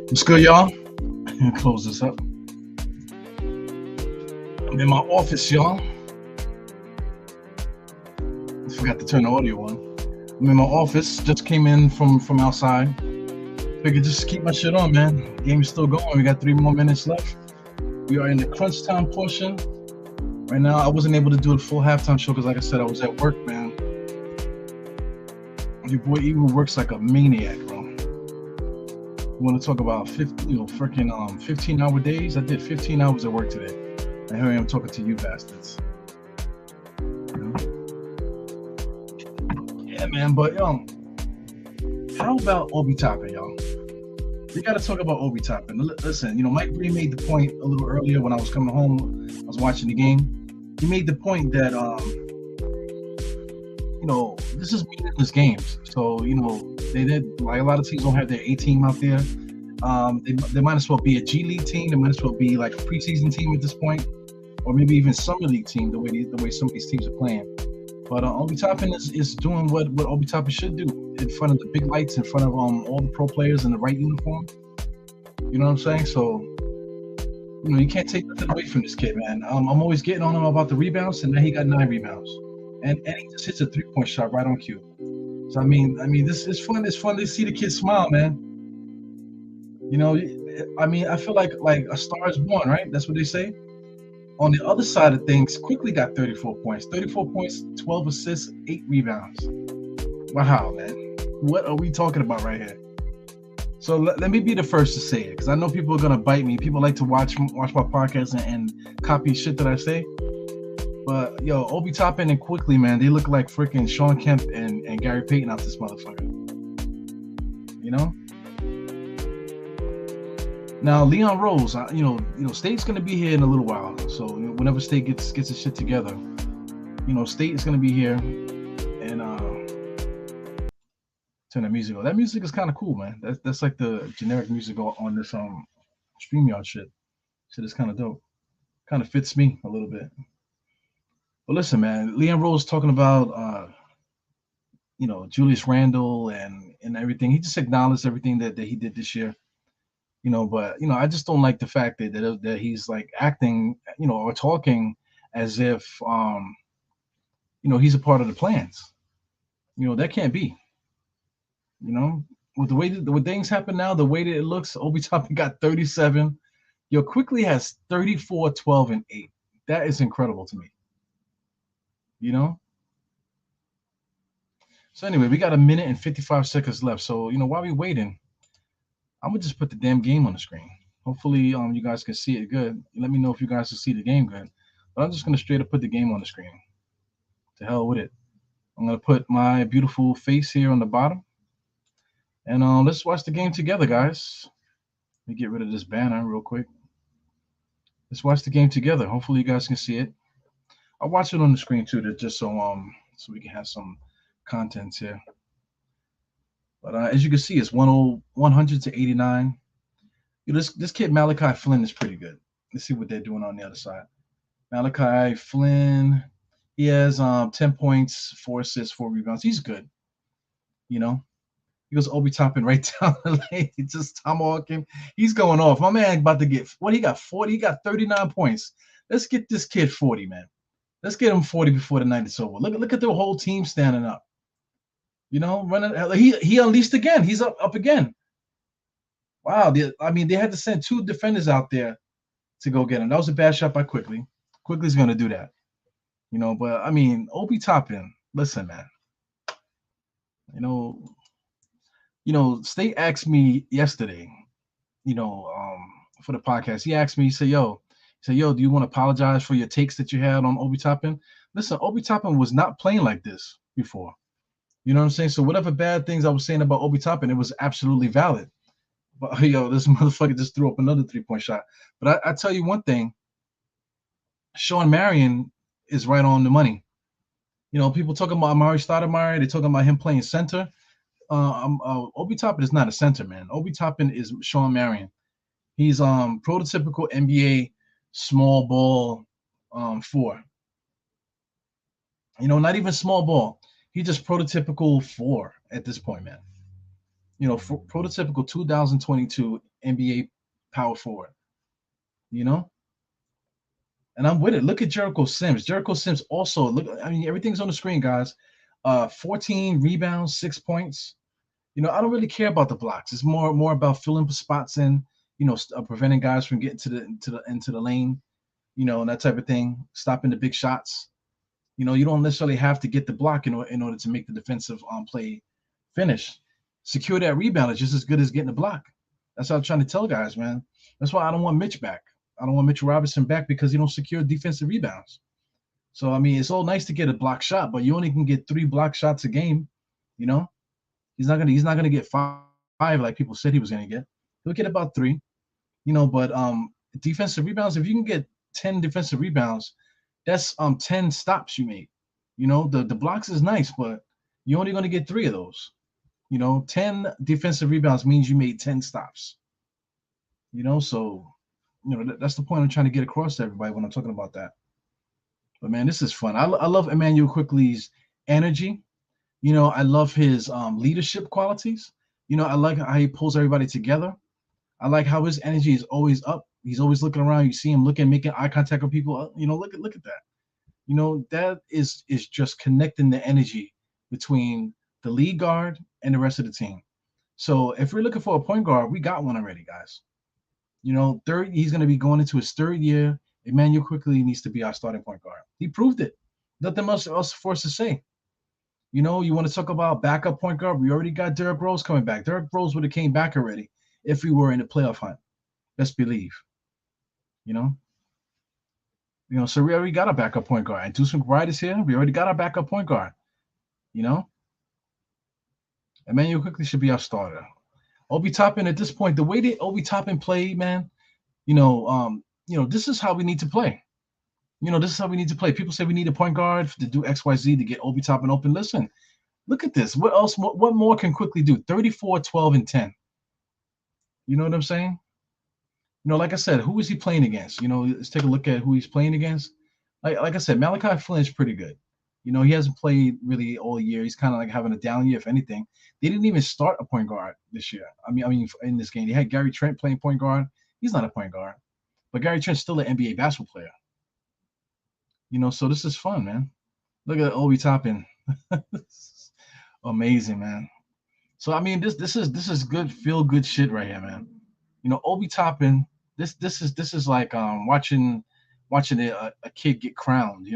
What's good, y'all? Close this up. I'm in my office, y'all. I forgot to turn the audio on. I'm in my office. Just came in from outside. Figured just keep my shit on, man. Game is still going. We got 3 more minutes left. We are in the crunch time portion. Right now, I wasn't able to do a full halftime show because, like I said, I was at work, man. Your boy Eagle works like a maniac, bro. You want to talk about 15-hour days? I did 15 hours at work today. And here I am talking to you bastards. Yeah, man. But how about Obi Toppin, y'all? We got to talk about Obi Toppin. Listen, Mike Breen made the point a little earlier when I was coming home. I was watching the game. He made the point that this is meaningless games. So they did, like, a lot of teams don't have their A team out there. They might as well be a G League team. They might as well be like a preseason team at this point, or maybe even summer league team. The way some of these teams are playing. But Obi Toppin is doing what Obi Toppin should do in front of the big lights, in front of all the pro players in the right uniform. You know what I'm saying? So you can't take nothing away from this kid, man. I'm always getting on him about the rebounds, and then he got 9 rebounds, and he just hits a 3-point shot right on cue. So I mean, this is fun. It's fun to see the kid smile, man. I feel like a star is born, right? That's what they say. On the other side of things, Quickly got 34 points. 34 points, 12 assists, 8 rebounds. Wow, man. What are we talking about right here? So let me be the first to say it, because I know people are going to bite me. People like to watch my podcast and copy shit that I say. But, Obi Toppin and Quickly, man, they look like freaking Sean Kemp and Gary Payton out this motherfucker. Now, Leon Rose, State's going to be here in a little while. So whenever State gets its shit together, State is going to be here. And turn the music on. That music is kind of cool, man. That's like the generic music on this StreamYard shit. Shit is kind of dope. Kind of fits me a little bit. But listen, man, Leon Rose talking about Julius Randle and everything. He just acknowledged everything that he did this year. But I just don't like the fact that he's like acting, or talking as if he's a part of the plans. That can't be. With the way that things happen now, the way that it looks, Obi Toppin got 37. Quickly has 34, 12, and 8. That is incredible to me. So anyway, we got 1 minute and 55 seconds left. So while we waiting, I'm gonna just put the damn game on the screen. Hopefully, you guys can see it good. Let me know if you guys can see the game good. But I'm just gonna straight up put the game on the screen. To hell with it. I'm gonna put my beautiful face here on the bottom, and let's watch the game together, guys. Let me get rid of this banner real quick. Let's watch the game together. Hopefully, you guys can see it. I'll watch it on the screen too, just so we can have some content here. But as you can see, it's 100 to 89. This kid Malachi Flynn is pretty good. Let's see what they're doing on the other side. Malachi Flynn, he has 10 points, 4 assists, 4 rebounds. He's good. He goes Obi Toppin right down the lane. He just tomahawking. He's going off. My man about to get what? He got 40. He got 39 points. Let's get this kid 40, man. Let's get him 40 before the night is over. Look at the whole team standing up. Running. He unleashed again. He's up again. Wow. They had to send 2 defenders out there to go get him. That was a bad shot by Quickly. Quickly's going to do that. But Obi Toppin, listen, man. State asked me yesterday, for the podcast. He asked me, he said, yo, do you want to apologize for your takes that you had on Obi Toppin? Listen, Obi Toppin was not playing like this before. You know what I'm saying? So whatever bad things I was saying about Obi Toppin, it was absolutely valid. But this motherfucker just threw up another 3-point shot. But I tell you one thing, Sean Marion is right on the money. People talking about Amari Stoudemire, they're talking about him playing center. Obi Toppin is not a center, man. Obi Toppin is Sean Marion. He's prototypical NBA small ball 4. Not even small ball. He's just prototypical 4 at this point, man. Prototypical 2022 NBA power forward. You know, and I'm with it. Look at Jericho Sims. Jericho Sims also look. I mean, everything's on the screen, guys. 14 rebounds, 6 points. I don't really care about the blocks. It's more about filling spots in. Preventing guys from getting into the lane. And that type of thing. Stopping the big shots. You don't necessarily have to get the block in order to make the defensive play finish. Secure that rebound is just as good as getting the block. That's what I'm trying to tell guys, man. That's why I don't want Mitch back. I don't want Mitchell Robinson back because he don't secure defensive rebounds. So I mean, it's all nice to get a block shot, but you only can get 3 block shots a game. You know, he's not gonna get 5 like people said he was gonna get. He'll get about 3. But defensive rebounds. If you can get 10 defensive rebounds, that's 10 stops you made. The blocks is nice, but you're only gonna get 3 of those. 10 defensive rebounds means you made 10 stops. So that's the point I'm trying to get across to everybody when I'm talking about that. But man, this is fun. I love Emmanuel Quickly's energy. I love his leadership qualities. I like how he pulls everybody together. I like how his energy is always up. He's always looking around. You see him looking, making eye contact with people. Look at that. That is just connecting the energy between the lead guard and the rest of the team. So if we're looking for a point guard, we got one already, guys. He's going to be going into his 3rd year. Emmanuel Quickly needs to be our starting point guard. He proved it. Nothing else for us to say. You want to talk about backup point guard? We already got Derrick Rose coming back. Derrick Rose would have came back already if we were in the playoff hunt. Best believe. So we already got a backup point guard. And Deuce McBride is here. We already got our backup point guard. Emmanuel Quickly should be our starter. Obi Toppin at this point, the way that Obi Toppin played, man, this is how we need to play. This is how we need to play. People say we need a point guard to do XYZ to get Obi Toppin open. Listen, look at this. What else? What more can Quickly do? 34, 12, and 10. You know what I'm saying? Like I said, who is he playing against? Let's take a look at who he's playing against. Like I said, Malachi Flynn is pretty good. He hasn't played really all year. He's kind of like having a down year, if anything. They didn't even start a point guard this year. I mean, in this game, they had Gary Trent playing point guard. He's not a point guard, but Gary Trent's still an NBA basketball player. So this is fun, man. Look at Obi Toppin. Amazing, man. So I mean, this is good, feel good shit right here, man. Obi Toppin. This is like watching a kid get crowned.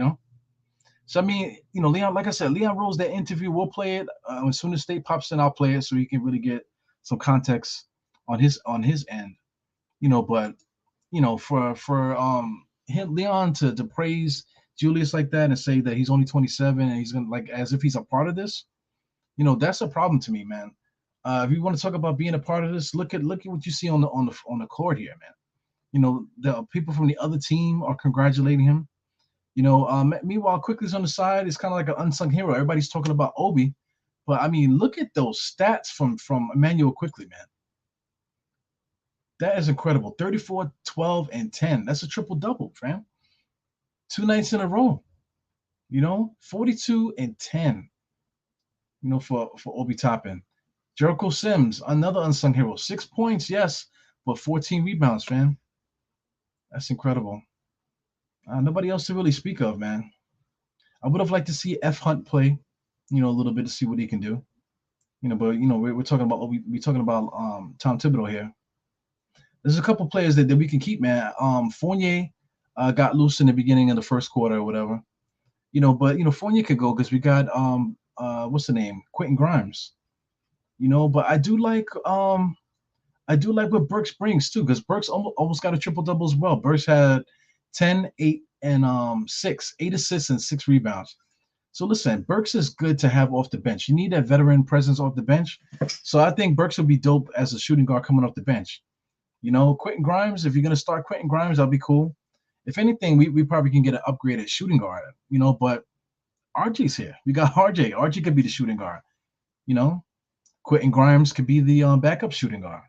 So I mean, Leon, like I said, Leon Rose, that interview, we'll play it as soon as State pops in. I'll play it so you can really get some context on his end. But for him, Leon to praise Julius like that and say that he's only 27 and he's gonna, like, as if he's a part of this, that's a problem to me, man. If you want to talk about being a part of this, look at what you see on the court here, man. The people from the other team are congratulating him. Meanwhile, Quickly's on the side. It's kind of like an unsung hero. Everybody's talking about Obi, but I mean, look at those stats from Emmanuel Quickly, man. That is incredible. 34, 12, and 10. That's a triple-double, fam. 2 nights in a row. 42 and 10. For Obi Toppin. Jericho Sims, another unsung hero. 6 points, yes, but 14 rebounds, fam. That's incredible. Nobody else to really speak of, man. I would have liked to see F Hunt play, a little bit to see what he can do. But we're talking about Tom Thibodeau here. There's a couple players that we can keep, man. Fournier got loose in the beginning of the first quarter or whatever. But Fournier could go because we got what's the name? Quentin Grimes. But I do like what Burks brings too, because Burks almost got a triple double as well. Burks had 10, 8, and 6, 8 assists and 6 rebounds. So listen, Burks is good to have off the bench. You need that veteran presence off the bench. So I think Burks would be dope as a shooting guard coming off the bench. Quentin Grimes, if you're gonna start Quentin Grimes, that'll be cool. If anything, we probably can get an upgraded shooting guard. But RJ's here. We got RJ. RJ could be the shooting guard. Quentin Grimes could be the backup shooting guard.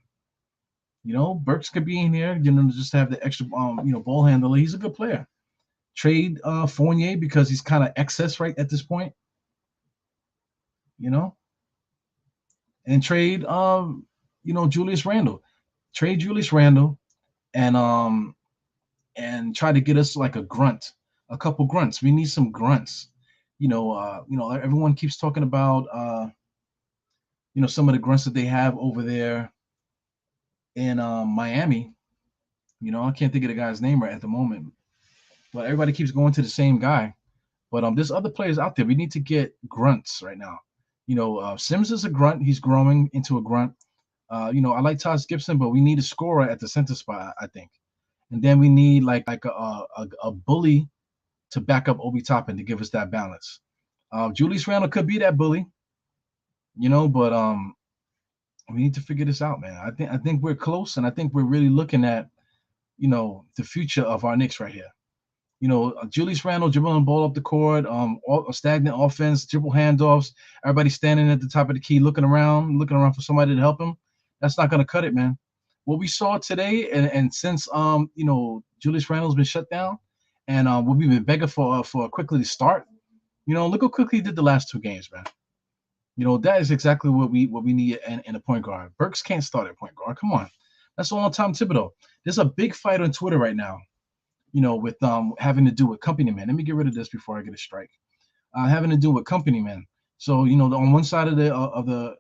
Burks could be in here, just to have the extra, ball handler. He's a good player. Trade Fournier because he's kind of excess right at this point. And trade, Julius Randle. trade Julius Randle and try to get us like a couple grunts. We need some grunts. Everyone keeps talking about some of the grunts that they have over there in Miami. I can't think of the guy's name right at the moment, but everybody keeps going to the same guy. But there's other players out there. We need to get grunts right now. Sims is a grunt. He's growing into a grunt. I like Taj Gibson, but we need a scorer at the center spot, I think. And then we need like a bully to back up Obi Toppin to give us that balance. Julius Randle could be that bully, but we need to figure this out, man. I think we're close, and I think we're really looking at the future of our Knicks right here. Julius Randle dribbling the ball up the court, a stagnant offense, dribble handoffs, everybody standing at the top of the key, looking around for somebody to help him. That's not going to cut it, man. What we saw today, and since Julius Randle's been shut down, and what we've been begging for quickly to start, look how quickly he did the last 2 games, man. That is exactly what we need in a point guard. Burks can't start at point guard. Come on, that's all on Tom Thibodeau. There's a big fight on Twitter right now, with having to do with company men. Let me get rid of this before I get a strike. Having to do with company men. So on one side of the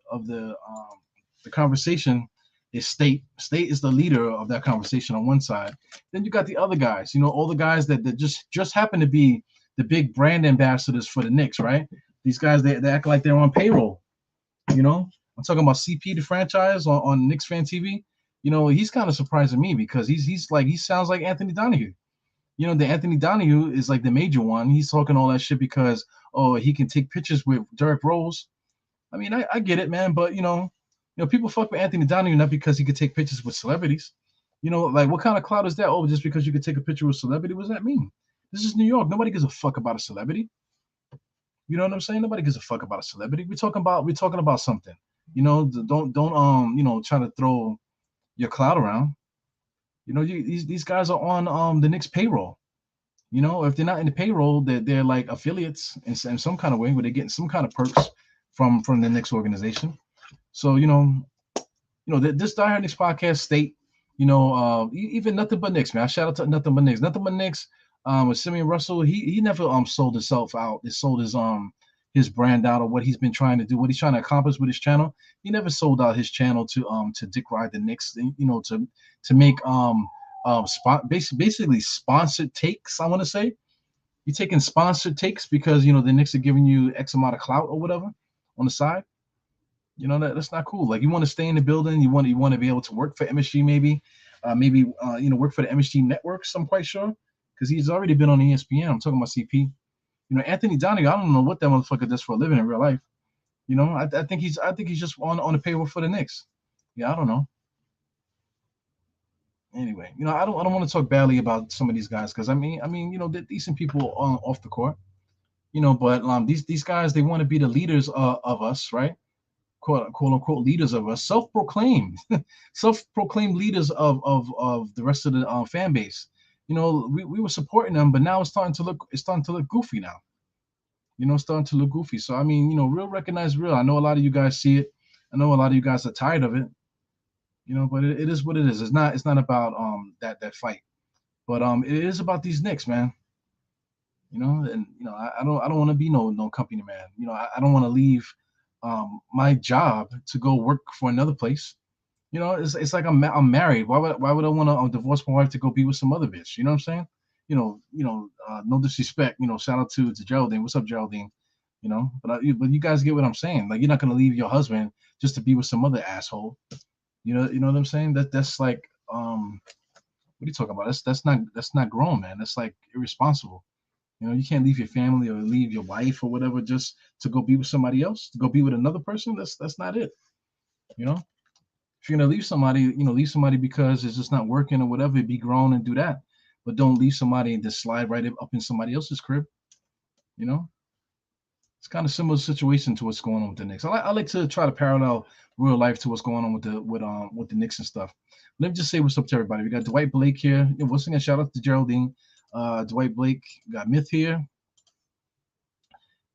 conversation is State. State is the leader of that conversation on one side. Then you got the other guys. All the guys that just happen to be the big brand ambassadors for the Knicks, right? These guys they act like they're on payroll. I'm talking about CP the franchise on Knicks fan TV. He's kind of surprising me because he sounds like Anthony Donahue. The Anthony Donahue is like the major one. He's talking all that shit because he can take pictures with Derrick Rose. I mean, I get it, man, but people fuck with Anthony Donahue not because he could take pictures with celebrities. Like what kind of clout is that? Oh, just because you could take a picture with a celebrity, what does that mean? This is New York. Nobody gives a fuck about a celebrity. You know what I'm saying? Nobody gives a fuck about a celebrity. We're talking about something. Don't try to throw your clout around. These guys are on the Knicks payroll. If they're not in the payroll, they're like affiliates in some kind of way where they're getting some kind of perks from the Knicks organization. So this Diehard Knicks podcast state, even nothing but Knicks, man. Shout out to nothing but Knicks. Nothing but Knicks. With Simeon Russell, he never sold himself out. He sold his brand out or what he's been trying to do, what he's trying to accomplish with his channel. He never sold out his channel to Dick Ride the Knicks, to make basically sponsored takes. I want to say you're taking sponsored takes because the Knicks are giving you X amount of clout or whatever on the side. That's not cool. Like you want to stay in the building, you want to be able to work for MSG maybe work for the MSG networks. I'm quite sure because he's already been on ESPN. I'm talking about CP. Anthony Donahue, I don't know what that motherfucker does for a living in real life. I think he's just on the payroll for the Knicks. Yeah, I don't know. Anyway, I don't want to talk badly about some of these guys because I mean, they're decent people off the court. But these guys, they want to be the leaders of us, right? Quote unquote leaders of us, self-proclaimed leaders of the rest of the fan base. We were supporting them, but now it's starting to look goofy now. Starting to look goofy. So I mean, real recognize real. I know a lot of you guys see it. I know a lot of you guys are tired of it. But it is what it is. It's not about that fight, but it is about these Knicks, man. And I don't want to be no company man. I don't want to leave my job to go work for another place. It's like I'm married. Why would I want to divorce my wife to go be with some other bitch? You know what I'm saying? No disrespect. Shout out to Geraldine. What's up, Geraldine? But you guys get what I'm saying. Like you're not gonna leave your husband just to be with some other asshole. You know what I'm saying? That's like what are you talking about? That's not grown, man. That's like irresponsible. You can't leave your family or leave your wife or whatever just to go be with somebody else, to go be with another person. That's not it. If you're gonna leave somebody, leave somebody because it's just not working or whatever. Be grown and do that, but don't leave somebody and just slide right up in somebody else's crib. It's kind of similar situation to what's going on with the Knicks. I like to try to parallel real life to what's going on with the Knicks and stuff. Let me just say what's up to everybody. We got Dwight Blake here. Once again, shout out to Geraldine. Dwight Blake, got Myth here.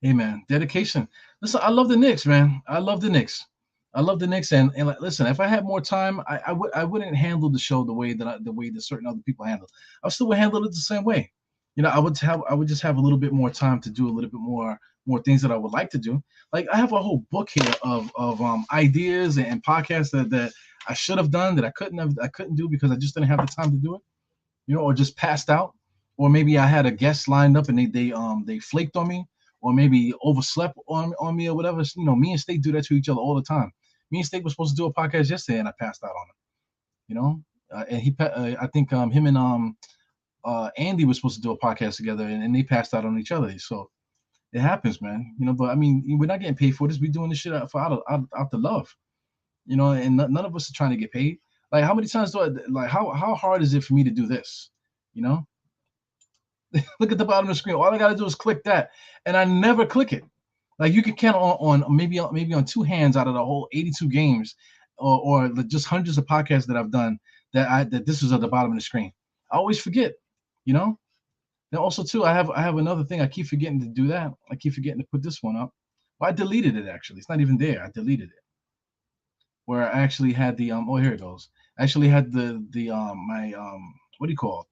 Hey man, dedication. Listen, I love the Knicks, man. I love the Knicks. I love the Knicks, and like, listen, if I had more time, I wouldn't handle the show the way that certain other people handle. I still would handle it the same way. I would just have a little bit more time to do a little bit more things that I would like to do. Like I have a whole book here of ideas and podcasts that I should have done that I couldn't do because I just didn't have the time to do it. Or just passed out, or maybe I had a guest lined up and they flaked on me, or maybe overslept on me or whatever. Me and State do that to each other all the time. Me and State were supposed to do a podcast yesterday, and I passed out on him. You know, and I think him and Andy was supposed to do a podcast together, and they passed out on each other. So it happens, man. But I mean, we're not getting paid for this. We're doing this shit out the love. And none of us are trying to get paid. Like, how many times how hard is it for me to do this? You know, look at the bottom of the screen. All I got to do is click that, and I never click it. Like, you can count on maybe on two hands out of the whole 82 games, or just hundreds of podcasts that I've done that this is at the bottom of the screen. I always forget. And also too, I have another thing. I keep forgetting to do that. I keep forgetting to put this one up. Well, I deleted it actually. It's not even there. I deleted it. Where I actually had the oh, here it goes. I actually had the my what do you call it?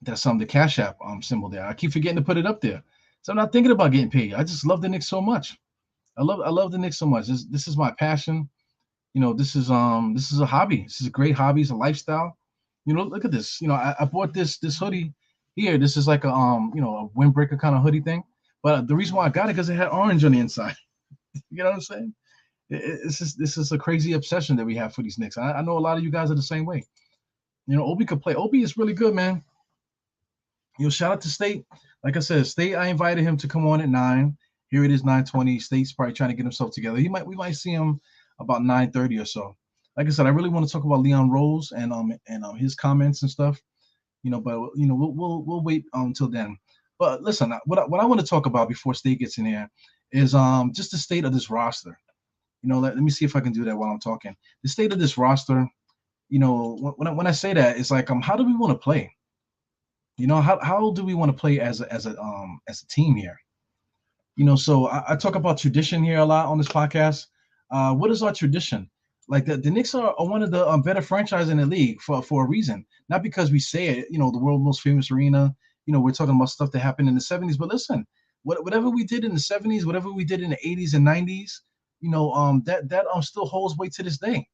That's the Cash App symbol there. I keep forgetting to put it up there. So I'm not thinking about getting paid. I just love the Knicks so much. I love the Knicks so much. This is my passion. This is a hobby. This is a great hobby. It's a lifestyle. Look at this. I bought this hoodie here. This is like a a windbreaker kind of hoodie thing. But the reason why I got it because it had orange on the inside. You know what I'm saying? This is a crazy obsession that we have for these Knicks. I know a lot of you guys are the same way. Obi could play. Obi is really good, man. Shout out to State. Like I said, State, I invited him to come on at 9. Here it is, 9:20. State's probably trying to get himself together. We might see him about 9:30 or so. Like I said, I really want to talk about Leon Rose and his comments and stuff. But we'll wait until then. But listen, what I want to talk about before State gets in here is just the state of this roster. Let me see if I can do that while I'm talking. The state of this roster. When I say that, it's like how do we want to play? How do we want to play as a team here? So I talk about tradition here a lot on this podcast. What is our tradition? Like the Knicks are one of the better franchises in the league for a reason. Not because we say it, the world's most famous arena. We're talking about stuff that happened in the 70s. But listen, whatever we did in the 70s, whatever we did in the 80s and 90s, that still holds weight to this day.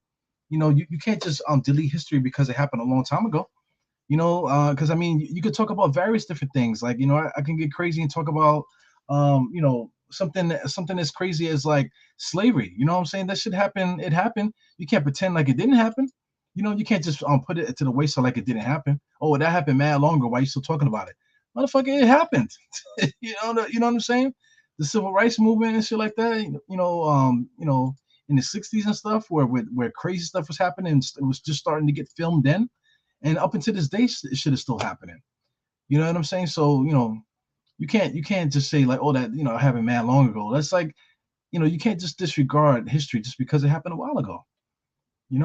You can't just delete history because it happened a long time ago. Because I mean, you could talk about various different things. Like, I can get crazy and talk about, something as crazy as like slavery. You know what I'm saying? That should happen. It happened. You can't pretend like it didn't happen. You can't just put it to the wayside like it didn't happen. Oh, that happened mad longer. Why are you still talking about it? Motherfucker, it happened. You know what I'm saying? The civil rights movement and shit like that. In the 60s and stuff, where crazy stuff was happening, it was just starting to get filmed then. And up until this day, shit is still happening. You know what I'm saying? So, you can't just say like, oh, that, happened mad long ago. That's like, you can't just disregard history just because it happened a while ago.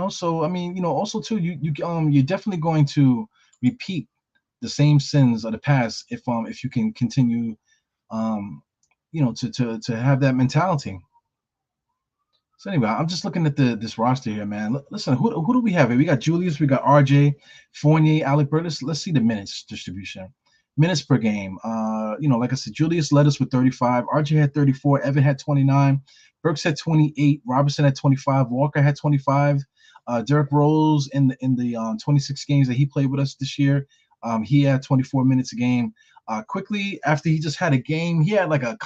So I mean, also too, you're definitely going to repeat the same sins of the past if you can continue, to have that mentality. So anyway, I'm just looking at this roster here, man. Listen, who do we have here? We got Julius, we got RJ, Fournier, Alec Burks. Let's see the minutes distribution. Minutes per game. Like I said, Julius led us with 35. RJ had 34. Evan had 29. Burks had 28. Robertson had 25. Walker had 25. Derrick Rose in the 26 games that he played with us this year, he had 24 minutes a game. Quickly after he just had a game, he had like a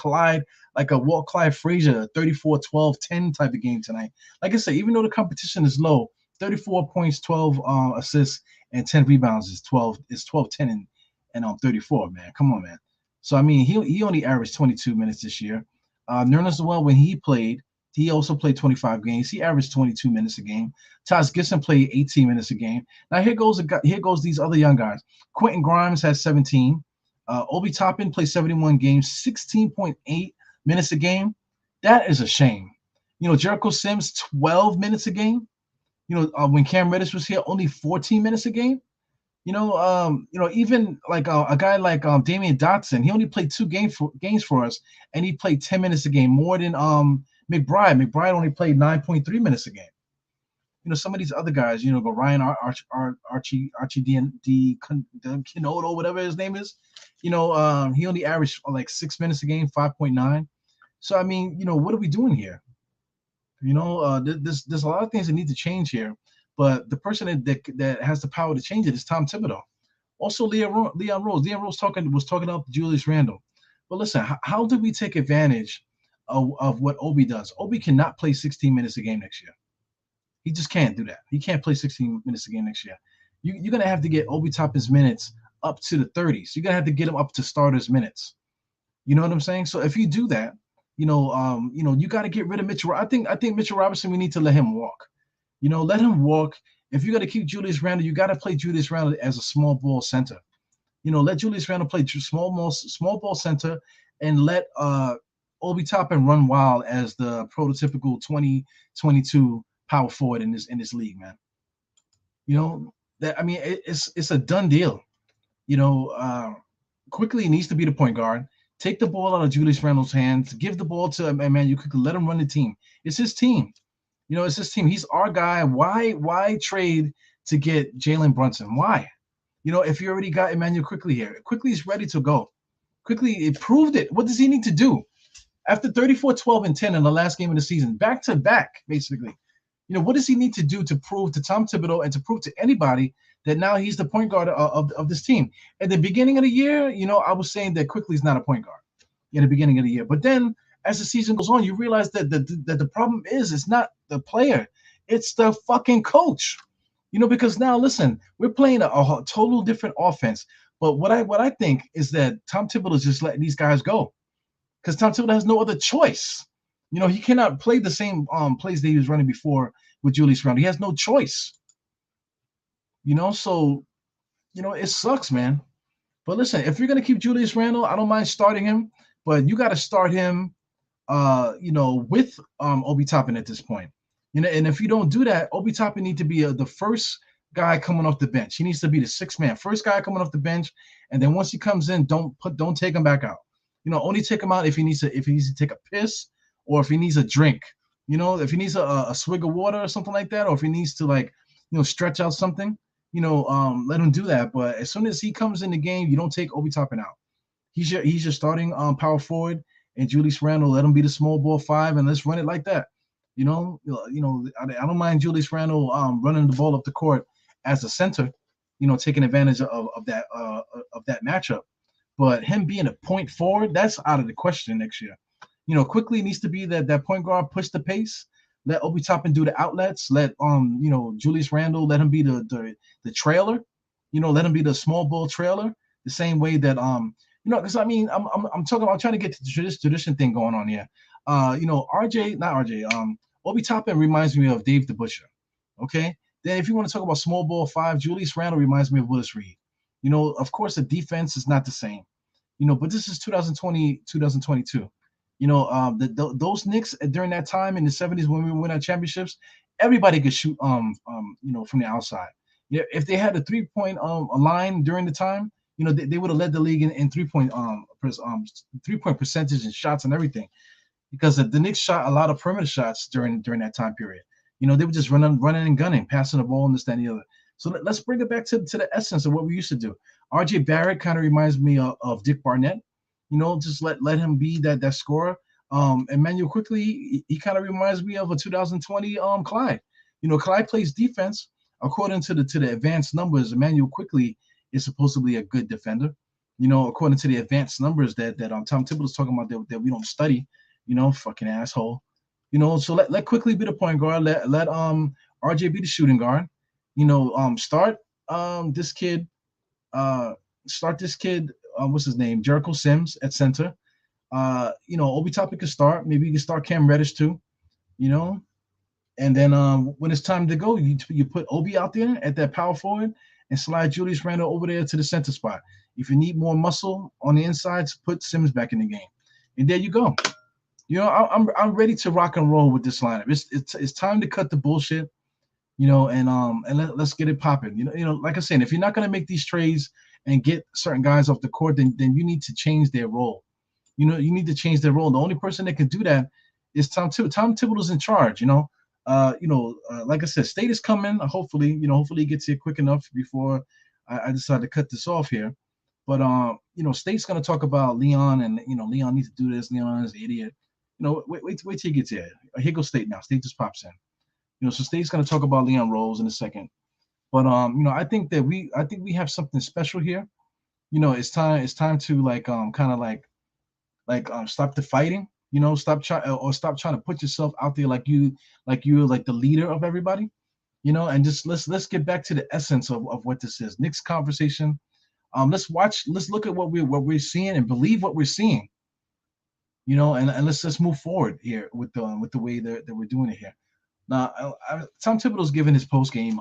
Walt Clyde Frazier 34, 12, 10 type of game tonight. Like I said, even though the competition is low, 34 points, 12 assists, and 10 rebounds is 12, 10, and 34, man. Come on, man. So I mean, he only averaged 22 minutes this year. Nerlens Noel, when he played, he also played 25 games. He averaged 22 minutes a game. Taj Gibson played 18 minutes a game. Now here goes these other young guys. Quentin Grimes has 17. Obi Toppin played 71 games, 16.8 minutes a game. That is a shame. Jericho Sims 12 minutes a game. When Cam Reddish was here, only 14 minutes a game. Even like a guy like Damian Dotson, he only played 2 games for us, and he played 10 minutes a game, more than McBride only played 9.3 minutes a game. Some of these other guys, go Ryan Archie Kinodo, whatever his name is. He only averaged like 6 minutes a game, 5.9. So I mean, what are we doing here? There's a lot of things that need to change here, but the person that has the power to change it is Tom Thibodeau. Also, Leon Rose. Leon Rose was talking up Julius Randle. But listen, how do we take advantage of what Obi does? Obi cannot play 16 minutes a game next year. He just can't do that. He can't play 16 minutes a game next year. You're going to have to get Obi Toppin's minutes up to the 30s. You're going to have to get him up to starters minutes. You know what I'm saying? So if you do that, you got to get rid of Mitchell. I think Mitchell Robinson, we need to let him walk. Let him walk. If you got to keep Julius Randle, you got to play Julius Randle as a small ball center. Let Julius Randle play small ball center, and let Obi Toppin run wild as the prototypical 2022 power forward in this league, man. It's a done deal. Quickly needs to be the point guard. Take the ball out of Julius Randle's hands. Give the ball to Emmanuel Quickly. Let him run the team. It's his team. It's his team. He's our guy. Why trade to get Jalen Brunson? Why? If you already got Emmanuel Quickly here, Quickly is ready to go. Quickly, it proved it. What does he need to do? After 34, 12, and 10 in the last game of the season, back to back, basically. What does he need to do to prove to Tom Thibodeau and to prove to anybody that now he's the point guard of this team? At the beginning of the year, I was saying that Quickly is not a point guard in the beginning of the year. But then as the season goes on, you realize that the problem is it's not the player. It's the fucking coach. Because now, listen, we're playing a total different offense. But what I think is that Tom Thibodeau is just letting these guys go. Because Tom Thibodeau has no other choice. He cannot play the same plays that he was running before with Julius Randle. He has no choice. So, it sucks, man. But listen, if you're going to keep Julius Randle, I don't mind starting him. But you got to start him, with Obi Toppin at this point. And if you don't do that, Obi Toppin needs to be the first guy coming off the bench. He needs to be the sixth man, first guy coming off the bench. And then once he comes in, don't take him back out. Only take him out if he needs to take a piss, or if he needs a drink, if he needs a swig of water or something like that, or if he needs to stretch out something, let him do that. But as soon as he comes in the game, you don't take Obi Toppin out. He's your starting power forward, and Julius Randle, let him be the small ball 5, and let's run it like that. I don't mind Julius Randle running the ball up the court as a center, taking advantage of that matchup. But him being a point forward, that's out of the question next year. Quickly needs to be that point guard, push the pace. Let Obi Toppin do the outlets. Let Julius Randle, let him be the trailer. Let him be the small ball trailer. The same way that because I'm trying to get to this tradition thing going on here. Obi Toppin reminds me of Dave the Butcher. Okay. Then if you want to talk about small ball 5, Julius Randle reminds me of Willis Reed. Of course the defense is not the same. But this is 2020, 2022. Those Knicks during that time in the 70s when we win our championships, everybody could shoot from the outside. If they had a 3-point line during the time, they would have led the league in 3-point 3-point percentage and shots and everything, because the Knicks shot a lot of perimeter shots during that time period. They were just running and gunning, passing the ball and this, that, and the other. So let's bring it back to the essence of what we used to do. R.J. Barrett kind of reminds me of Dick Barnett. Just let him be that scorer. Emmanuel Quickly, he kind of reminds me of a 2020 Clyde. Clyde plays defense. According to the advanced numbers, Emmanuel Quickly is supposedly a good defender. According to the advanced numbers that Tom Thibodeau is talking about that we don't study. Fucking asshole. So let Quickly be the point guard. Let RJ be the shooting guard. Start this kid. What's his name? Jericho Sims at center. Obi Toppin could start. Maybe you can start Cam Reddish too. And then when it's time to go, you put Obi out there at that power forward and slide Julius Randle over there to the center spot. If you need more muscle on the insides, put Sims back in the game. And there you go. I'm ready to rock and roll with this lineup. It's time to cut the bullshit. And let's get it popping. Like I said, if you're not going to make these trades and get certain guys off the court, then you need to change their role. You need to change their role. The only person that can do that It's Tom Thibodeau's in charge. Like I said, State is coming. Hopefully, hopefully he gets here quick enough before I decide to cut this off here. But State's gonna talk about Leon, and Leon needs to do this. Leon is an idiot. Wait till he gets here. Here goes State now. State just pops in. So State's gonna talk about Leon Rose in a second. But I think we have something special here. It's time to kind of stop the fighting. Stop trying to put yourself out there you're like the leader of everybody. And just let's get back to the essence of what this is. Knicks conversation. Let's look at what we're seeing and believe what we're seeing. And let's move forward here with the way that we're doing it here. Now, Tom Thibodeau's giving his post game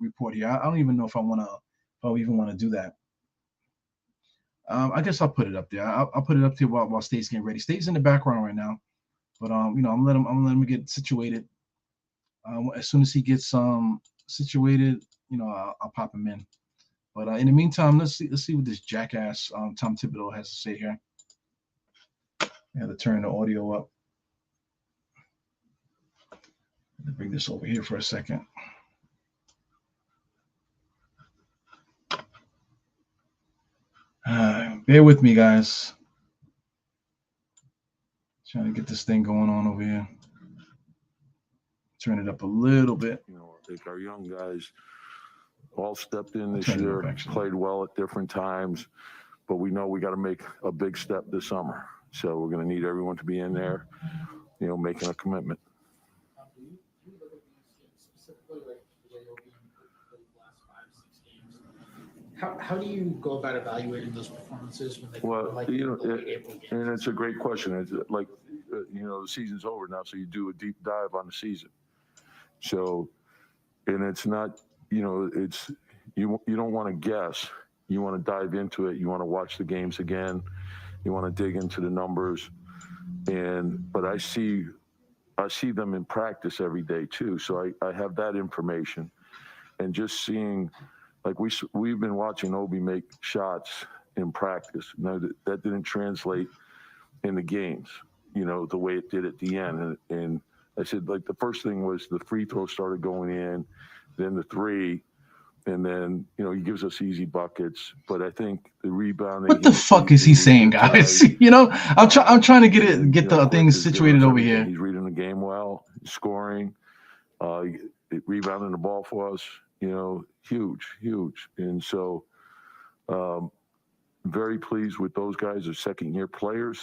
report here. I don't even know if I even want to do that. I guess I'll put it up there. I'll put it up there while State's getting ready. State's in the background right now, but I'm gonna let him get situated. As soon as he gets situated, I'll pop him in. But in the meantime, let's see what this jackass Tom Thibodeau has to say here. I have to turn the audio up. Let me bring this over here for a second. Bear with me, guys. Trying to get this thing going on over here. Turn it up a little bit. I think our young guys all stepped in this year, played well at different times, but we know we got to make a big step this summer. So we're going to need everyone to be in there, making a commitment. How do you go about evaluating those performances when they and it's a great question. It's like, the season's over now, so you do a deep dive on the season. So, and it's not, it's you don't want to guess. You want to dive into it. You want to watch the games again. You want to dig into the numbers. But I see them in practice every day too. So I have that information, and just seeing. Like we've been watching Obi make shots in practice. Now that didn't translate in the games, the way it did at the end. And I said, like, the first thing was the free throw started going in, then the three, and then he gives us easy buckets. But I think the rebounding. What the fuck is he saying, guys? I'm trying to get the things situated over here. He's reading the game well, scoring, rebounding the ball for us. Huge. And so very pleased with those guys as second-year players,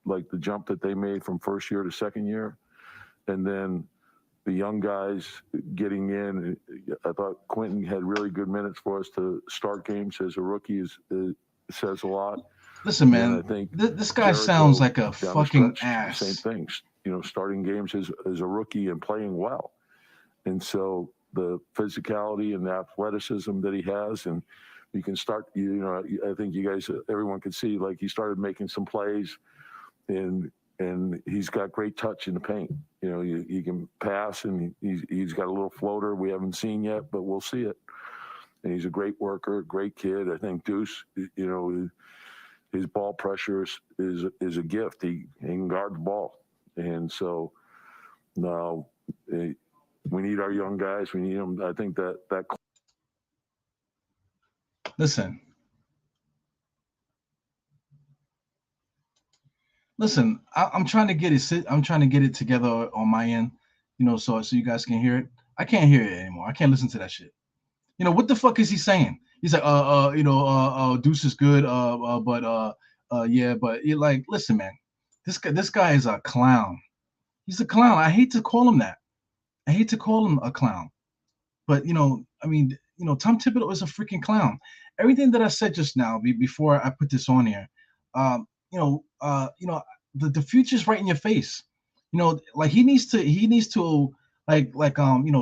like the jump that they made from first year to second year. And then the young guys getting in. I thought Quentin had really good minutes for us to start games as a rookie. Says a lot. Listen, man, I think this guy sounds like a fucking ass. Same things, starting games as a rookie and playing well. And so the physicality and the athleticism that he has, and you can start, I think you guys, everyone can see, like, he started making some plays, and he's got great touch in the paint. He can pass, and he's got a little floater we haven't seen yet, but we'll see it. And he's a great worker, great kid. I think Deuce, his ball pressure is a gift. He can guard the ball. And so now we need our young guys. We need them. I think that. Listen, I'm trying to get it. I'm trying to get it together on my end, so you guys can hear it. I can't hear it anymore. I can't listen to that shit. What the fuck is he saying? He's like, Deuce is good, yeah, but you're like, listen, man, this guy is a clown. He's a clown. I hate to call him that. I hate to call him a clown, but Tom Thibodeau is a freaking clown. Everything that I said just now, before I put this on here, the future's right in your face. Like he needs to,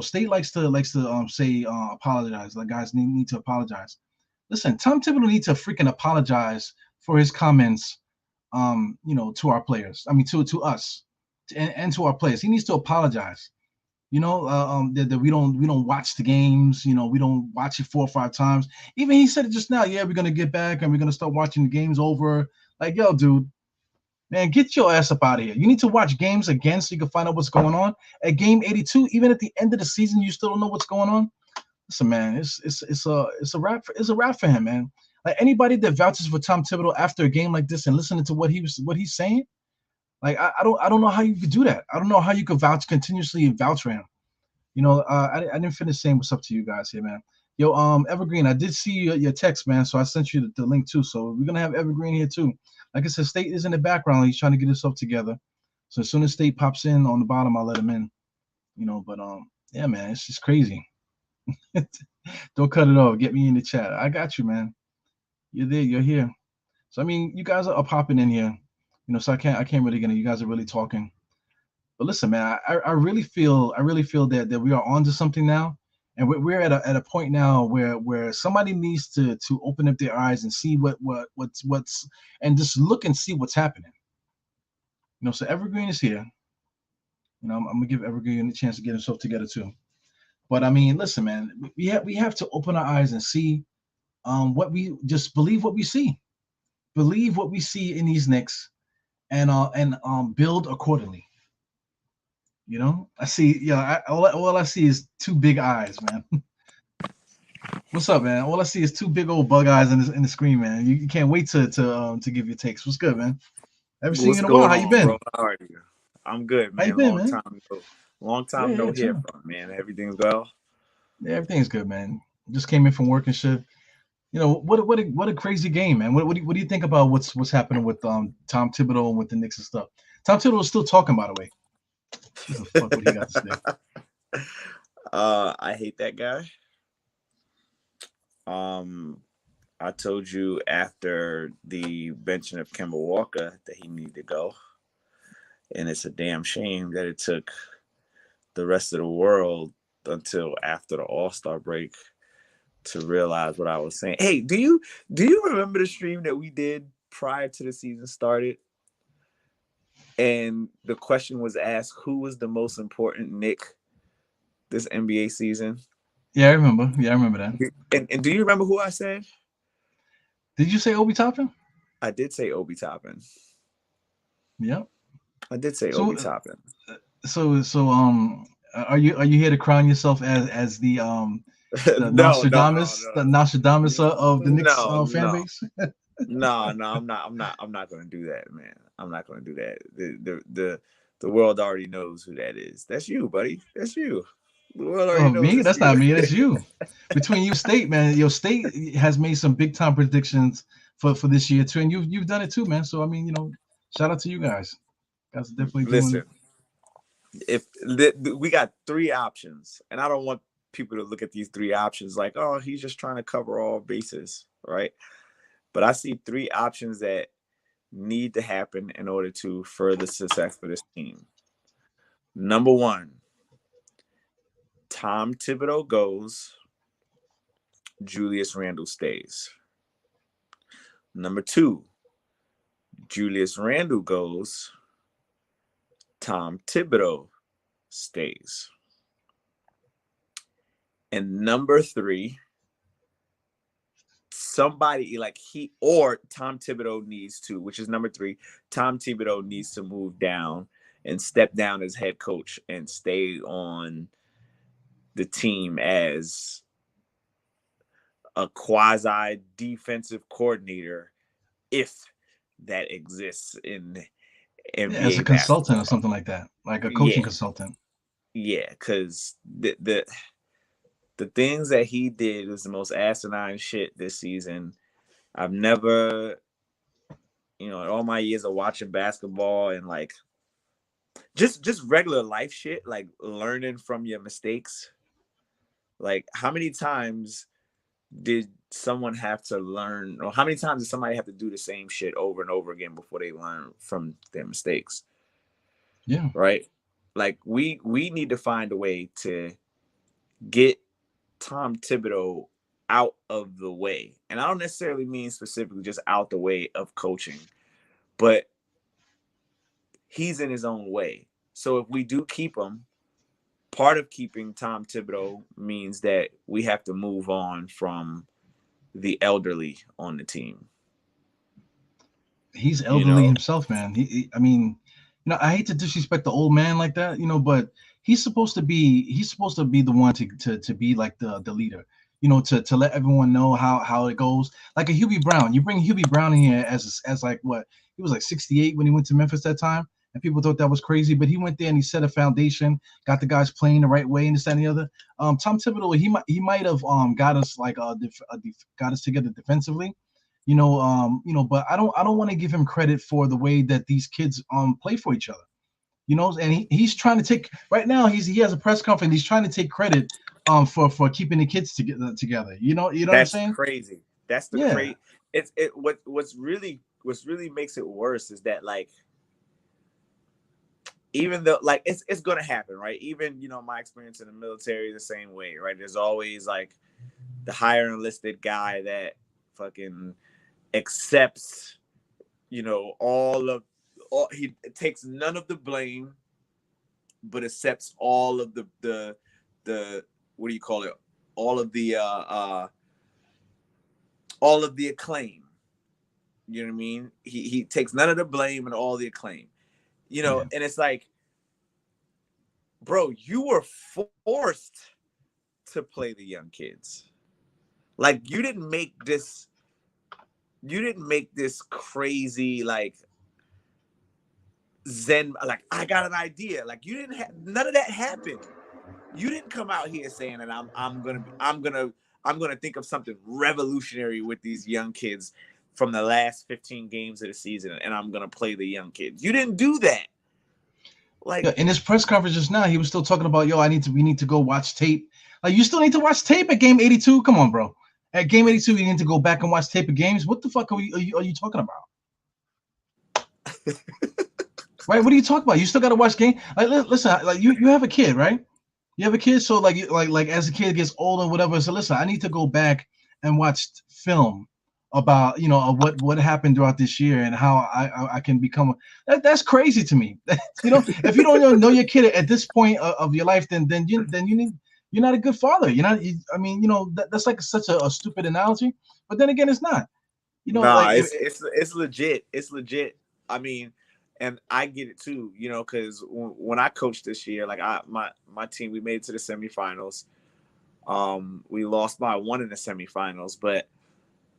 State likes to say apologize. Like, guys need to apologize. Listen, Tom Thibodeau needs to freaking apologize for his comments, to our players. I mean, to us, and to our players. He needs to apologize. That we don't watch the games. We don't watch it 4 or 5 times. Even he said it just now. Yeah, we're gonna get back and we're gonna start watching the games over. Like, yo, dude, Man, get your ass up out of here. You need to watch games again so you can find out what's going on. At game 82, even at the end of the season, you still don't know what's going on. Listen, man, it's a wrap for him, man. Like anybody that vouches for Tom Thibodeau after a game like this and listening to what he's saying, like I don't know how you could do that. I don't know how you could continuously vouch for him. I didn't finish saying what's up to you guys here, man. Yo, Evergreen, I did see your text, man, so I sent you the link too. So we're gonna have Evergreen here too. Like I said, State is in the background. He's trying to get himself together. So as soon as State pops in on the bottom, I'll let him in. But yeah, man, it's just crazy. Don't cut it off. Get me in the chat. I got you, man. You're there. You're here. So I mean, you guys are popping in here. So I can't really get it. You guys are really talking. But listen, man, I really feel that we are onto something now, and we're at a point now where somebody needs to open up their eyes and see what's and just look and see what's happening. So Evergreen is here. I'm gonna give Evergreen a chance to get himself together too. But I mean, listen, man, we have to open our eyes and see what we just believe what we see. Believe what we see in these Knicks and build accordingly. I see, all I see is two big eyes, man. What's up, man? All I see is two big old bug eyes in the screen, man. You can't wait to give your takes. What's good, man? Haven't seen you in a while. How you been? Bro? How are you? I'm good, man. How you been, man? Long time no hear from, man. Everything's well? Yeah, everything's good, man. Just came in from work and shit. What a crazy game, man. What do you think about what's happening with Tom Thibodeau and with the Knicks and stuff? Tom Thibodeau is still talking, by the way. What the fuck what he got to say? I hate that guy. I told you after the benching of Kemba Walker that he needed to go. And it's a damn shame that it took the rest of the world until after the All-Star break to realize what I was saying. Hey, do you remember the stream that we did prior to the season started? And the question was asked, who was the most important Knick this NBA season? Yeah, I remember. Yeah, I remember that. And do you remember who I said? Did you say Obi Toppin? I did say Obi Toppin. Yep. I did say Obi Toppin. So are you here to crown yourself as the Nostradamus, the Nostradamus of the Knicks fan base? No, I'm not going to do that, man. I'm not going to do that. The world already knows who that is. That's you, buddy. That's you. The world already knows me? That's not me. That's you. Between you, State, man. Your State has made some big time predictions for this year too, and you've done it too, man. So I mean, shout out to you guys. You guys are definitely doing it. We got three options, and I don't want people to look at these three options like, oh, he's just trying to cover all bases, right? But I see three options that need to happen in order to further success for this team. Number one, Tom Thibodeau goes, Julius Randle stays. Number two, Julius Randle goes, Tom Thibodeau stays. And number three, somebody like Tom Thibodeau needs to, which is number three, Tom Thibodeau needs to move down and step down as head coach and stay on the team as a quasi defensive coordinator, if that exists in NBA as a consultant or something like that, like a coaching consultant. Yeah, because the things that he did was the most asinine shit this season. I've never, in all my years of watching basketball and like just regular life shit, like learning from your mistakes. Like, how many times did someone have to learn, or how many times did somebody have to do the same shit over and over again before they learn from their mistakes? Yeah. Right? Like, we need to find a way to get Tom Thibodeau out of the way. And I don't necessarily mean specifically just out the way of coaching, but he's in his own way. So if we do keep him, part of keeping Tom Thibodeau means that we have to move on from the elderly on the team. He's You elderly know, himself, man. I mean, I hate to disrespect the old man like that, but he's supposed to be the one to be like the leader, to let everyone know how it goes. Like a Hubie Brown, you bring Hubie Brown in here as like what he was like 68 when he went to Memphis that time, and people thought that was crazy, but he went there and he set a foundation, got the guys playing the right way, and this that, and the other. Tom Thibodeau, he might have got us like got us together defensively, but I don't want to give him credit for the way that these kids play for each other, and he's trying to take right now. He has a press conference. He's trying to take credit for keeping the kids together. You know what I'm that's saying? crazy. That's the Yeah. crazy. What's really makes it worse is that, like, even though, like, it's gonna happen, right? Even, my experience in the military is the same way, right? There's always like the higher enlisted guy that fucking accepts, he takes none of the blame, but accepts all of the what do you call it? All of the acclaim. You know what I mean? He takes none of the blame and all the acclaim. Yeah. And it's like, bro, you were forced to play the young kids. Like, you didn't make this crazy, like, Zen, like, I got an idea. Like, you didn't have none of that happened. You didn't come out here saying that I'm gonna think of something revolutionary with these young kids from the last 15 games of the season, and I'm gonna play the young kids. You didn't do that. Like, Yeah, in his press conference just now, he was still talking about, we need to go watch tape. Like, you still need to watch tape at game 82? Come on, bro. At game 82, you need to go back and watch tape of games. What the fuck are you talking about? Right? What are you talking about? You still got to watch game. Like, listen, like you have a kid, right? You have a kid, so like as the kid gets older and whatever. So listen, I need to go back and watch film about what happened throughout this year and how I can become. That's crazy to me. If you don't know your kid at this point of your life, then you're not a good father. That's like such a stupid analogy, but then again, it's not. nah, it's legit. It's legit. I mean, and I get it too, because when I coached this year, like, my team, we made it to the semifinals. We lost by 1 in the semifinals, but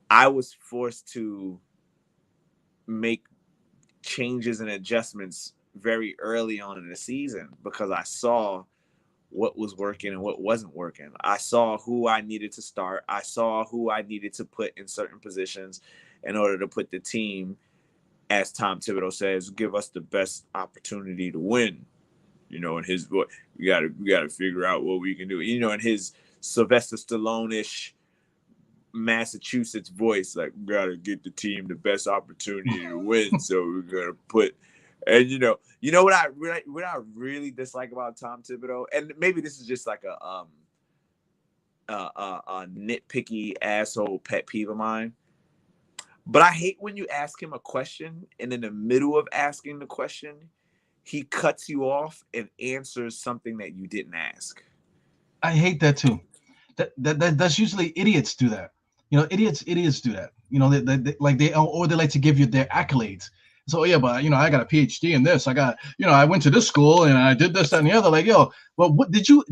I was forced to make changes and adjustments very early on in the season because I saw what was working and what wasn't working. I saw who I needed to start. I saw who I needed to put in certain positions in order to put the team, as Tom Thibodeau says, give us the best opportunity to win. In his voice, we gotta figure out what we can do. In his Sylvester Stallone-ish Massachusetts voice, like, we gotta get the team the best opportunity to win. So we're gonna put, and what I really dislike about Tom Thibodeau, and maybe this is just like a nitpicky asshole pet peeve of mine, but I hate when you ask him a question and in the middle of asking the question, he cuts you off and answers something that you didn't ask. I hate that too. That's usually idiots do that. Idiots do that. They like to give you their accolades. So yeah, but I got a PhD in this. I went to this school and I did this, that, and the other. Like, yo, well, what did you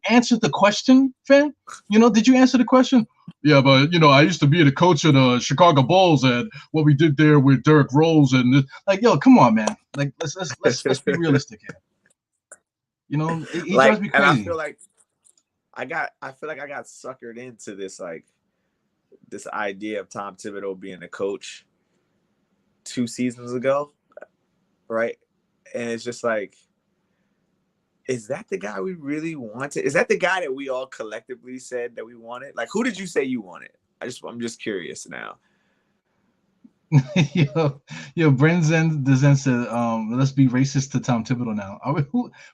answer the question, fam? Did you answer the question? Yeah, but I used to be the coach of the Chicago Bulls, and what we did there with Derrick Rose, and like, yo, come on, man. Like, let's be realistic here. He Like, drives me and crazy. I feel like I got suckered into this, like, this idea of Tom Thibodeau being a coach 2 seasons ago, right? And it's just like, is that the guy we really wanted? Is that the guy that we all collectively said that we wanted? Like, who did you say you wanted? I'm just curious now. Brent Zen said, let's be racist to Tom Thibodeau now.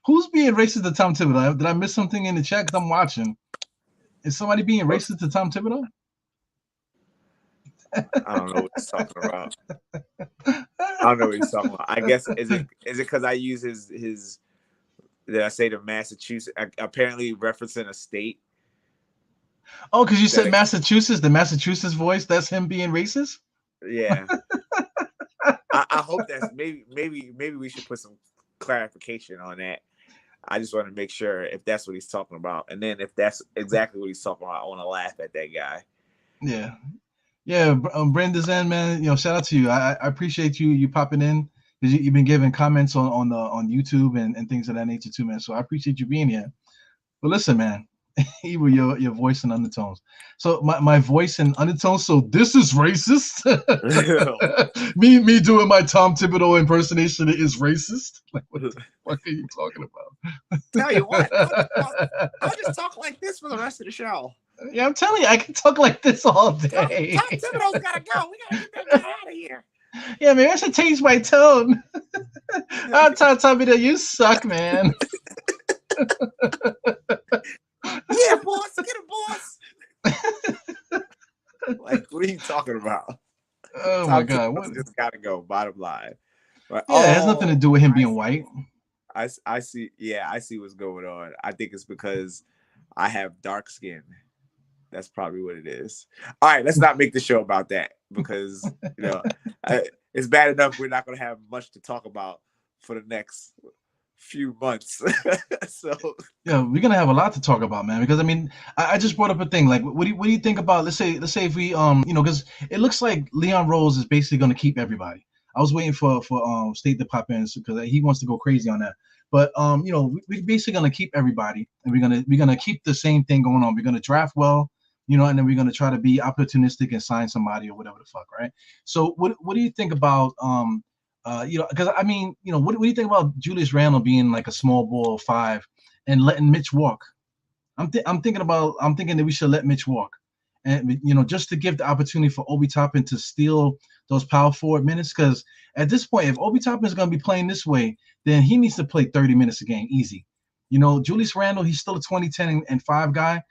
Who's being racist to Tom Thibodeau? Did I miss something in the chat? Because I'm watching. Is somebody being racist to Tom Thibodeau? I don't know what he's talking about. I don't know what he's talking about. I guess is it because I use his did I say the Massachusetts, apparently referencing a state? Oh, because you said Massachusetts, the Massachusetts voice. That's him being racist. Yeah. I hope that's maybe we should put some clarification on that. I just want to make sure if that's what he's talking about, and then if that's exactly what he's talking about, I want to laugh at that guy. Yeah, yeah. Brandon Zen, man, shout out to you. I appreciate you popping in because you've been giving comments on YouTube and things of that nature too, man. So I appreciate you being here. But listen, man, Ebro, your voice and undertones. So my voice and undertones. So this is racist. me doing my Tom Thibodeau impersonation is racist. Like, what the fuck are you talking about? Tell you what, I'll just talk like this for the rest of the show. Yeah, I'm telling you, I can talk like this all day. Tom Thibodeau's gotta go. We gotta get that guy out of here. Yeah, maybe I should change my tone. I'm Tom Thibodeau, you suck, man. Yeah, boss, get him, boss. Like, what are you talking about? Oh my God, what? Just gotta go. Bottom line. But, yeah, it has nothing to do with him being white. I see. Yeah, I see what's going on. I think it's because I have dark skin. That's probably what it is. All right, let's not make the show about that because it's bad enough we're not going to have much to talk about for the next few months. So yeah, we're gonna have a lot to talk about, man. Because I mean, I just brought up a thing. Like, what do you think about? Let's say if we because it looks like Leon Rose is basically gonna keep everybody. I was waiting for State to pop in because he wants to go crazy on that. But we're basically gonna keep everybody, and we're gonna keep the same thing going on. We're gonna draft well, and then we're gonna try to be opportunistic and sign somebody or whatever the fuck, right? So what do you think about because I mean, what do you think about Julius Randle being like a small ball 5 and letting Mitch walk? I'm thinking that we should let Mitch walk, and just to give the opportunity for Obi Toppin to steal those power forward minutes. Because at this point, if Obi Toppin is going to be playing this way, then he needs to play 30 minutes a game, easy. Julius Randle, he's still a 20-10 and 5 guy.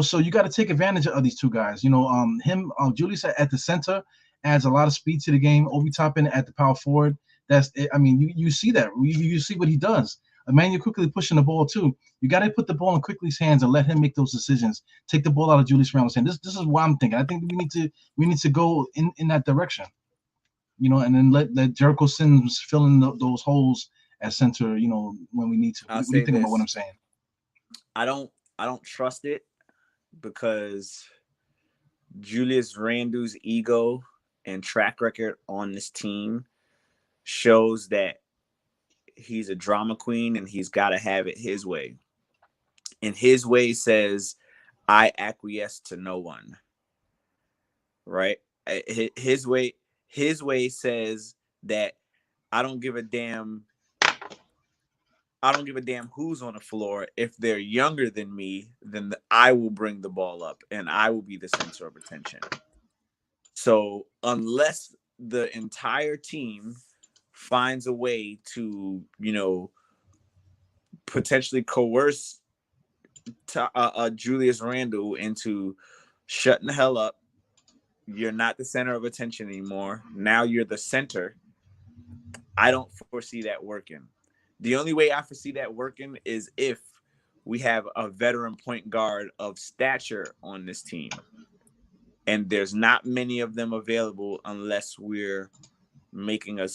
So you got to take advantage of these two guys. Julius at the center adds a lot of speed to the game. Obi Toppin at the power forward. You see that. You see what he does. Emmanuel quickly pushing the ball too. You got to put the ball in Quickly's hands and let him make those decisions. Take the ball out of Julius Randle's hand. This is what I'm thinking. I think we need to go in that direction. And then let Jericho Sims fill in those holes at center. When we need to. What do you think about what I'm saying? I don't trust it because Julius Randle's ego and track record on this team shows that he's a drama queen and he's got to have it his way. And his way says, I acquiesce to no one. Right? His way says that I don't give a damn who's on the floor. If they're younger than me, then I will bring the ball up and I will be the center of attention. So unless the entire team finds a way to, potentially coerce Julius Randle into shutting the hell up, you're not the center of attention anymore. Now you're the center. I don't foresee that working. The only way I foresee that working is if we have a veteran point guard of stature on this team. And there's not many of them available unless we're making a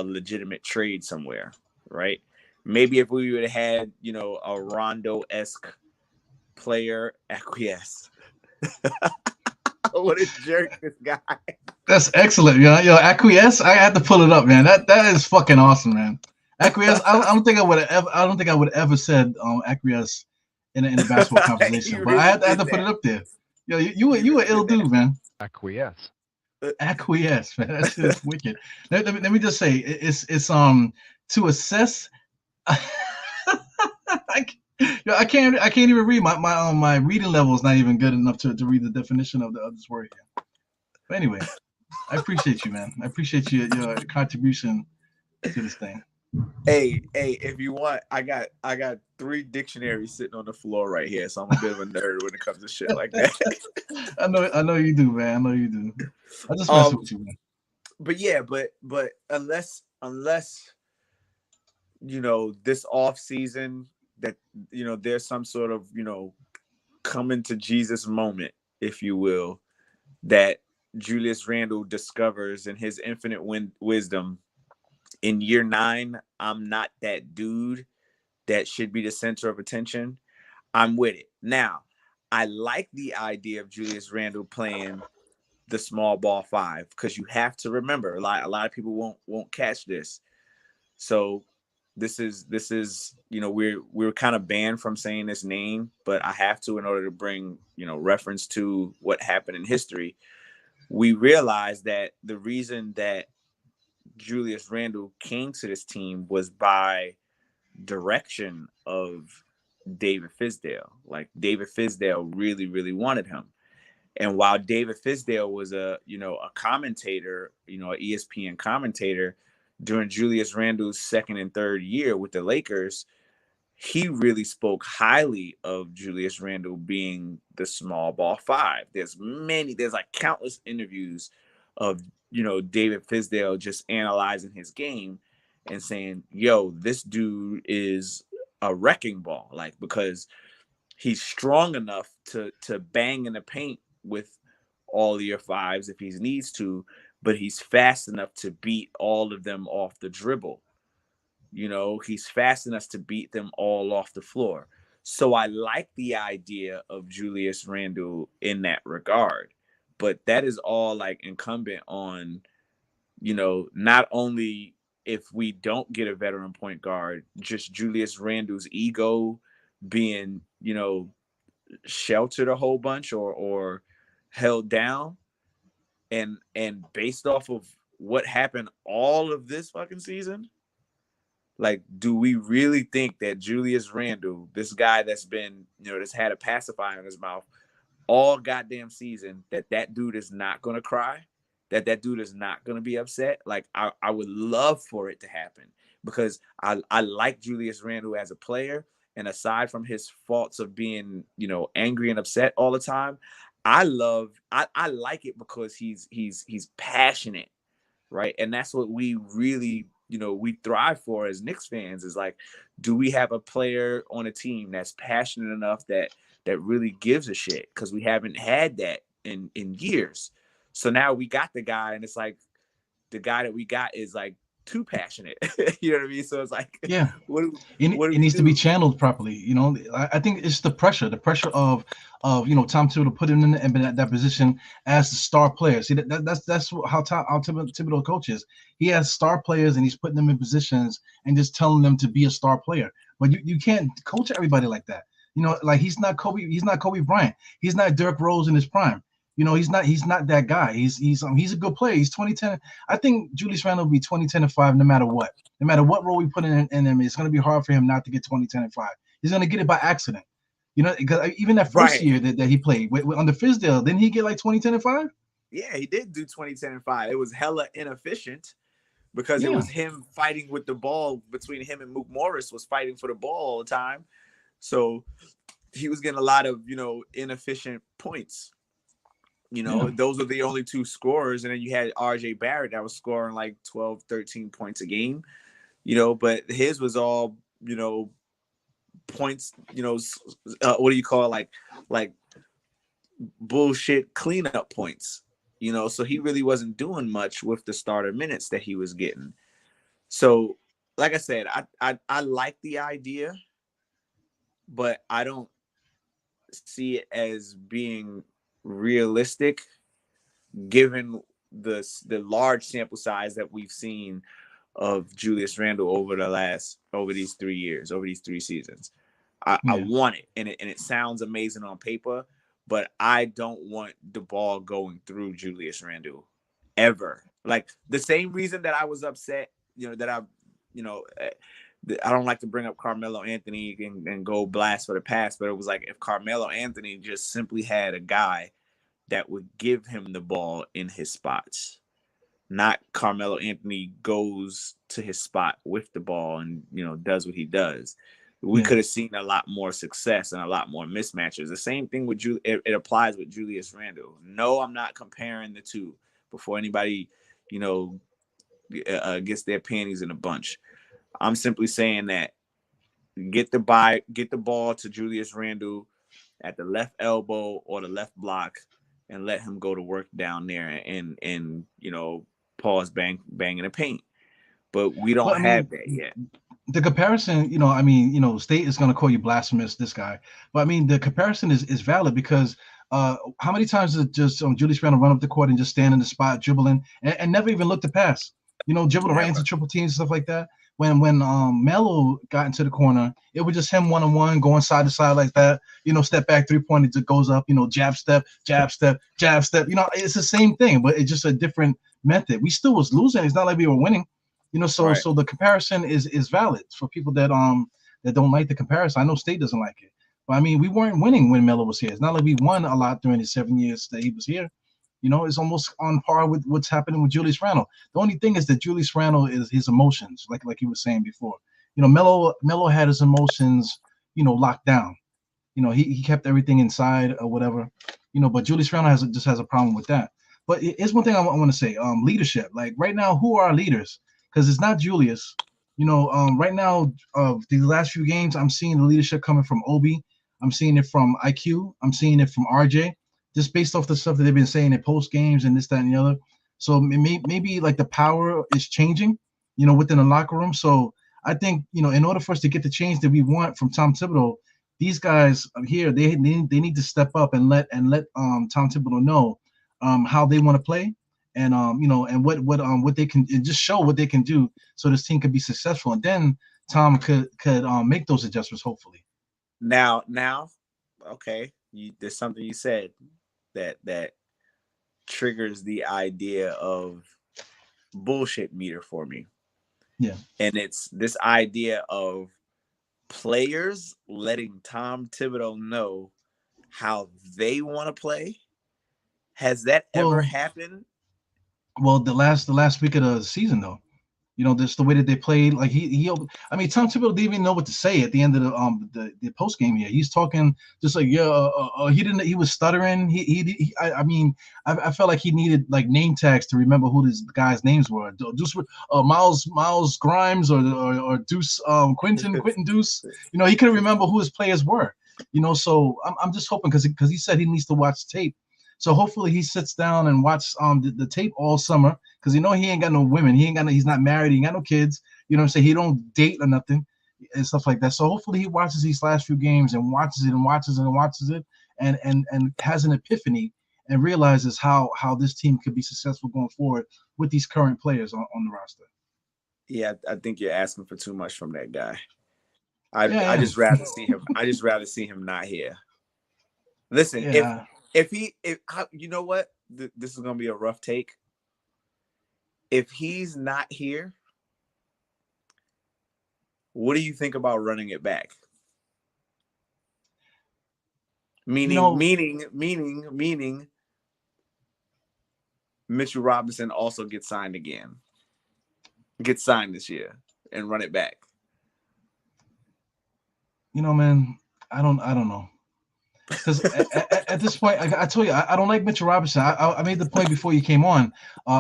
legitimate trade somewhere, right? Maybe if we would have had, a Rondo-esque player acquiesce. What a jerk, this guy. That's excellent, acquiesce. I had to pull it up, man. That is fucking awesome, man. Acquiesce. I don't think I would have ever said acquiesce in a basketball conversation, but I had to put it up there. Yo, you were ill dude, man. Acquiesce, man. That shit is wicked. Let me just say, it's to assess. I can't even read my reading level is not even good enough to read the definition of this word here. But anyway, I appreciate you, man. I appreciate your contribution to this thing. Hey, if you want, I got 3 dictionaries sitting on the floor right here, so I'm a bit of a nerd when it comes to shit like that. I know you do, man. I know you do. I just mess with you, man. But yeah, but unless this off season that there's some sort of coming to Jesus moment, if you will, that Julius Randle discovers in his infinite wisdom in year 9, I'm not that dude that should be the center of attention, I'm with it. Now, I like the idea of Julius Randle playing the small ball 5 because you have to remember a lot of people won't catch this. So this is we're kind of banned from saying this name, but I have to in order to bring reference to what happened in history. We realized that the reason that Julius Randle came to this team was by direction of David Fizdale. Like David Fizdale really, really wanted him. And while David Fizdale was a commentator, an ESPN commentator during Julius Randle's second and third year with the Lakers, he really spoke highly of Julius Randle being the small ball 5. There's like countless interviews of, David Fizdale just analyzing his game and saying, yo, this dude is a wrecking ball, like, because he's strong enough to bang in the paint with all of your 5s if he needs to, but he's fast enough to beat all of them off the dribble. He's fast enough to beat them all off the floor. So I like the idea of Julius Randle in that regard, but that is all like incumbent on, not only if we don't get a veteran point guard, just Julius Randle's ego being, sheltered a whole bunch or held down. And based off of what happened all of this fucking season, like, do we really think that Julius Randle, this guy that's been, that's had a pacifier in his mouth all goddamn season, that dude is not going to cry, that dude is not going to be upset? Like, I would love for it to happen because I like Julius Randle as a player. And aside from his faults of being, angry and upset all the time, I like it because he's passionate, right? And that's what we really, we thrive for as Knicks fans is like, do we have a player on a team that's passionate enough that really gives a shit? Because we haven't had that in years. So now we got the guy, and it's like the guy that we got is like too passionate. You know what I mean? So it's like, Yeah, what it do we needs to be do? channeled properly. I think it's the pressure of Tom Thibodeau put him in that position as the star player. See, that's how Thibodeau coaches. He has star players and he's putting them in positions and just telling them to be a star player. But you can't coach everybody like that. Like he's not Kobe Bryant. He's not Derrick Rose in his prime. He's not that guy. He's a good player. He's 2010. I think Julius Randle will be 20-10-5 no matter what. No matter what role we put in him, it's going to be hard for him not to get 20-10-5. He's going to get it by accident. Because even that first Right. year that he played under Fizdale, didn't he get like 20-10-5? Yeah, he did do 20-10-5. It was hella inefficient because it Yeah. was him fighting with the ball between him and Mook Morris was fighting for the ball all the time. So he was getting a lot of, inefficient points. Those were the only 2 scorers. And then you had RJ Barrett that was scoring like 12, 13 points a game, but his was all, points, what do you call it? Like bullshit cleanup points, so he really wasn't doing much with the starter minutes that he was getting. So, like I said, I like the idea, but I don't see it as being realistic given the large sample size that we've seen of Julius Randle over these 3 years, over these 3 seasons. I want it, and it sounds amazing on paper, but I don't want the ball going through Julius Randle ever. Like the same reason that I was upset, I don't like to bring up Carmelo Anthony and go blast for the past, but it was like if Carmelo Anthony just simply had a guy that would give him the ball in his spots, not Carmelo Anthony goes to his spot with the ball and, does what he does. We could have seen a lot more success and a lot more mismatches. The same thing with it applies with Julius Randle. No, I'm not comparing the two before anybody, gets their panties in a bunch. I'm simply saying that get the ball to Julius Randle at the left elbow or the left block and let him go to work down there and pause banging the paint. But we But don't I have mean, that yet. the comparison, State is going to call you blasphemous, this guy. But I mean, the comparison is valid because how many times did just Julius Randle run up the court and just stand in the spot, dribbling, and never even look to pass? Dribbling right into Never. triple teams and stuff like that. When Melo got into the corner, it was just him 1-on-1, going side to side like that. Step back 3-point, it just goes up. Jab step, jab step, jab step. It's the same thing, but it's just a different method. We still was losing. It's not like we were winning. So Right. so the comparison is valid for people that don't like the comparison. I know State doesn't like it, but I mean we weren't winning when Melo was here. It's not like we won a lot during the 7 years that he was here. It's almost on par with what's happening with Julius Randle. The only thing is that Julius Randle is his emotions, like he was saying before. Melo had his emotions, locked down. He kept everything inside or whatever. But Julius Randle just has a problem with that. But here's one thing I want to say: leadership. Like right now, who are our leaders? Because it's not Julius. Right now, these last few games, I'm seeing the leadership coming from Obi. I'm seeing it from IQ. I'm seeing it from RJ. Just based off the stuff that they've been saying in post games and this, that, and the other. So maybe like the power is changing, within the locker room. So I think, in order for us to get the change that we want from Tom Thibodeau, these guys here, they need to step up and let Tom Thibodeau know how they want to play, and and what they can, and just show what they can do so this team could be successful, and then Tom could make those adjustments hopefully. Now, okay, there's something you said that triggers the idea of bullshit meter for me. Yeah. And it's this idea of players letting Tom Thibodeau know how they want to play. Has that ever happened? Well, the last week of the season though, just the way that they played. Like I mean, Tom Thibodeau didn't even know what to say at the end of the post game here. He's talking just like he was stuttering. I felt like he needed like name tags to remember who these guys' names were. Deuce, Miles Grimes or Deuce Quentin Deuce. He couldn't remember who his players were. So I'm just hoping because he said he needs to watch tape. So hopefully he sits down and watches the tape all summer, because he ain't got no women. He's not married. He ain't got no kids. You know what I'm saying? He don't date or nothing and stuff like that. So hopefully he watches these last few games and watches it and watches it and watches it and has an epiphany and realizes how this team could be successful going forward with these current players on the roster. Yeah, I think you're asking for too much from that guy. I just rather see him. I just rather see him not here. Listen, if you know what, this is gonna be a rough take. If he's not here, what do you think about running it back? Meaning, Mitchell Robinson also gets signed again. Gets signed this year and run it back. Man, I don't know. Because at this point, I told you, I don't like Mitchell Robinson. I made the point before you came on.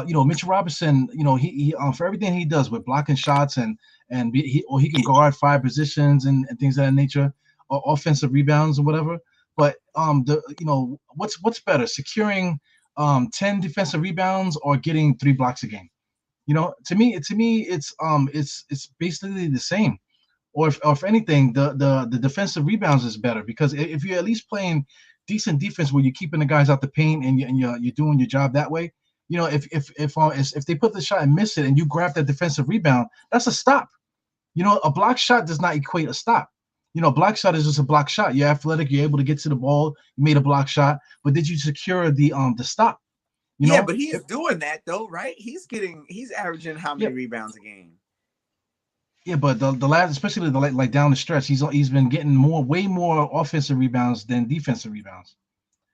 Mitchell Robinson, he for everything he does with blocking shots and he can guard 5 positions and things of that nature, or offensive rebounds or whatever. But what's better, securing 10 defensive rebounds or getting 3 blocks a game? To me, it's basically the same. Or if anything, the defensive rebounds is better, because if you're at least playing decent defense where you're keeping the guys out the paint and you're doing your job that way, if they put the shot and miss it and you grab that defensive rebound, that's a stop. A block shot does not equate a stop. A block shot is just a block shot. You're athletic, you're able to get to the ball, you made a block shot, but did you secure the stop? Yeah, but he's doing that though, right? He's averaging how many rebounds a game? Yeah, but the last, especially like down the stretch, he's been getting way more offensive rebounds than defensive rebounds,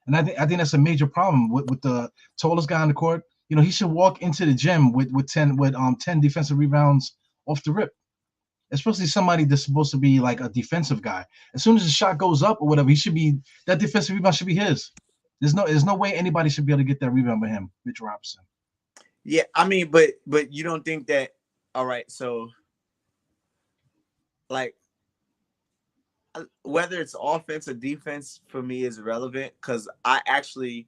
and I think that's a major problem with the tallest guy on the court. He should walk into the gym with 10 defensive rebounds off the rip, especially somebody that's supposed to be like a defensive guy. As soon as the shot goes up or whatever, that defensive rebound should be his. There's no way anybody should be able to get that rebound by him, Mitch Robinson. Yeah, I mean, but you don't think that? All right, so. Like, whether it's offense or defense for me is irrelevant, because I actually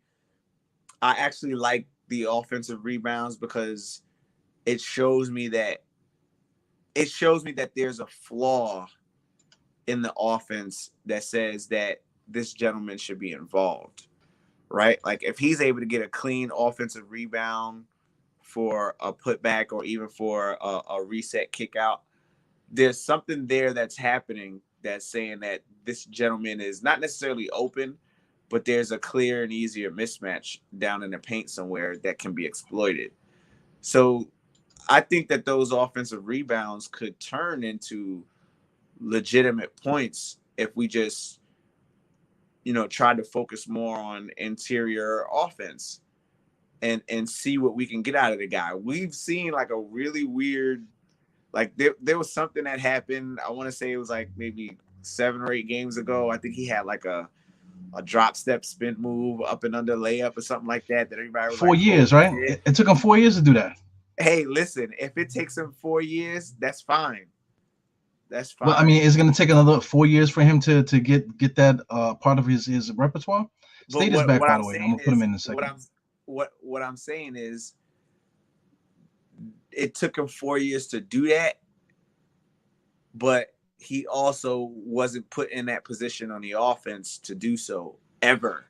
I actually like the offensive rebounds because it shows me that there's a flaw in the offense that says that this gentleman should be involved, right? Like if he's able to get a clean offensive rebound for a putback or even for a reset kick out, there's something there that's happening that's saying that this gentleman is not necessarily open, but there's a clear and easier mismatch down in the paint somewhere that can be exploited. So I think that those offensive rebounds could turn into legitimate points if we just, try to focus more on interior offense and see what we can get out of the guy. We've seen like a really weird, like there was something that happened. I want to say it was like maybe 7 or 8 games ago. I think he had like a drop step spin move up and under layup or something like that. That everybody was 4 like, years, right? It took him 4 years to do that. Hey, listen, if it takes him 4 years, that's fine. That's fine. Well, I mean, it's going to take another 4 years for him to get that part of his repertoire. State is back, by the way. I'm gonna put him in a second. What I'm saying is, it took him 4 years to do that, but he also wasn't put in that position on the offense to do so ever.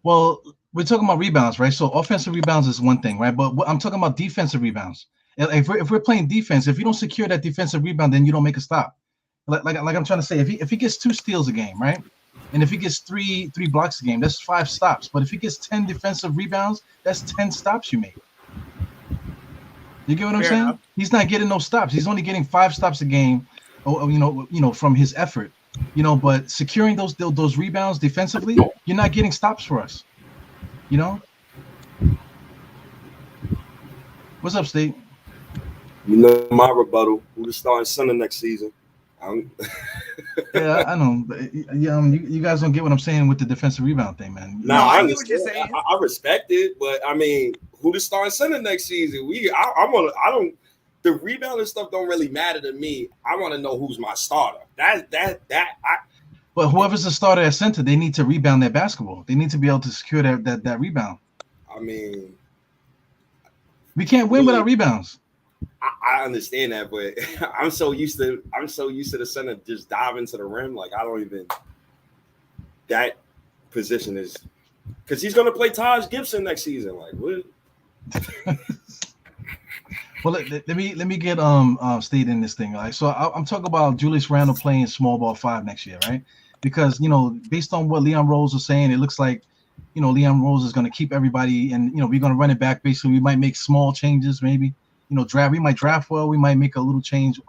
Well, we're talking about rebounds, right? So offensive rebounds is one thing, right? But I'm talking about defensive rebounds. If we're playing defense, if you don't secure that defensive rebound, then you don't make a stop. Like I'm trying to say, if he gets 2 steals a game, right? And if he gets three blocks a game, that's 5 stops. But if he gets 10 defensive rebounds, that's 10 stops you made. You get what I'm saying? Enough. He's not getting no stops. He's only getting 5 stops a game, from his effort. But securing those rebounds defensively, you're not getting stops for us. What's up, State? My rebuttal. Who the starting center next season? Yeah, I know. You guys don't get what I'm saying with the defensive rebound thing, man. No, I get what you're saying. I respect it, but I mean, who the starting center next season? The rebounding stuff don't really matter to me. I want to know who's my starter. But whoever's the starter at center, they need to rebound their basketball. They need to be able to secure that rebound. I mean, we can't win without rebounds. I understand that, but I'm so used to the center just diving to the rim. Like that position is because he's gonna play Taj Gibson next season. Like what? Well, let me get State in this thing. Like, so I'm talking about Julius Randle playing small ball 5 next year, right? Because based on what Leon Rose was saying, it looks like Leon Rose is going to keep everybody, and we're going to run it back. Basically, we might make small changes, maybe draft. We might draft well. We might make a little change,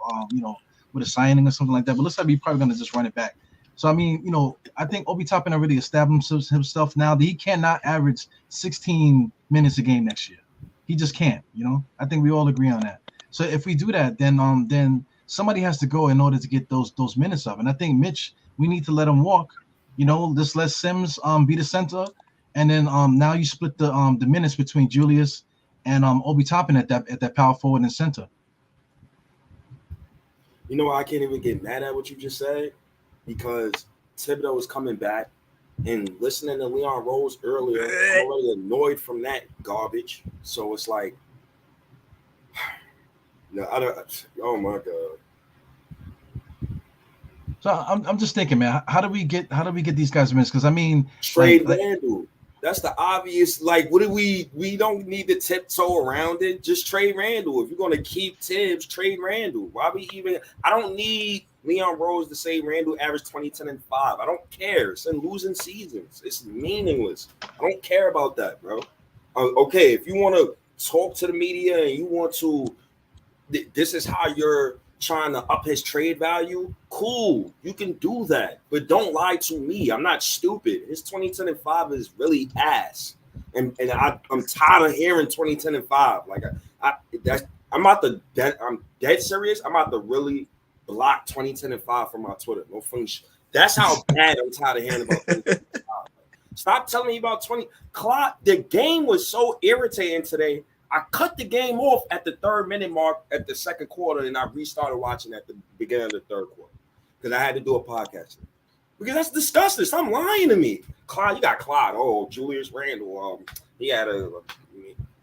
with a signing or something like that. But looks like we're probably going to just run it back. So I mean, I think Obi Toppin already established himself now that he cannot average 16 minutes a game next year. He just can't, I think we all agree on that. So if we do that, then somebody has to go in order to get those minutes up. And I think Mitch, we need to let him walk. Just let Sims be the center, and then now you split the minutes between Julius and Obi Toppin at that power forward and center. I can't even get mad at what you just said because Thibodeau is coming back. And listening to Leon Rose earlier, I'm already annoyed from that garbage. So it's like, oh my god. So I'm just thinking, man, how do we get these guys minutes? Because I mean, trade Randle. That's the obvious. Like, what do we don't need to tiptoe around it. Just trade Randle. If you're gonna keep Tibbs, trade Randle. Why we even? I don't need Leon Rose to say Randle averaged 20, 10, and 5. I don't care. It's in losing seasons. It's meaningless. I don't care about that, bro. Okay, if you want to talk to the media and you want to, this is how you're trying to up his trade value. Cool, you can do that, but don't lie to me. I'm not stupid. His 2010 and 5 is really ass, and I'm tired of hearing 2010 and 5. Like I'm dead serious. I'm about to really block 2010 and 5 from my Twitter. No funny shit. That's how bad I'm tired of hearing about 2010 and 5. Stop telling me about 20. Clock. The game was so irritating today. I cut the game off at the 3rd minute mark at the 2nd quarter, and I restarted watching at the beginning of the 3rd quarter because I had to do a podcast. Because that's disgusting. Stop lying to me. Clyde, you got Clyde. Oh, Julius Randle. he had a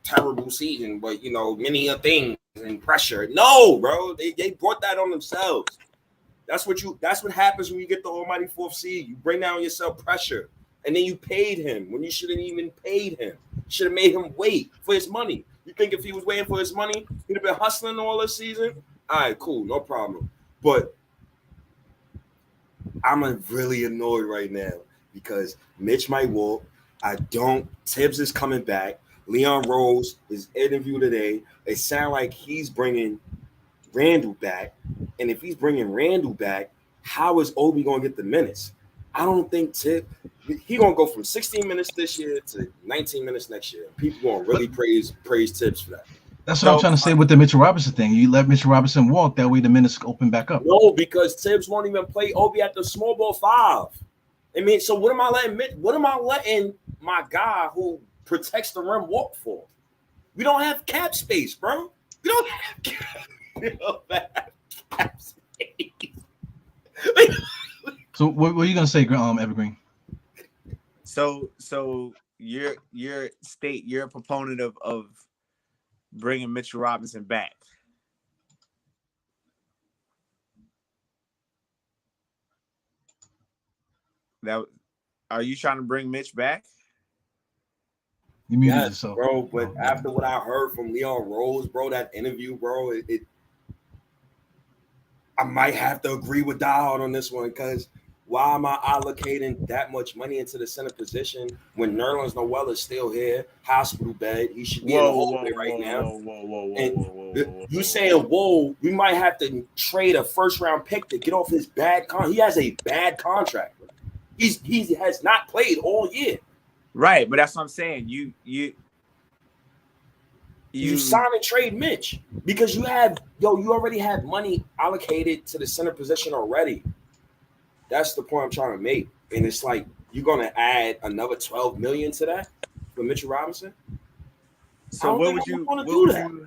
terrible season, but many things and pressure. No, bro, they brought that on themselves. That's what happens when you get the almighty 4th seed. You bring down yourself pressure, and then you paid him when you shouldn't even paid him. You should have made him wait for his money. You think if he was waiting for his money, he'd have been hustling all this season? All right, cool, no problem. But I'm really annoyed right now because Mitch might walk. Tibbs is coming back. Leon Rose is interviewed today. It sounds like he's bringing Randall back. And if he's bringing Randall back, how is Obi going to get the minutes? I don't think he's going to go from 16 minutes this year to 19 minutes next year. People going to really praise Tibbs for that. That's what I'm trying to say with the Mitchell Robinson thing. You let Mitchell Robinson walk, that way the minutes open back up. No, because Tibbs won't even play Obi at the small ball 5. I mean, so what am I letting my guy who protects the rim walk for? We don't have cap space, bro. We don't have cap space. So what are you gonna say, Evergreen? So you're a proponent of bringing Mitchell Robinson back. Are you trying to bring Mitch back? You muted yes, yourself, bro. But after what I heard from Leon Rose, bro, that interview, bro, I might have to agree with Diehard on this one because why am I allocating that much money into the center position when Nerlens Noel is still here, hospital bed? He should be in the hallway right now. You saying, whoa, we might have to trade a first-round pick to get off his bad contract. He has a bad contract. He has not played all year. Right, but that's what I'm saying. You sign and trade Mitch because you already have money allocated to the center position already. That's the point I'm trying to make. And it's like you're gonna add another $12 million to that for Mitchell Robinson. So what would you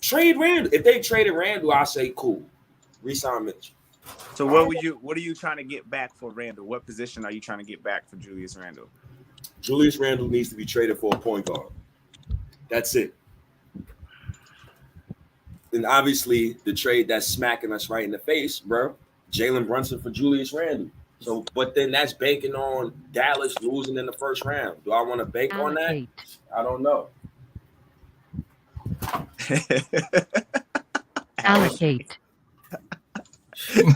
trade Randall? If they traded Randall, I say cool. Resign Mitch. So what are you trying to get back for Randall? What position are you trying to get back for Julius Randle? Julius Randle needs to be traded for a point guard. That's it. And obviously, the trade that's smacking us right in the face, bro, Jalen Brunson for Julius Randle. So, but then that's banking on Dallas losing in the first round. Do I want to bank on that? I don't know. Allocate.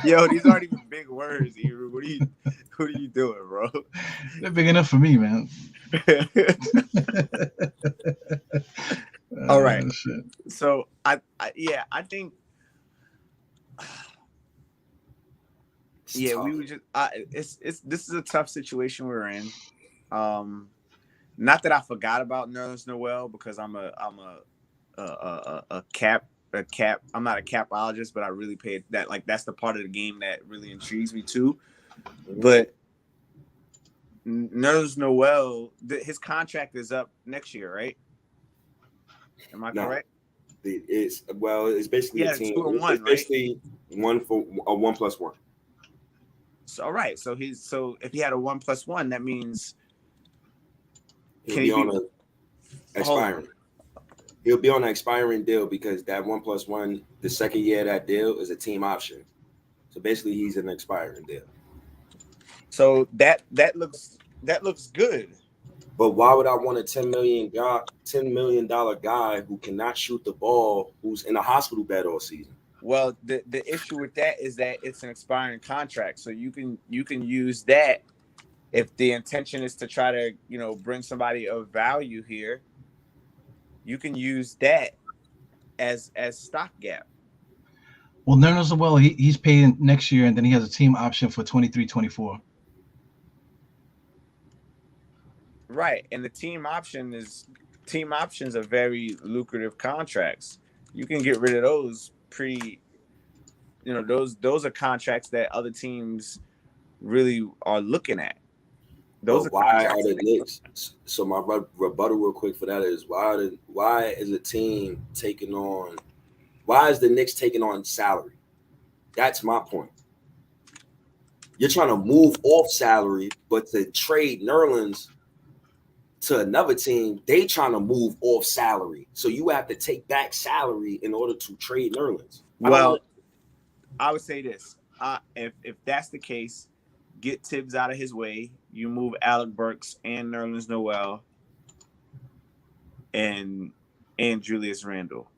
Yo, these aren't even big words, Eru. What are you doing, bro? They're big enough for me, man. All right. So I think we would just this is a tough situation we're in. Not that I forgot about Nerlens Noel because I'm a cap. I'm not a capologist, but I really paid that. Like that's the part of the game that really intrigues me too. But Nerlens Noel, his contract is up next year, right? Am I correct? It's basically a team. 2 and 1, it's basically right? 1+1. So all right. So if he had a 1+1, that means he'll be on an expiring. He'll be on an expiring deal because that 1+1, the second year of that deal is a team option. So basically, he's an expiring deal. So that looks good. But why would I want a $10 million guy who cannot shoot the ball, who's in a hospital bed all season? Well, the issue with that is that it's an expiring contract, so you can use that if the intention is to try to bring somebody of value here. You can use that as stopgap. Well, Nerlens Noel, he's paying next year, and then he has a team option for 23-24. Right, and the team options are very lucrative contracts. You can get rid of those those are contracts that other teams really are looking at. Why are the Knicks? So my rebuttal real quick for that is why is the Knicks taking on salary? That's my point. You're trying to move off salary, but to trade Nerlens, to another team, they trying to move off salary. So you have to take back salary in order to trade Nerlens. Well, I would say this. If that's the case, get Tibbs out of his way. You move Alec Burks and Nerlens Noel and Julius Randle.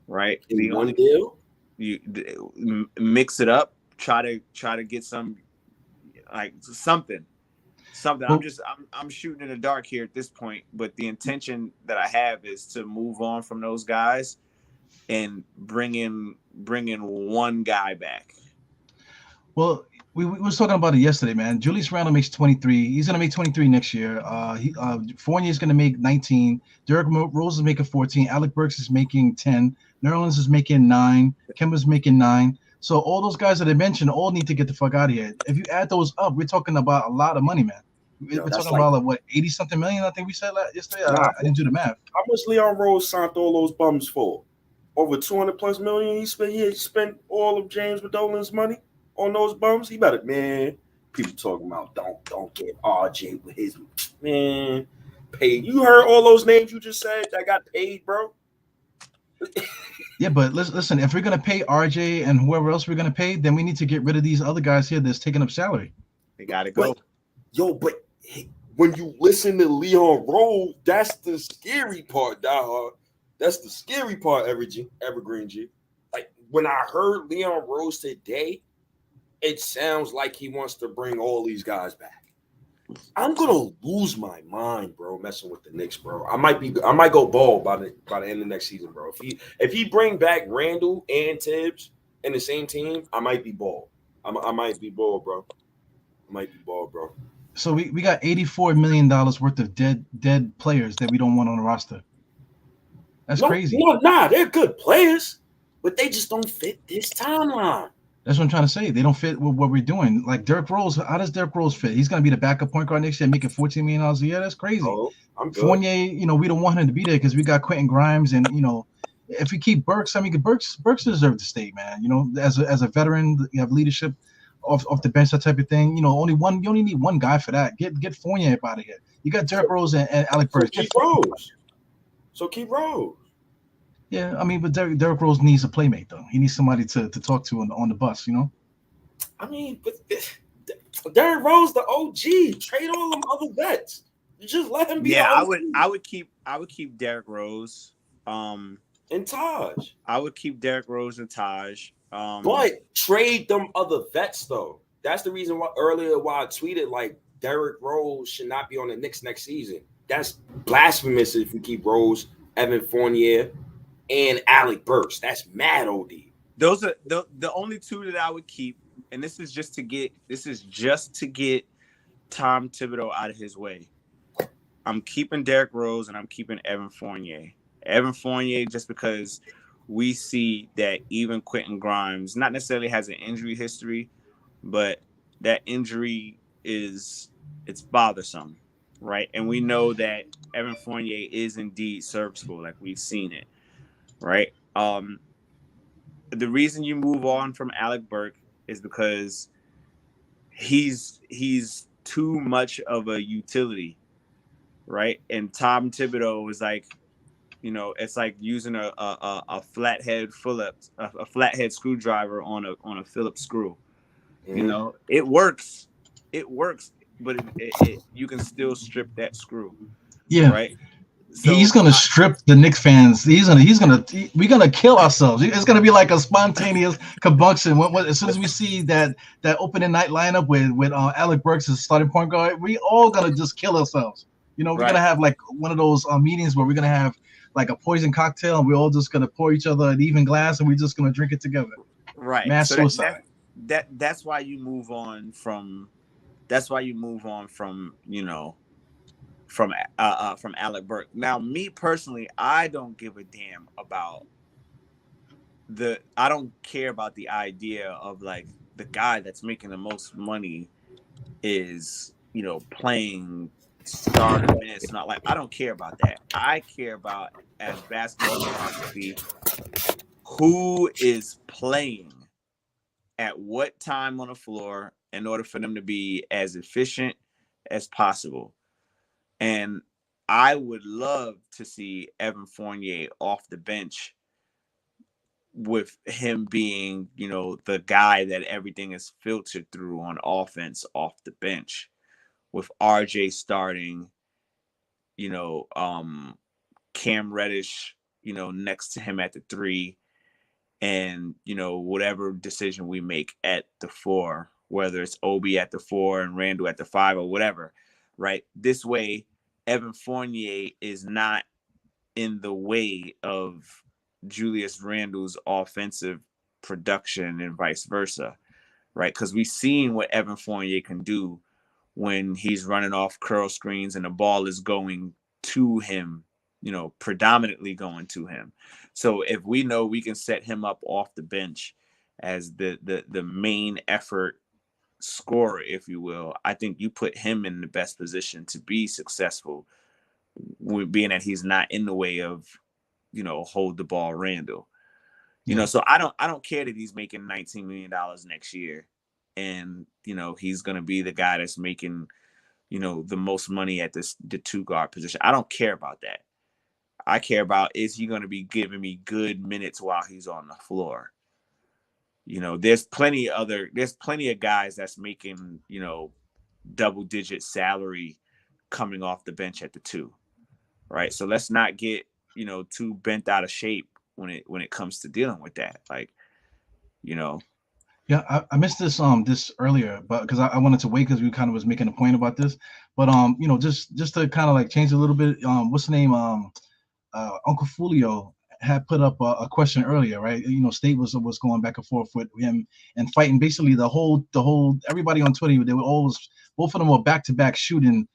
Right? In one deal? You mix it up, try to get some like something. I'm shooting in the dark here at this point, but the intention that I have is to move on from those guys and bring in one guy back. Well, we was talking about it yesterday, man. Julius Randle makes 23. He's gonna make 23 next year. Fournier is gonna make 19. Derrick Rose is making 14. Alec Burks is making 10. Nerlens is making 9. Kemba's making 9. So all those guys that I mentioned all need to get the fuck out of here. If you add those up, we're talking about a lot of money, man. We're talking about like what 80-something million. I think we said yesterday. I didn't do the math. How much Leon Rose signed all those bums for? Over 200+ million. He spent all of James Dolan's money on those bums. He better, man. People talking about don't get RJ with his man paid. You heard all those names you just said that got paid, bro. Yeah, but listen. If we're gonna pay RJ and whoever else we're gonna pay, then we need to get rid of these other guys here that's taking up salary. They gotta go. But when you listen to Leon Rose, that's the scary part, Diehard. That's the scary part, Evergreen G. Like when I heard Leon Rose today, it sounds like he wants to bring all these guys back. I'm gonna lose my mind, bro, messing with the Knicks, bro. I might go bald by the end of next season, bro. If he bring back Randle and Tibbs in the same team, I might be bald. I might be bald, bro. So we got $84 million worth of dead players that we don't want on the roster. That's crazy. They're good players, but they just don't fit this timeline. That's what I'm trying to say. They don't fit with what we're doing. Like Derrick Rose, how does Derrick Rose fit? He's going to be the backup point guard next year, making $14 million a year. That's crazy. Oh, I'm good. Fournier, we don't want him to be there because we got Quentin Grimes, and if we keep Burks, Burks deserves to stay, man. As a veteran, you have leadership off the bench, that type of thing. You only need one guy for that. Get Fournier up out of here. You got Derrick Rose and Alec Burks. So keep Rose. Yeah, but Derrick Rose needs a playmate, though. He needs somebody to talk to on the bus, But Derrick Rose, the OG, trade all them other vets. You just let him be. Yeah, I would keep Derrick Rose. And Taj. I would keep Derrick Rose and Taj. But trade them other vets, though. That's the reason why I tweeted like Derrick Rose should not be on the Knicks next season. That's blasphemous if you keep Rose, Evan Fournier, and Alec Burks. That's mad OD. Those are the only two that I would keep, and this is just to get Tom Thibodeau out of his way. I'm keeping Derrick Rose and I'm keeping Evan Fournier. Evan Fournier just because we see that even Quentin Grimes not necessarily has an injury history, but that injury it's bothersome, right? And we know that Evan Fournier is indeed serviceable, like we've seen it. Right. The reason you move on from Alec Burks is because he's too much of a utility, right? And Tom Thibodeau is like, it's like using a flathead screwdriver on a Phillips screw. Mm-hmm. It works, but you can still strip that screw. Yeah. Right. So, he's gonna strip the Knicks fans. We're gonna kill ourselves. It's gonna be like a spontaneous combustion. As soon as we see that opening night lineup with Alec Burks as starting point guard, we all gonna just kill ourselves. We're gonna have like one of those meetings where we're gonna have like a poison cocktail, and we're all just gonna pour each other an even glass, and we're just gonna drink it together. Right. Mass suicide. That's why you move on from. That's why you move on from from Alec Burks. Now, me personally, I don't give a damn about I don't care about the idea of like the guy that's making the most money is, playing starter minutes. Not like I don't care about that. I care about as basketball philosophy, who is playing at what time on the floor in order for them to be as efficient as possible. And I would love to see Evan Fournier off the bench with him being, the guy that everything is filtered through on offense off the bench, with RJ starting, Cam Reddish, next to him at the 3, and, whatever decision we make at the 4, whether it's Obi at the 4 and Randall at the 5 or whatever, right? This way, Evan Fournier is not in the way of Julius Randle's offensive production and vice versa, right? Because we've seen what Evan Fournier can do when he's running off curl screens and the ball is going to him, predominantly going to him. So if we know we can set him up off the bench as the main effort scorer, if you will, I think you put him in the best position to be successful, being that he's not in the way of, hold the ball Randall. So I don't care that he's making $19 million next year, and he's gonna be the guy that's making the most money at the 2 guard position. I don't care about that. I care about, is he gonna be giving me good minutes while he's on the floor? There's plenty of guys that's making double-digit salary coming off the bench at the 2, right? So let's not get too bent out of shape when it comes to dealing with that. Yeah, I missed this earlier, but because I wanted to wait because we kind of was making a point about this, but just to kind of like change a little bit, what's the name? Uncle Fulio had put up a question earlier, right? State was going back and forth with him and fighting. Basically, the whole everybody on Twitter, they were always, both of them were back-to-back shooting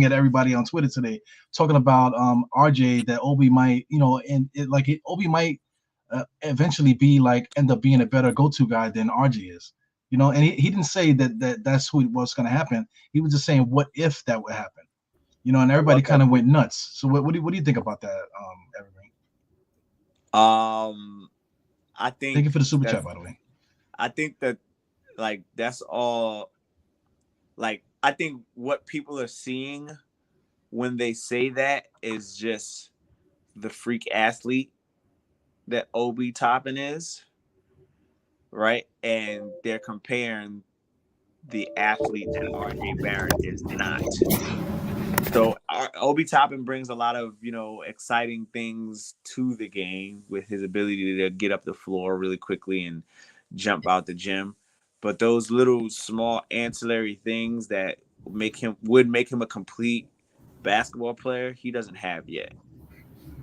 at everybody on Twitter today, talking about RJ, that Obi might, Obi might eventually be end up being a better go-to guy than RJ is, and he didn't say that's what's going to happen. He was just saying, what if that would happen, and everybody kind of went nuts. So what do you think about that, Evergreen? I think, thank you for the super chat, by the way. I think that that's all. I think what people are seeing when they say that is just the freak athlete that Obi Toppin is, right? And they're comparing the athlete that RJ Barrett is not. So Obi Toppin brings a lot of, exciting things to the game with his ability to get up the floor really quickly and jump out the gym. But those little small ancillary things that would make him a complete basketball player, he doesn't have yet,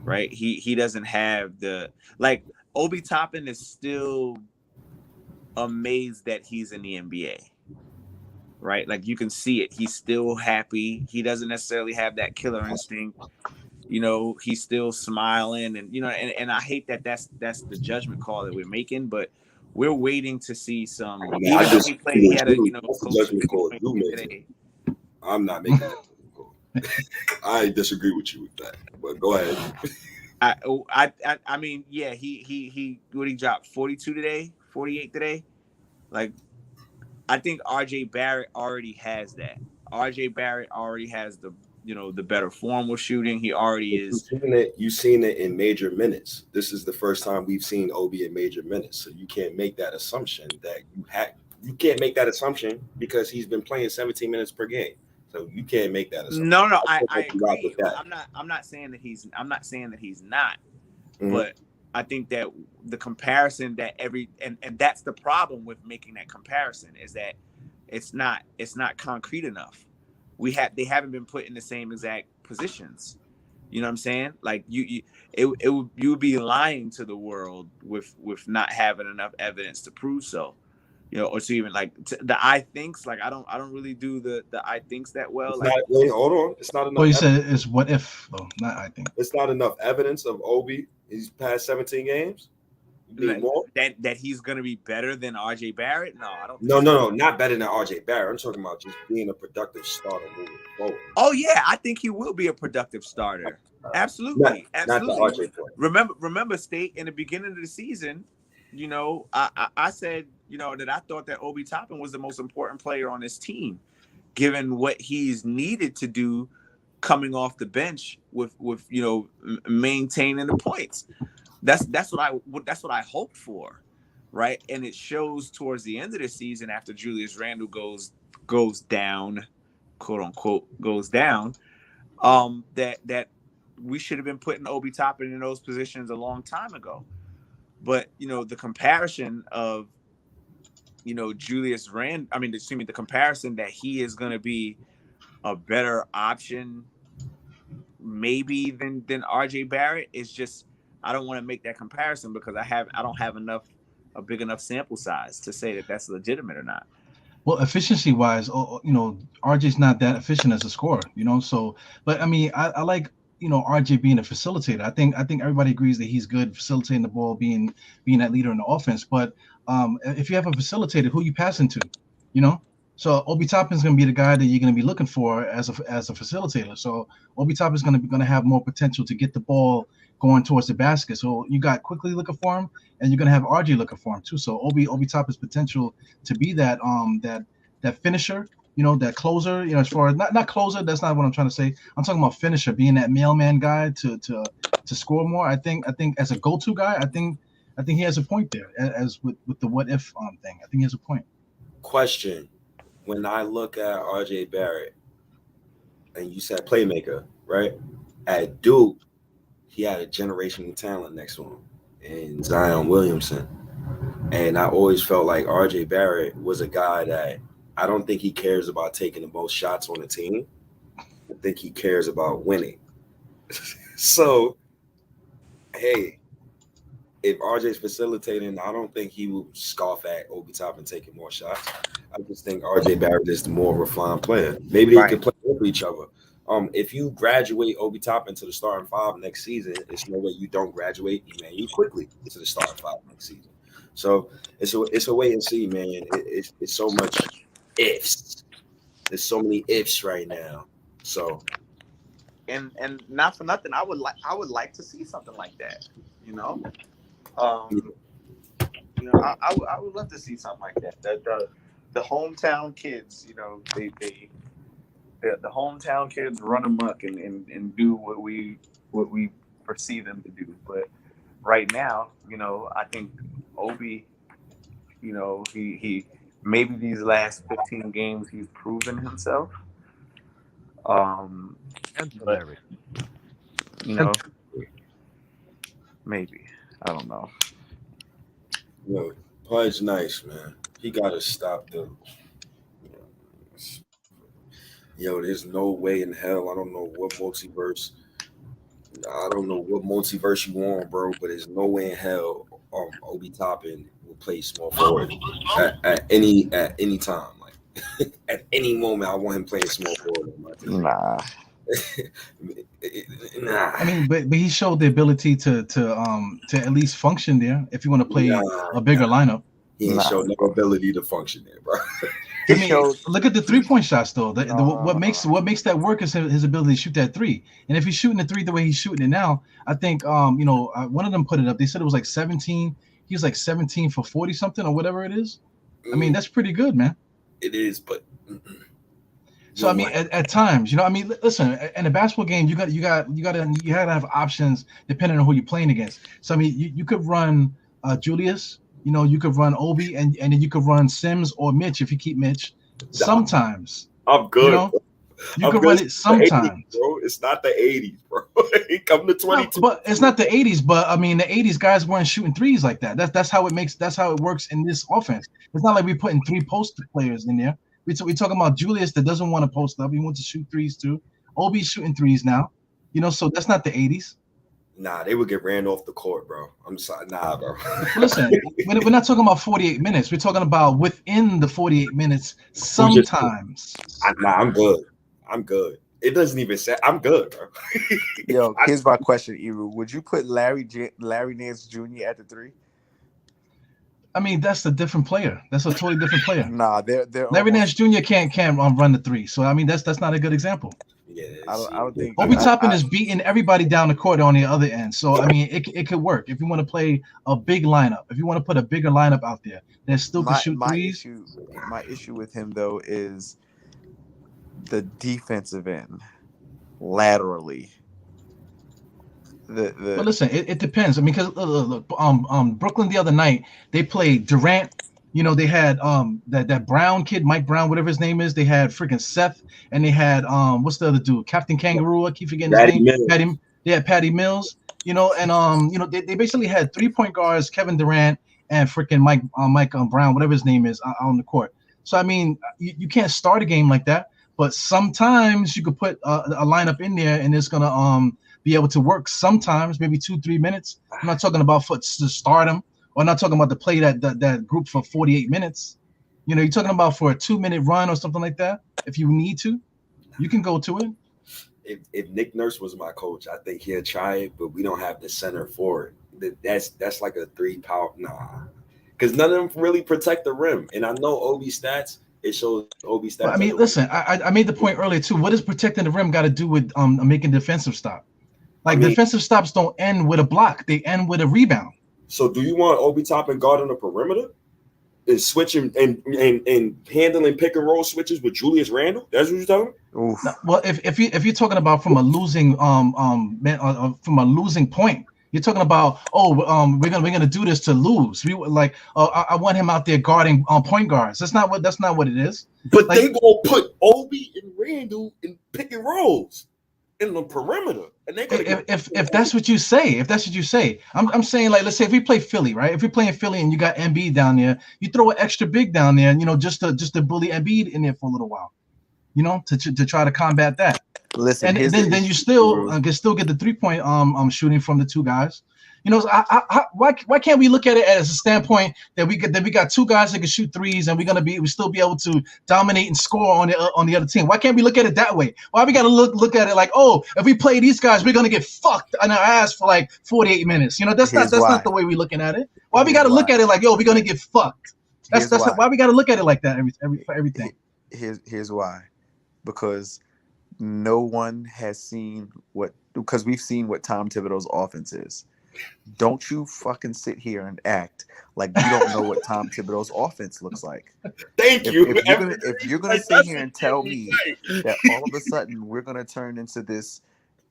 right? He doesn't have Obi Toppin is still amazed that he's in the NBA, right? You can see it. He's still happy. He doesn't necessarily have that killer instinct. He's still smiling, and and I hate that that's the judgment call that we're making, but we're waiting to see some. He had a judgment call you made. I'm not making that call. I disagree with you with that, but go ahead. I mean, yeah, he dropped 42 today, 48 today. I think RJ Barrett already has that. RJ Barrett already has the better form with shooting. He already is. You've seen it in major minutes. This is the first time we've seen Obi in major minutes. So you can't make that assumption you can't make that assumption because he's been playing 17 minutes per game. So you can't make that assumption. No, I agree. I'm not saying that he's not. Mm-hmm. But I think that the comparison that and that's the problem with making that comparison is that it's not concrete enough. They haven't been put in the same exact positions. You know what I'm saying? You would be lying to the world with not having enough evidence to prove so. Or to even the I thinks. I don't really do the I thinks that well. Wait, hold on. It's not enough. Well, you said it's what if though, not I think. It's not enough evidence of Obi. He's past 17 games. That he's going to be better than RJ Barrett? No, I don't. No, not better than RJ Barrett. I'm talking about just being a productive starter moving forward. Oh yeah, I think he will be a productive starter. Absolutely, absolutely. Not the RJ point. Remember, State, in the beginning of the season, I said, that I thought that Obi Toppin was the most important player on this team, given what he's needed to do coming off the bench with maintaining the points. That's what I hoped for, right? And it shows towards the end of the season after Julius Randle goes down, quote unquote, goes down. That we should have been putting Obi Toppin in those positions a long time ago. But the comparison of the comparison that he is going to be a better option maybe than RJ Barrett is just, I don't want to make that comparison because I don't have a big enough sample size to say that that's legitimate or not. Well, efficiency wise, RJ's not that efficient as a scorer, so, but I mean, I like, RJ being a facilitator. I think everybody agrees that he's good facilitating the ball, being that leader in the offense. But if you have a facilitator, who you passing to, So Obi Toppin's going to be the guy that you're going to be looking for as a facilitator. So Obi Toppin's going to have more potential to get the ball going towards the basket. So you got Quickly looking for him, and you're going to have RJ looking for him too. So Obi Toppin's potential to be that finisher, that closer. As far as not closer, that's not what I'm trying to say. I'm talking about finisher, being that mailman guy to score more. I think as a go-to guy, I think he has a point there. As with the what if thing, I think he has a point. Question. When I look at RJ Barrett, and you said playmaker, right? At Duke, he had a generational talent next to him in Zion Williamson. And I always felt like RJ Barrett was a guy that I don't think he cares about taking the most shots on the team. I think he cares about winning. So, hey, if RJ's facilitating, I don't think he will scoff at Obi Toppin taking more shots. I just think RJ Barrett is the more refined player. Maybe they can play over each other. If you graduate Obi Toppin to the starting five next season, there's no way you don't graduate Emmanuel Quickly to the starting five next season. So it's a wait and see, man. It's so much ifs. There's so many ifs right now. So, and not for nothing, I would like to see something like that. I would love to see something like that. The hometown kids, the hometown kids run amok and do what we perceive them to do. But right now, I think Obi, he maybe these last 15 games he's proven himself. Larry. Maybe. I don't know. Pudge nice, man. He gotta stop there's no way in hell. I don't know what multiverse you want, bro, but there's no way in hell Obi Toppin will play small forward at any time. Like at any moment, I want him playing small forward on my team. Nah. Nah. I mean, but he showed the ability to at least function there. If you want to play a bigger lineup, he ain't showed no ability to function there, bro. I mean, look at the 3-point shots though. What makes that work is his ability to shoot that three. And if he's shooting the three the way he's shooting it now, I think one of them put it up. They said it was like 17. He was like 17 for 40 something or whatever it is. I mean, that's pretty good, man. It is, but. So I mean, at times, listen, in a basketball game, you got to have options depending on who you're playing against. So I mean, you could run Julius, you could run Obi, and then you could run Sims or Mitch if you keep Mitch. Sometimes I'm good. You can run it sometimes, 80s, bro. It's not the 80s, bro. It come to 22. But it's not the 80s. But I mean, the 80s guys weren't shooting threes like that. That's how it works in this offense. It's not like we're putting three post players in there. We're talking about Julius that doesn't want to post up. He wants to shoot threes too. Obi's shooting threes now. So that's not the 80s. Nah, they would get ran off the court, bro. I'm sorry. Nah, bro. Listen, we're not talking about 48 minutes. We're talking about within the 48 minutes sometimes. I'm good. It doesn't even say I'm good, bro. Yo, here's my question, Eru. Would you put Larry Nance Jr. at the three? I mean, that's a different player. That's a totally different player. Nah, they're Larry Nance Jr. can't run the three. So I mean, that's not a good example. Yeah, I don't think Obi Toppin is beating everybody down the court on the other end. So I mean, it could work if you want to play a big lineup. If you want to put a bigger lineup out there that still can shoot threes. My issue with him though is the defensive end. laterally. But listen, it depends. I mean, because Brooklyn the other night they played Durant. You know, they had that Brown kid, Mike Brown, whatever his name is. They had freaking Seth, and they had what's the other dude, Captain Kangaroo. I keep forgetting his name. They had Patty Mills. You know, and they basically had 3-point guards, Kevin Durant and freaking Mike Brown, whatever his name is, on the court. So I mean, you can't start a game like that. But sometimes you could put a lineup in there, and it's gonna be able to work. Sometimes maybe 2-3 minutes. I'm not talking about to start them. Or not talking about to play that group for 48 minutes. You know, you're talking about for a 2-minute run or something like that. If you need to, you can go to it. If Nick Nurse was my coach, I think he'd try it, but we don't have the center for it. That's like a 3-power. Nah. Because none of them really protect the rim. And I know Obi stats, it shows Obi stats. But I mean, listen, I made the point earlier too. What does protecting the rim got to do with making defensive stop? Like, defensive stops don't end with a block. They end with a rebound. So do you want Obi Toppin guarding the perimeter and switching and handling pick and roll switches with Julius Randle? That's what you're talking about? No, well, if you're talking about from a losing point, you're talking about we're gonna do this to lose. We like I want him out there guarding point guards. That's not what it is. But like, they gonna put Obi and Randle in pick and rolls in the perimeter. And if that's what you say, I'm saying, like, let's say if we play Philly, right? If we're playing Philly and you got Embiid down there, you throw an extra big down there, and just to bully Embiid in there for a little while, to try to combat that. Listen, and then you still get the 3-point shooting from the two guys. Why can't we look at it as a standpoint that we got two guys that can shoot threes, and we still be able to dominate and score on the other team? Why can't we look at it that way? Why we got to look at it like, if we play these guys, we're gonna get fucked on our ass for like 48 minutes? That's not the way we're looking at it. Why we got to look at it like, we're gonna get fucked? That's why we got to look at it like that for everything. Here's why, because no one has seen because we've seen what Tom Thibodeau's offense is. Don't you fucking sit here and act like you don't know what Tom Thibodeau's offense looks like. Thank you. If you're gonna sit here and tell me that all of a sudden we're gonna turn into this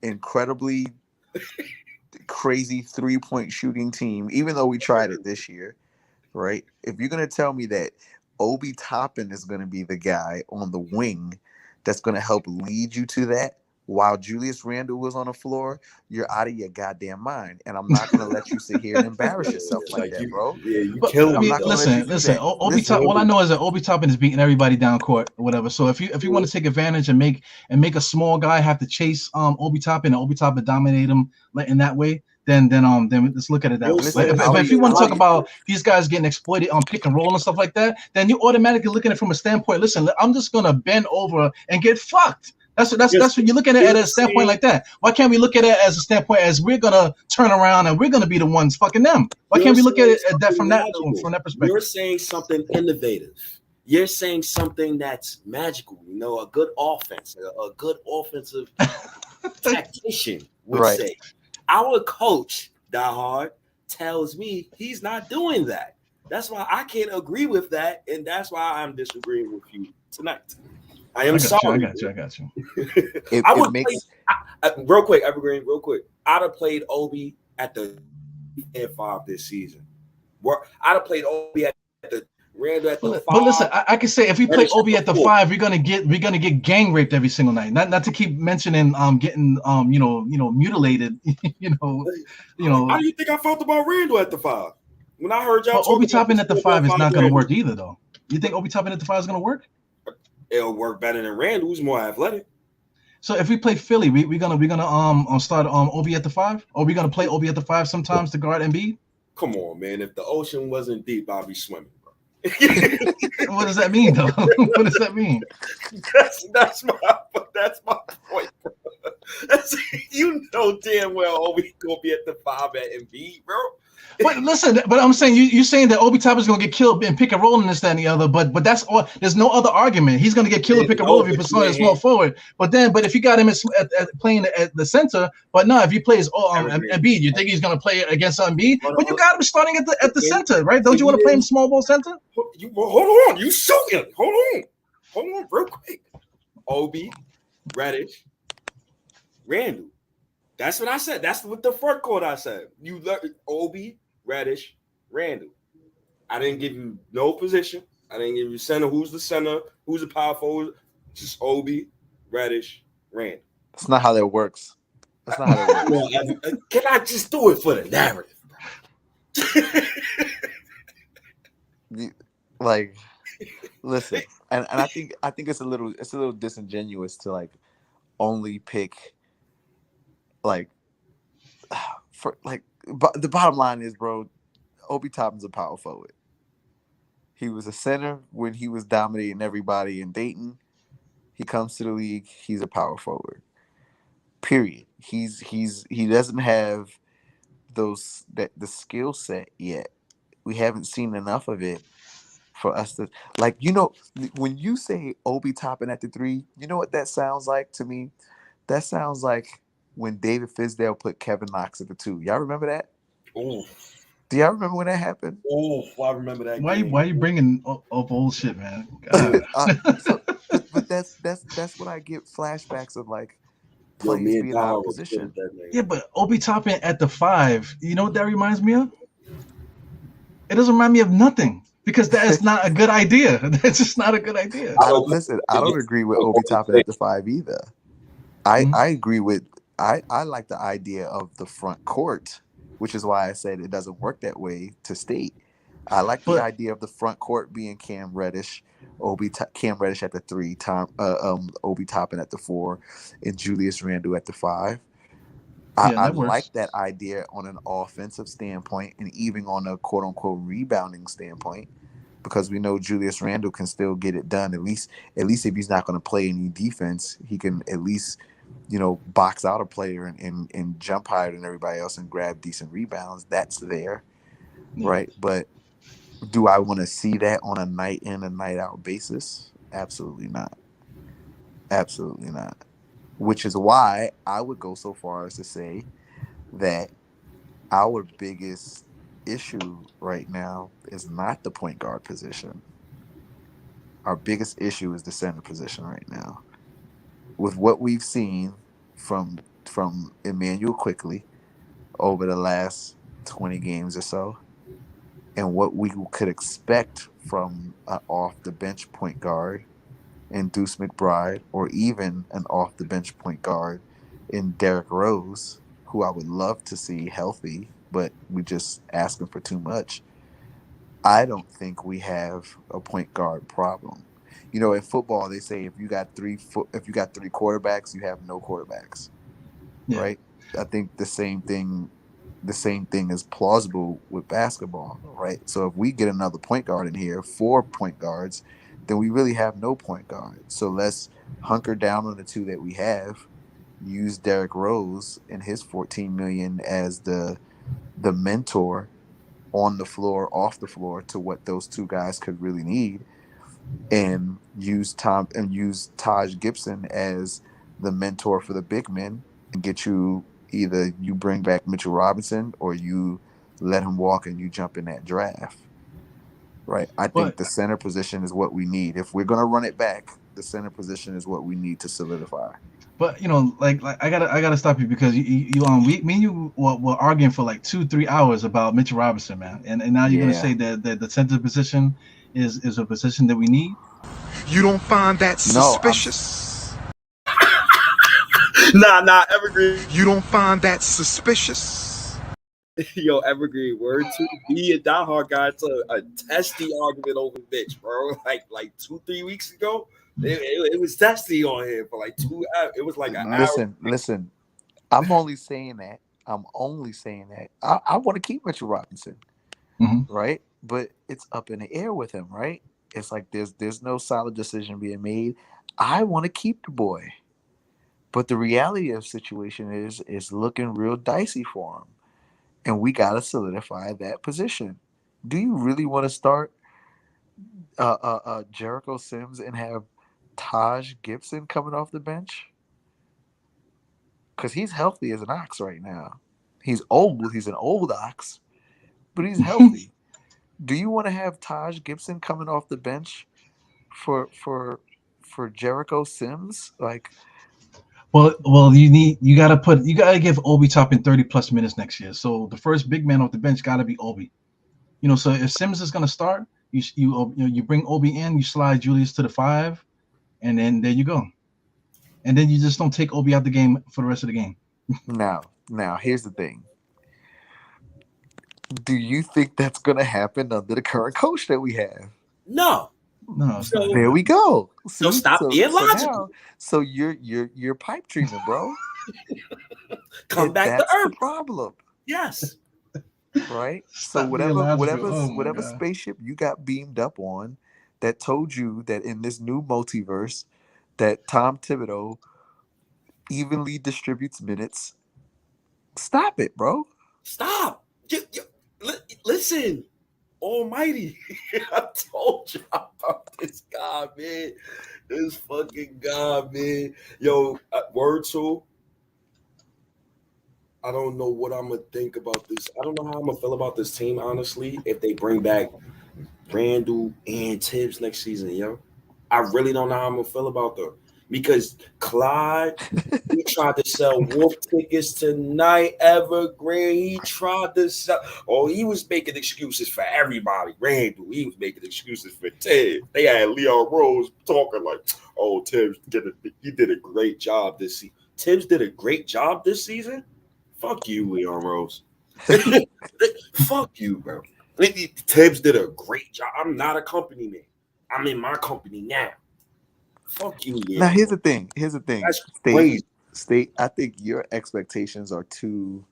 incredibly crazy 3-point shooting team, even though we tried it this year, right? If you're gonna tell me that Obi Toppin is gonna be the guy on the wing that's gonna help lead you to that, while Julius Randle was on the floor, you're out of your goddamn mind. And I'm not going to let you sit here and embarrass yourself like that, bro. Yeah, you killed me. Listen. All I know is that Obi Toppin is beating everybody down court or whatever. So if you want to take advantage and make a small guy have to chase Obi Toppin and Obi Toppin dominate him in that way, then let's look at it that way. But if you want to talk about these guys getting exploited on pick and roll and stuff like that, then you're automatically looking at it from a standpoint. Listen, I'm just going to bend over and get fucked. That's what you're looking at a standpoint like that. Why can't we look at it as a standpoint as we're gonna turn around and we're gonna be the ones fucking them? Why can't we look at it from that perspective? You're saying something innovative. You're saying something that's magical. A good offense, a good offensive tactician would say. Our coach, Diehard, tells me he's not doing that. That's why I can't agree with that, and that's why I'm disagreeing with you tonight. I am sorry. I got you. I would play real quick. Evergreen, real quick. I'd have played Obi at the 5 this season. I'd have played Obi at the Randle at the 5. But listen, I can say if we play Obi at the 5, we're gonna get gang raped every single night. Not to keep mentioning getting mutilated. How do you think I felt about Randle at the 5? When I heard y'all, Obi Toppin at the 5 is not gonna work either, though. You think Obi Toppin at the 5 is gonna work? It'll work better than Randle, who's more athletic. So if we play Philly, we're gonna start Obi at the 5, or we're gonna play Obi at the 5 sometimes to guard Embiid. Come on, man! If the ocean wasn't deep, I'd be swimming, bro. What does that mean, though? What does that mean? That's my point, bro. You know damn well Obi gonna be at the 5 at Embiid, bro. But listen, I'm saying you're saying that Obi Toppin is gonna get killed in pick and roll and this, that, and the other. But that's all. There's no other argument. He's gonna get killed in pick and roll if you put a small forward. But if you got him playing at the center, but no, if he plays Embiid, you think he's gonna play against Embiid? But you got him starting at the center, right? Don't you want to play him small ball center? Hold on, you shooting? Hold on, real quick. Obi, Reddish, Randall. That's what I said. That's what the front court I said. You learn Obi, Reddish, Randall. I didn't give you no position. I didn't give you center. Who's the power forward? Just Obi, Reddish, Randall. That's not how that works. That's not how that works. Can I just do it for the narrative, bro? Like, listen, and I think it's a little disingenuous to like only pick like for like. But the bottom line is, bro, Obi Toppin's a power forward. He was a center when he was dominating everybody in Dayton. He comes to the league, he's a power forward. Period. He doesn't have the skill set yet. We haven't seen enough of it for us to like, when you say Obi Toppin at the 3, you know what that sounds like to me? That sounds like when David Fizdale put Kevin Knox at the 2. Y'all remember that? Oh. Do y'all remember when that happened? Oh, I remember that. Why you bringing up old shit, man? But that's what I get flashbacks of, like players being out of position. Yeah, but Obi Toppin at the 5, you know what that reminds me of? It doesn't remind me of nothing because that is not a good idea. That's just not a good idea. I don't agree with Obi Toppin at the 5 either. I agree with I like the idea of the front court, which is why I said it doesn't work that way to State. I like the idea of the front court being Cam Reddish, Cam Reddish at the 3, Obi Toppin at the 4, and Julius Randle at the 5. I like that idea on an offensive standpoint and even on a quote unquote rebounding standpoint, because we know Julius Randle can still get it done. At least if he's not going to play any defense, he can at least box out a player and jump higher than everybody else and grab decent rebounds. That's there, right? But do I want to see that on a night in and night out basis? Absolutely not. Absolutely not. Which is why I would go so far as to say that our biggest issue right now is not the point guard position. Our biggest issue is the center position right now. With what we've seen from Emmanuel Quickly over the last 20 games or so, and what we could expect from an off-the-bench point guard in Deuce McBride, or even an off-the-bench point guard in Derrick Rose, who I would love to see healthy, but we just asking for too much. I don't think we have a point guard problem. In football, they say if you got three quarterbacks, you have no quarterbacks, right? I think the same thing is plausible with basketball, right? So if we get another point guard in here, 4 point guards, then we really have no point guard. So let's hunker down on the 2 that we have. Use Derrick Rose and his $14 million as the mentor on the floor, off the floor, to what those 2 guys could really need, and use Taj Gibson as the mentor for the big men, and get you either you bring back Mitchell Robinson or you let him walk and you jump in that draft. Right. I think the center position is what we need. If we're gonna run it back, the center position is what we need to solidify. But like I gotta stop you because me and you were arguing for like 2-3 hours about Mitchell Robinson, man, and now you're gonna say that the center position is a position that we need. You don't find that suspicious? Nah, Evergreen. You don't find that suspicious? Yo, Evergreen, word to be a diehard guy. It's a testy argument over Mitch, bro. Like 2-3 weeks ago, it was testy on him for like 2 hours. It was like an hour. Listen. I'm only saying that. I want to keep Mitchell Robinson, right? But it's up in the air with him, right? It's like there's no solid decision being made. I want to keep the boy, but the reality of the situation is looking real dicey for him. And we got to solidify that position. Do you really want to start Jericho Sims and have Taj Gibson coming off the bench? Because he's healthy as an ox right now. He's old. He's an old ox, but he's healthy. Do you want to have Taj Gibson coming off the bench for Jericho Sims? Like, Well, you gotta give Obi Toppin 30+ minutes next year. So the first big man off the bench gotta be Obi. So if Sims is gonna start, you bring Obi in, you slide Julius to the 5, and then there you go. And then you just don't take Obi out the game for the rest of the game. Now, here's the thing. Do you think that's gonna happen under the current coach that we have? No. No. So There we go. So stop being logical. So you're pipe dreaming, bro. Come back to That's earth. the problem. Yes. Right. Stop So being logical. whatever God. spaceship you got beamed up on that told you that in this new multiverse that Tom Thibodeau evenly distributes minutes, stop it, bro. Stop. Listen, Almighty. I told you about this guy, man. This fucking guy, man. Yo, word to. I don't know what I'm gonna think about this. I don't know how I'm gonna feel about this team, honestly, if they bring back Randall and Tibbs next season, yo. I really don't know how I'm gonna feel about them. Because Clyde, he tried to sell Wolf tickets tonight, Evergreen. He tried to sell. Oh, he was making excuses for everybody. Randall, he was making excuses for Tibbs. They had Leon Rose talking like, oh, Tibbs he did a great job this season. Tibbs did a great job this season? Fuck you, Leon Rose. Fuck you, bro. Tibbs did a great job. I'm not a company man. I'm in my company now. Fuck you, man. Now here's the thing. That's crazy. State, I think your expectations are too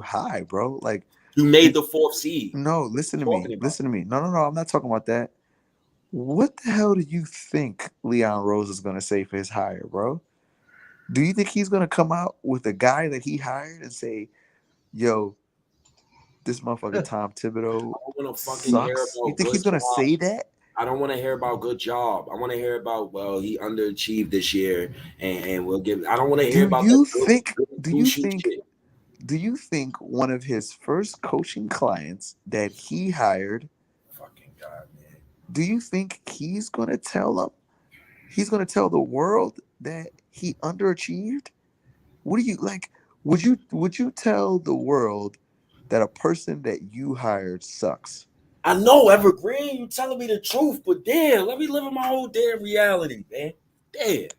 high, bro. Like you made the 4th seed. No, listen to me. No, I'm not talking about that. What the hell do you think Leon Rose is gonna say for his hire, bro? Do you think he's gonna come out with a guy that he hired and say, yo, this motherfucker Tom Thibodeau sucks? You think he's gonna say that? I don't want to hear about good job. I want to hear about he underachieved this year and we'll give. I don't want to hear about. Do you think one of his first coaching clients that he hired? Fucking God, man. Do you think he's gonna tell them? He's gonna tell the world that he underachieved? What do you like? Would you tell the world that a person that you hired sucks? I know, Evergreen, you telling me the truth, but damn, let me live in my whole damn reality, man. Damn.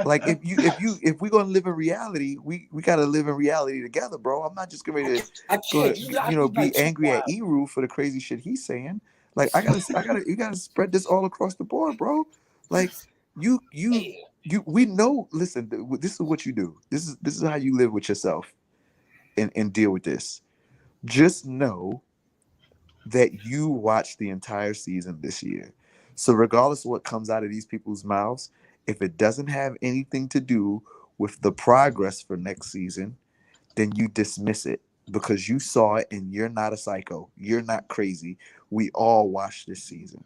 Like if we're gonna live in reality, we gotta live in reality together, bro. I'm not just going to be angry at Eru for the crazy shit he's saying. Like you gotta spread this all across the board, bro. Like we know. Listen, this is what you do. This is how you live with yourself and deal with this. Just know that you watched the entire season this year. So regardless of what comes out of these people's mouths, if it doesn't have anything to do with the progress for next season, then you dismiss it because you saw it and you're not a psycho. You're not crazy. We all watched this season.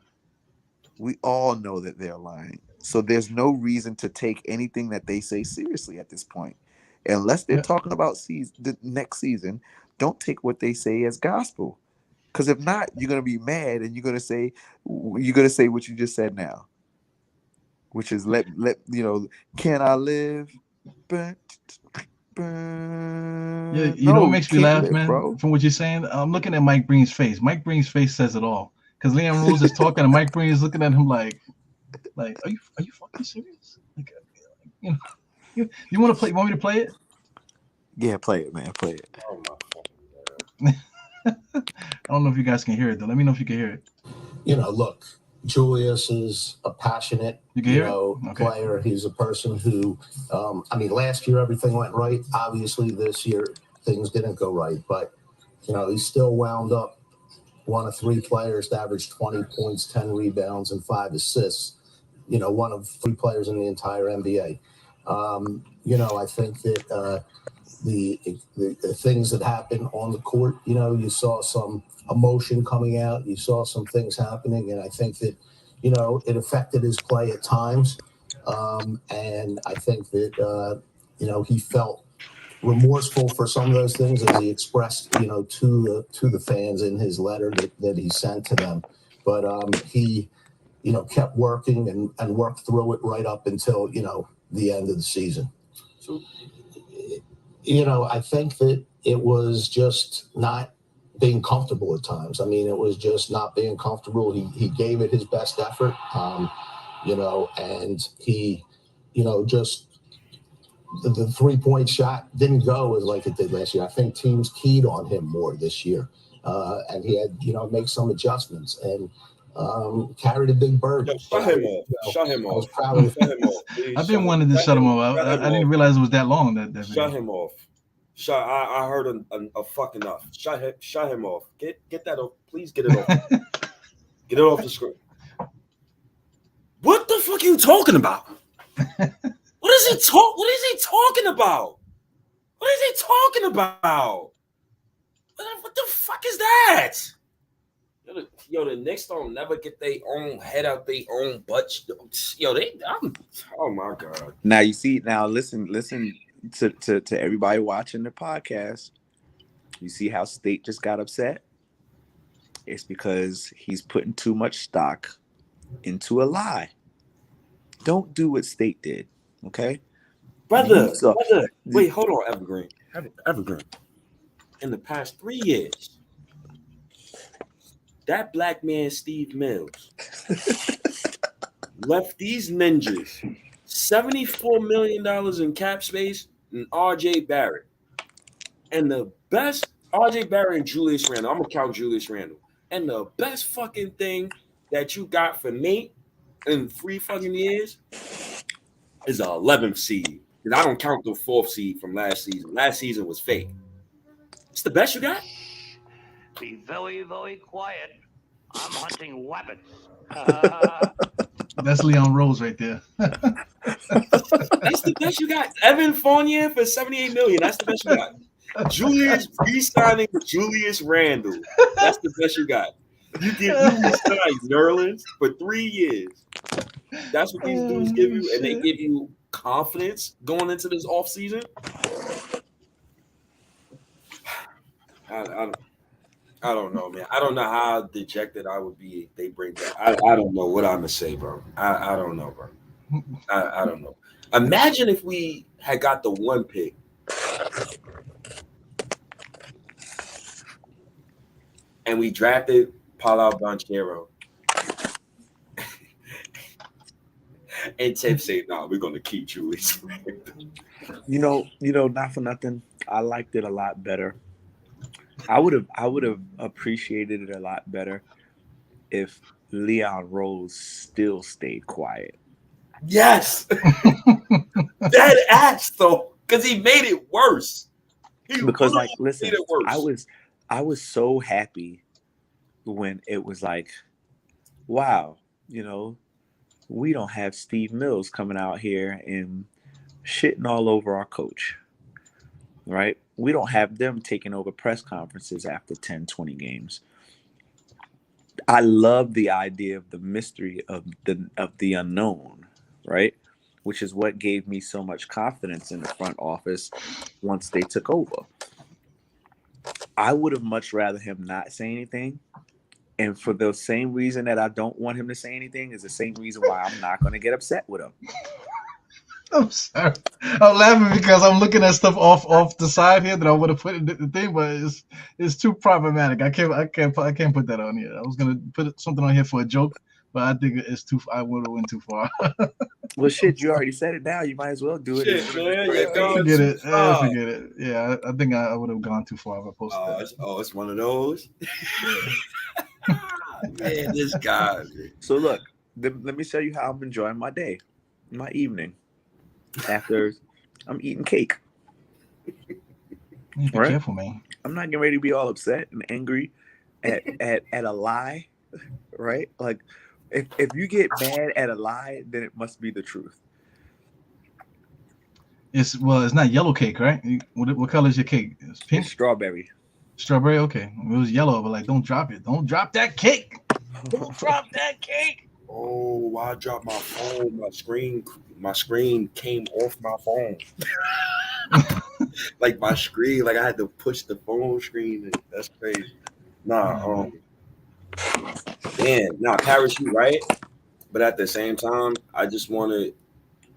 We all know that they're lying. So there's no reason to take anything that they say seriously at this point. Unless they're talking about the next season, don't take what they say as gospel. Because if not, you're gonna be mad and you're gonna say what you just said now, which is let can I live? Yeah, what makes me laugh, man, bro? From what you're saying, I'm looking at Mike Breen's face. Mike Breen's face says it all. Because Leon Rose is talking and Mike Breen is looking at him like, are you fucking serious? Like, you want to play? You want me to play it? Yeah, play it, man. Play it. Oh my fucking God. I don't know if you guys can hear it though. Let me know if you can hear it. Look, Julius is a passionate, player. He's a person who, last year everything went right. Obviously, this year things didn't go right, but he still wound up one of 3 players to average 20 points, 10 rebounds, and 5 assists. One of 3 players in the entire NBA. I think that the things that happened on the court, you saw some emotion coming out, you saw some things happening, and I think that, it affected his play at times. And I think that, he felt remorseful for some of those things as he expressed, to the fans in his letter that he sent to them. But he kept working and worked through it right up until, the end of the season. So, I think that it was just not being comfortable at times. I mean, it was just not being comfortable. He gave it his best effort, and he, just the 3-point shot didn't go as like it did last year. I think teams keyed on him more this year, and he had, make some adjustments and carried a big burden. Shut him off. Shut him I was off. proud of Shut him off. Please. I've been wanting to shut him off. I didn't realize it was that long. That Shut him off. I heard a fuck enough. Shut him off. Get that off. Please get it off. Get it off the screen. What the fuck are you talking about? What is he talking about? What is he talking about? What the fuck is that? The Knicks don't never get their own head out their own butt. Oh my God. Now listen to everybody watching the podcast. You see how State just got upset? It's because he's putting too much stock into a lie. Don't do what State did, okay? Brother, wait, hold on, Evergreen. Evergreen. In the past 3 years, that black man, Steve Mills, left these ninjas $74 million in cap space and RJ Barrett. And the best, RJ Barrett and Julius Randle, I'm going to count Julius Randle. And the best fucking thing that you got for Nate in 3 fucking years is an 11th seed. And I don't count the 4th seed from last season. Last season was fake. It's the best you got? Be very, very quiet. I'm hunting weapons. That's Leon Rose right there. That's the best you got. Evan Fournier for $78 million. That's the best you got. Julius re-signing Julius Randle. That's the best you got. You re-signed Nerlens for 3 years. That's what these dudes give you, and they give you confidence going into this offseason. I don't know, man. I don't know how dejected I would be if they bring that. I don't know what I'm gonna say, bro. I don't know, bro. I don't know. Imagine if we had got the 1 pick. And we drafted Paulo Banchero. And Ted said, "No, we're gonna keep Julius." Not for nothing. I liked it a lot better. I would have appreciated it a lot better if Leon Rose still stayed quiet. Yes, dead ass though, because he made it worse. Listen, I was so happy when it was like, wow, we don't have Steve Mills coming out here and shitting all over our coach, right? We don't have them taking over press conferences after 10, 20 games. I love the idea of the mystery of the unknown, right? Which is what gave me so much confidence in the front office once they took over. I would have much rather him not say anything. And for the same reason that I don't want him to say anything is the same reason why I'm not going to get upset with him. I'm sorry. I'm laughing because I'm looking at stuff off the side here that I would have put in the thing, but it's too problematic. I can't put that on here. I was gonna put something on here for a joke, but I think it's too. I would have went too far. Well, shit, you already said it now. You might as well do it. Forget it. Forget it. Yeah, I think I would have gone too far if I posted that. It's one of those. Man, this guy. So look, let me show you how I'm enjoying my day, my evening. After I'm eating cake. Be careful, man. I'm not getting ready to be all upset and angry at a lie, right? Like, if you get mad at a lie, then it must be the truth. It's not yellow cake, right? What color is your cake? It's pink? It's strawberry. Strawberry, okay. It was yellow, but don't drop it. Don't drop that cake. Don't drop that cake. Oh, I dropped my phone. My screen came off my phone. Like my screen, like I had to push the phone screen. That's crazy. Parachute, right? But at the same time, I just want to.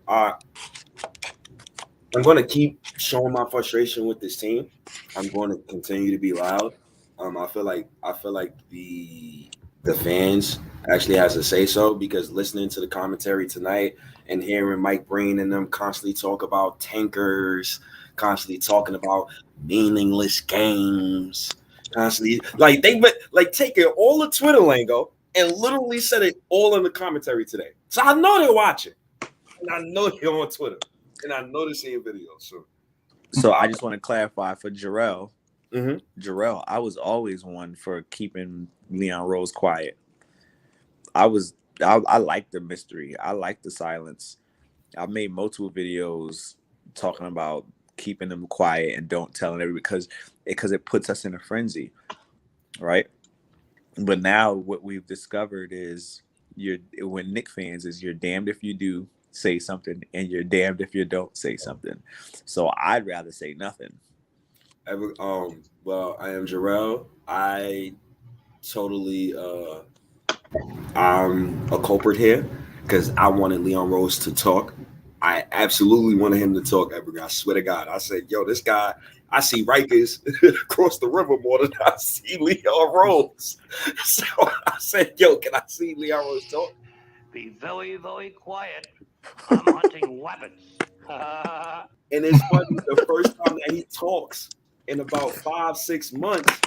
I'm going to keep showing my frustration with this team. I'm going to continue to be loud. I feel like the fans actually has to say so, because listening to the commentary tonight and hearing Mike Breen and them constantly talk about tankers, constantly talking about meaningless games, constantly like they like taking all the Twitter lingo and literally said it all in the commentary today. So I know they're watching, and I know they're on Twitter, and I know they're seeing videos. So I just want to clarify for Jarrell. Mm-hmm. Jarrell, I was always one for keeping Leon Rose quiet. I like the mystery. I like the silence. I made multiple videos talking about keeping them quiet and don't telling everybody because it puts us in a frenzy, right? But now what we've discovered is when Knicks fans is you're damned if you do say something and you're damned if you don't say something. So I'd rather say nothing. Well, I am Jarrell. I totally I'm a culprit here because I wanted Leon Rose to talk. I absolutely wanted him to talk, Evergreen. I swear to God. I said, yo, this guy, I see Rikers across the river more than I see Leon Rose. So I said, yo, can I see Leon Rose talk? Be very, very quiet. I'm hunting weapons. And it's funny, the first time that he talks in about 5-6 months,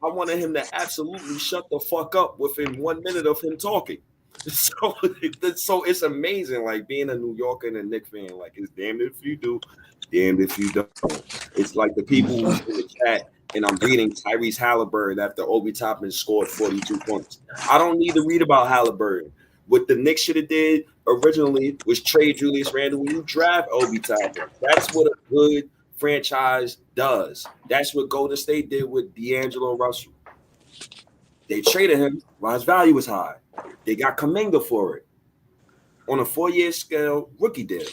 I wanted him to absolutely shut the fuck up within 1 minute of him talking. So it's amazing, like being a New Yorker and a Knicks fan. Like, it's damned if you do, damned if you don't. It's like the people in the chat, and I'm reading Tyrese Halliburton after Obi Toppin scored 42 points. I don't need to read about Halliburton. What the Knicks should have did originally was trade Julius Randle when you draft Obi Toppin. That's what a good franchise does. That's what Golden State did with D'Angelo Russell. They traded him while his value was high. They got Kuminga for it on a 4-year scale rookie deal.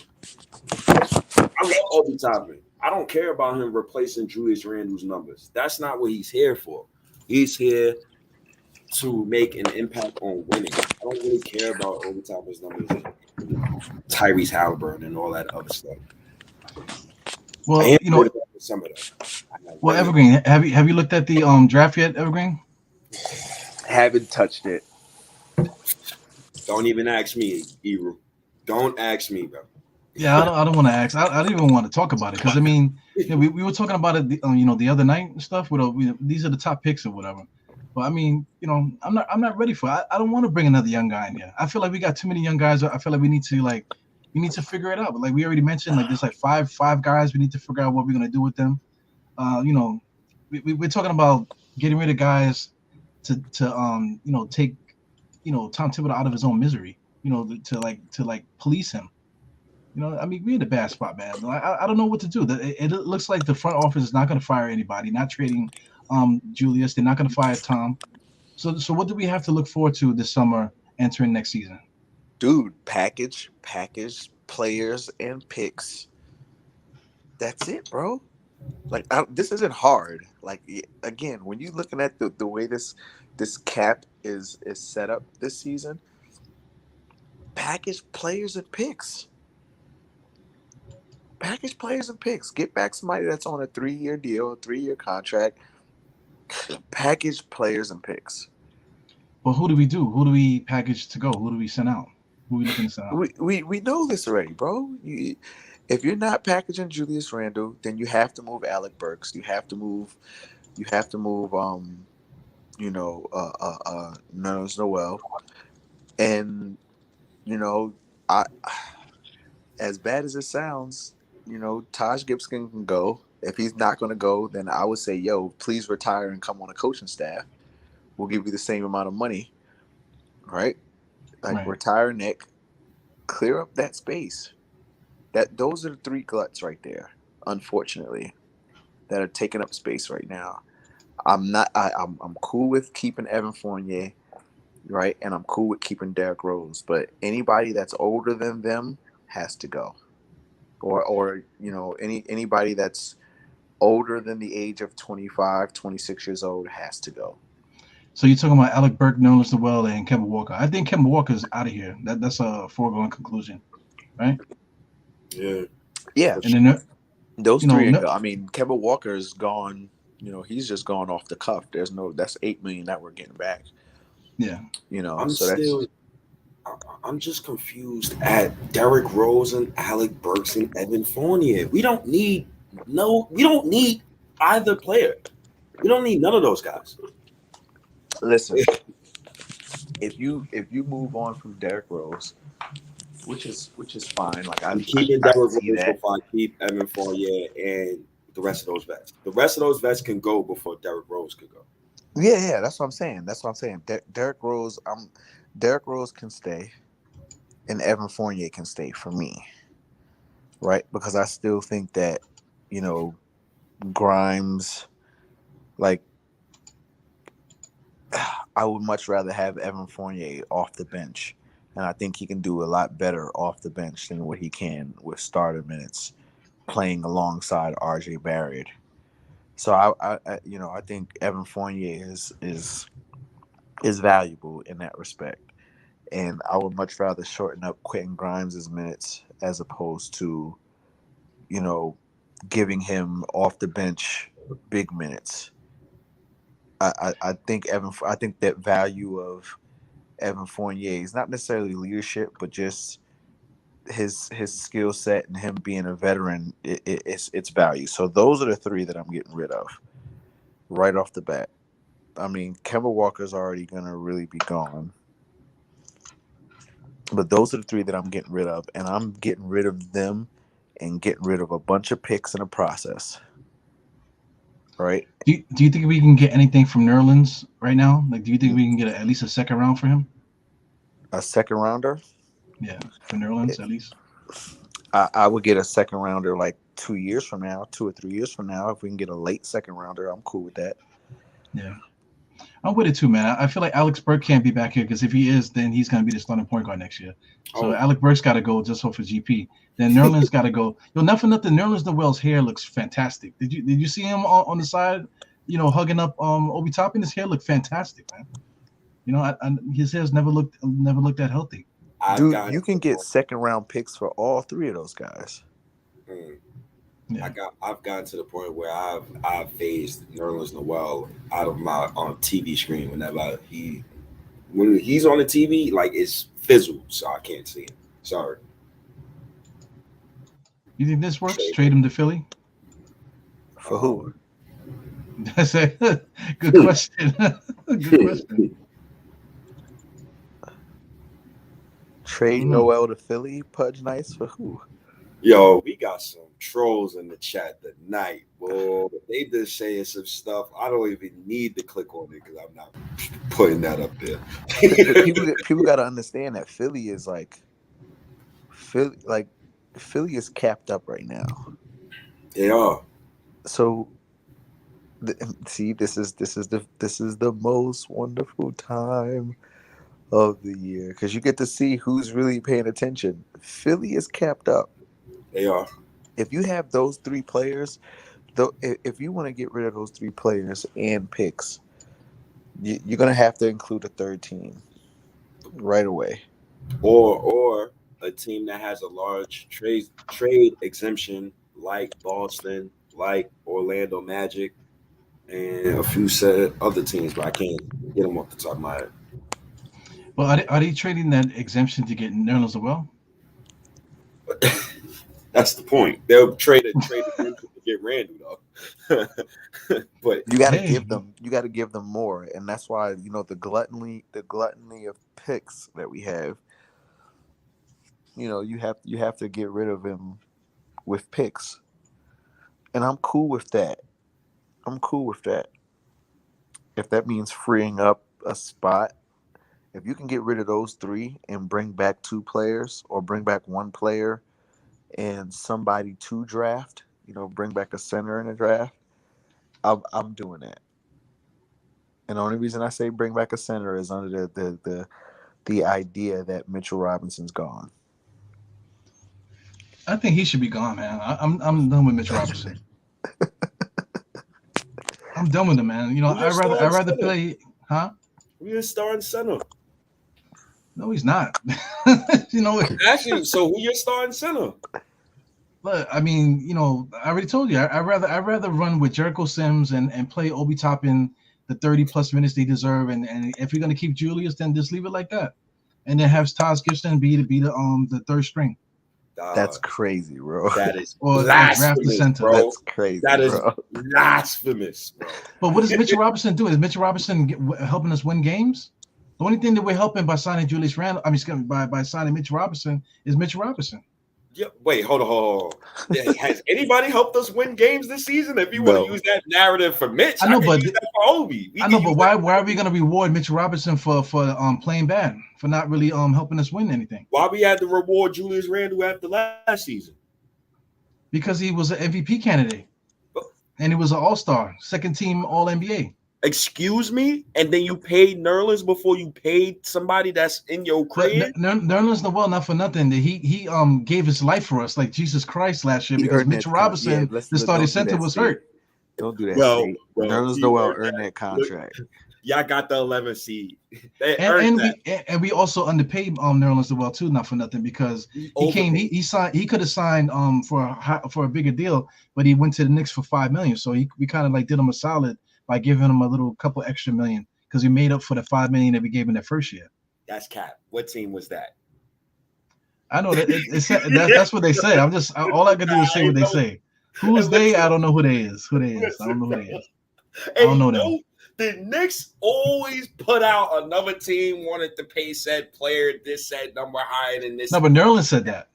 I love Obi Toppin. I don't care about him replacing Julius Randle's numbers. That's not what he's here for. He's here to make an impact on winning. I don't really care about Obi Toppin's numbers and Tyrese Halliburton and all that other stuff. Well, you know, some of that. Well, Evergreen, have you looked at the draft yet, Evergreen? Haven't touched it. Don't even ask me, Ebru. Don't ask me, bro. Yeah, I don't want to ask. I don't even want to talk about it because I mean, you know, we were talking about it, the other night and stuff. These are the top picks or whatever. But I mean, I'm not ready for it. I don't want to bring another young guy in here. I feel like we got too many young guys. I feel like we need to figure it out. But like we already mentioned, like there's like five guys. We need to figure out what we're gonna do with them. We're talking about getting rid of guys to take Tom Thibodeau out of his own misery. To police him. I mean, we're in a bad spot, man. I don't know what to do. It looks like the front office is not going to fire anybody. Not trading Julius. They're not going to fire Tom. So what do we have to look forward to this summer entering next season? Dude, package players and picks. That's it, bro. Like this isn't hard. Like again, when you're looking at the way this cap is set up this season, package players and picks. Package players and picks. Get back somebody that's on a 3-year deal, a 3-year contract. Package players and picks. Well, who do we do? Who do we package to go? Who do we send out? Who are we looking to send out? We know this already, bro. If you're not packaging Julius Randle, then you have to move Alec Burks. You have to move Nerlens Noel. And as bad as it sounds, Taj Gibson can go. If he's not going to go, then I would say, yo, please retire and come on a coaching staff. We'll give you the same amount of money, right? Retire Nick, clear up that space. Those are the 3 gluts right there, unfortunately, that are taking up space right now. I'm cool with keeping Evan Fournier, right? And I'm cool with keeping Derrick Rose, but anybody that's older than them has to go. Or anybody that's older than the age of 25, 26 years old has to go. So you're talking about Alec Burke, Nerlens Noel, and Kemba Walker. I think Kemba Walker's out of here. That's a foregone conclusion, right? Yeah. Yeah, And then those you know, three. I mean, Kemba Walker's gone. He's just gone off the cuff. That's $8 million that we're getting back. Yeah. I'm just confused at Derrick Rose and Alec Burks and Evan Fournier. We don't need either player. We don't need none of those guys. Listen, if you move on from Derrick Rose, which is fine. Like I'm keeping Derrick Rose before I keep Evan Fournier and the rest of those vets. The rest of those vets can go before Derrick Rose could go. Yeah, that's what I'm saying. Derrick Rose can stay, and Evan Fournier can stay for me, right? Because I still think that, Grimes, like, I would much rather have Evan Fournier off the bench, and I think he can do a lot better off the bench than what he can with starter minutes, playing alongside RJ Barrett. So I think Evan Fournier is valuable in that respect, and I would much rather shorten up Quentin Grimes' minutes as opposed to, giving him off the bench big minutes. I think that value of Evan Fournier is not necessarily leadership, but just his skill set and him being a veteran, it's value. So those are the three that I'm getting rid of right off the bat. I mean, Kemba Walker's already gonna really be gone, but those are the three that I'm getting rid of, and I'm getting rid of them and getting rid of a bunch of picks in the process. Right? Do you think we can get anything from Nerlens right now? Like, do you think we can get at least a second round for him? A second rounder? Yeah, for Nerlens at least. I would get a second rounder like 2 years from now, 2 or 3 years from now. If we can get a late second rounder, I'm cool with that. Yeah. I'm with it too, man. I feel like Alex Burke can't be back here because if he is, then he's going to be the starting point guard next year. So Alec Burke's got to go just for GP. Then Nerlens got to go. You'll never nothing. Nerlens Noel's hair looks fantastic. Did you see him on the side, hugging up Obi Toppin? His hair looked fantastic, man. His hair's never looked that healthy. Dude, you can get second round picks for all three of those guys. Yeah. I've gotten to the point where I've phased Nerlens Noel out of my TV screen whenever when he's on the TV, like it's fizzled, so I can't see him. Sorry. You think this works? Trade him to Philly? For who? That's a good question. Good question. Trade Noel to Philly, Pudge Nice for who? Yo, we got some trolls in the chat tonight, boy. They just saying some stuff. I don't even need to click on it because I'm not putting that up there. people got to understand that Philly is Philly is capped up right now. They are. So, see, this is the most wonderful time of the year because you get to see who's really paying attention. Philly is capped up. They are. If you have those three players, if you want to get rid of those three players and picks, you're gonna have to include a third team right away, or a team that has a large trade exemption, like Boston, like Orlando Magic, and a few other teams, but I can't get them off the top of my head. Well, are they trading that exemption to get Nerlens Noel? That's the point. They'll trade to get Randall though. But you got to give them more, and that's why the gluttony of picks that we have. You have to get rid of him with picks, and I'm cool with that. If that means freeing up a spot, if you can get rid of those three and bring back two players or bring back one player and somebody to draft, bring back a center in a draft, I'm doing that. And the only reason I say bring back a center is under the idea that Mitchell Robinson's gone. I think he should be gone, man. I'm done with Mitch Robinson. I'm done with him, man. I'd rather play, huh? Who's your starting center? No, he's not. You know, Actually, so who your starting center? but I mean, you know, I already told you. I'd rather run with Jericho Sims and play Obi Toppin the 30+ minutes they deserve. And if you're gonna keep Julius, then just leave it like that. And then have Taj Gibson be the third string. That's crazy, bro. That is or draft the blasphemous, center. bro. That's crazy. That is bro. blasphemous, bro. But what is Mitchell Robinson doing? Is Mitchell Robinson helping us win games? The only thing that we're helping by signing Julius Randle, by signing Mitchell Robinson, is Mitchell Robinson. Yeah, wait, hold on. Yeah, has anybody helped us win games this season? If you want to use that narrative for Mitch, I know, can but use that for Obi. I know, but why are we gonna reward Mitchell Robinson for playing bad, for not really helping us win anything? Why we had to reward Julius Randle after last season? Because he was an MVP candidate, and he was an All-Star, second team All-NBA. Excuse me, and then you paid Nerlens before you paid somebody that's in your crib. Nerlens Noel, not for nothing. He gave his life for us, like Jesus Christ last year, because Mitchell Robinson, the starting center, was hurt. Don't do that. Well, Nerlens Noel earned that contract. Y'all got the 11th seed. And we also underpaid Nerlens Noel too, not for nothing, because he could have signed for a bigger deal, but he went to the Knicks for $5 million. So we kind of like did him a solid by giving him a couple extra million, because we made up for the $5 million that we gave him that first year. That's cap. What team was that? I know that that's what they say. All I can do is say what they say. Who's they? I don't know who they is. I don't know who they is. I don't know them. The Knicks always put out another team wanted to pay said player this said number higher than this. No, but Nerlens said that.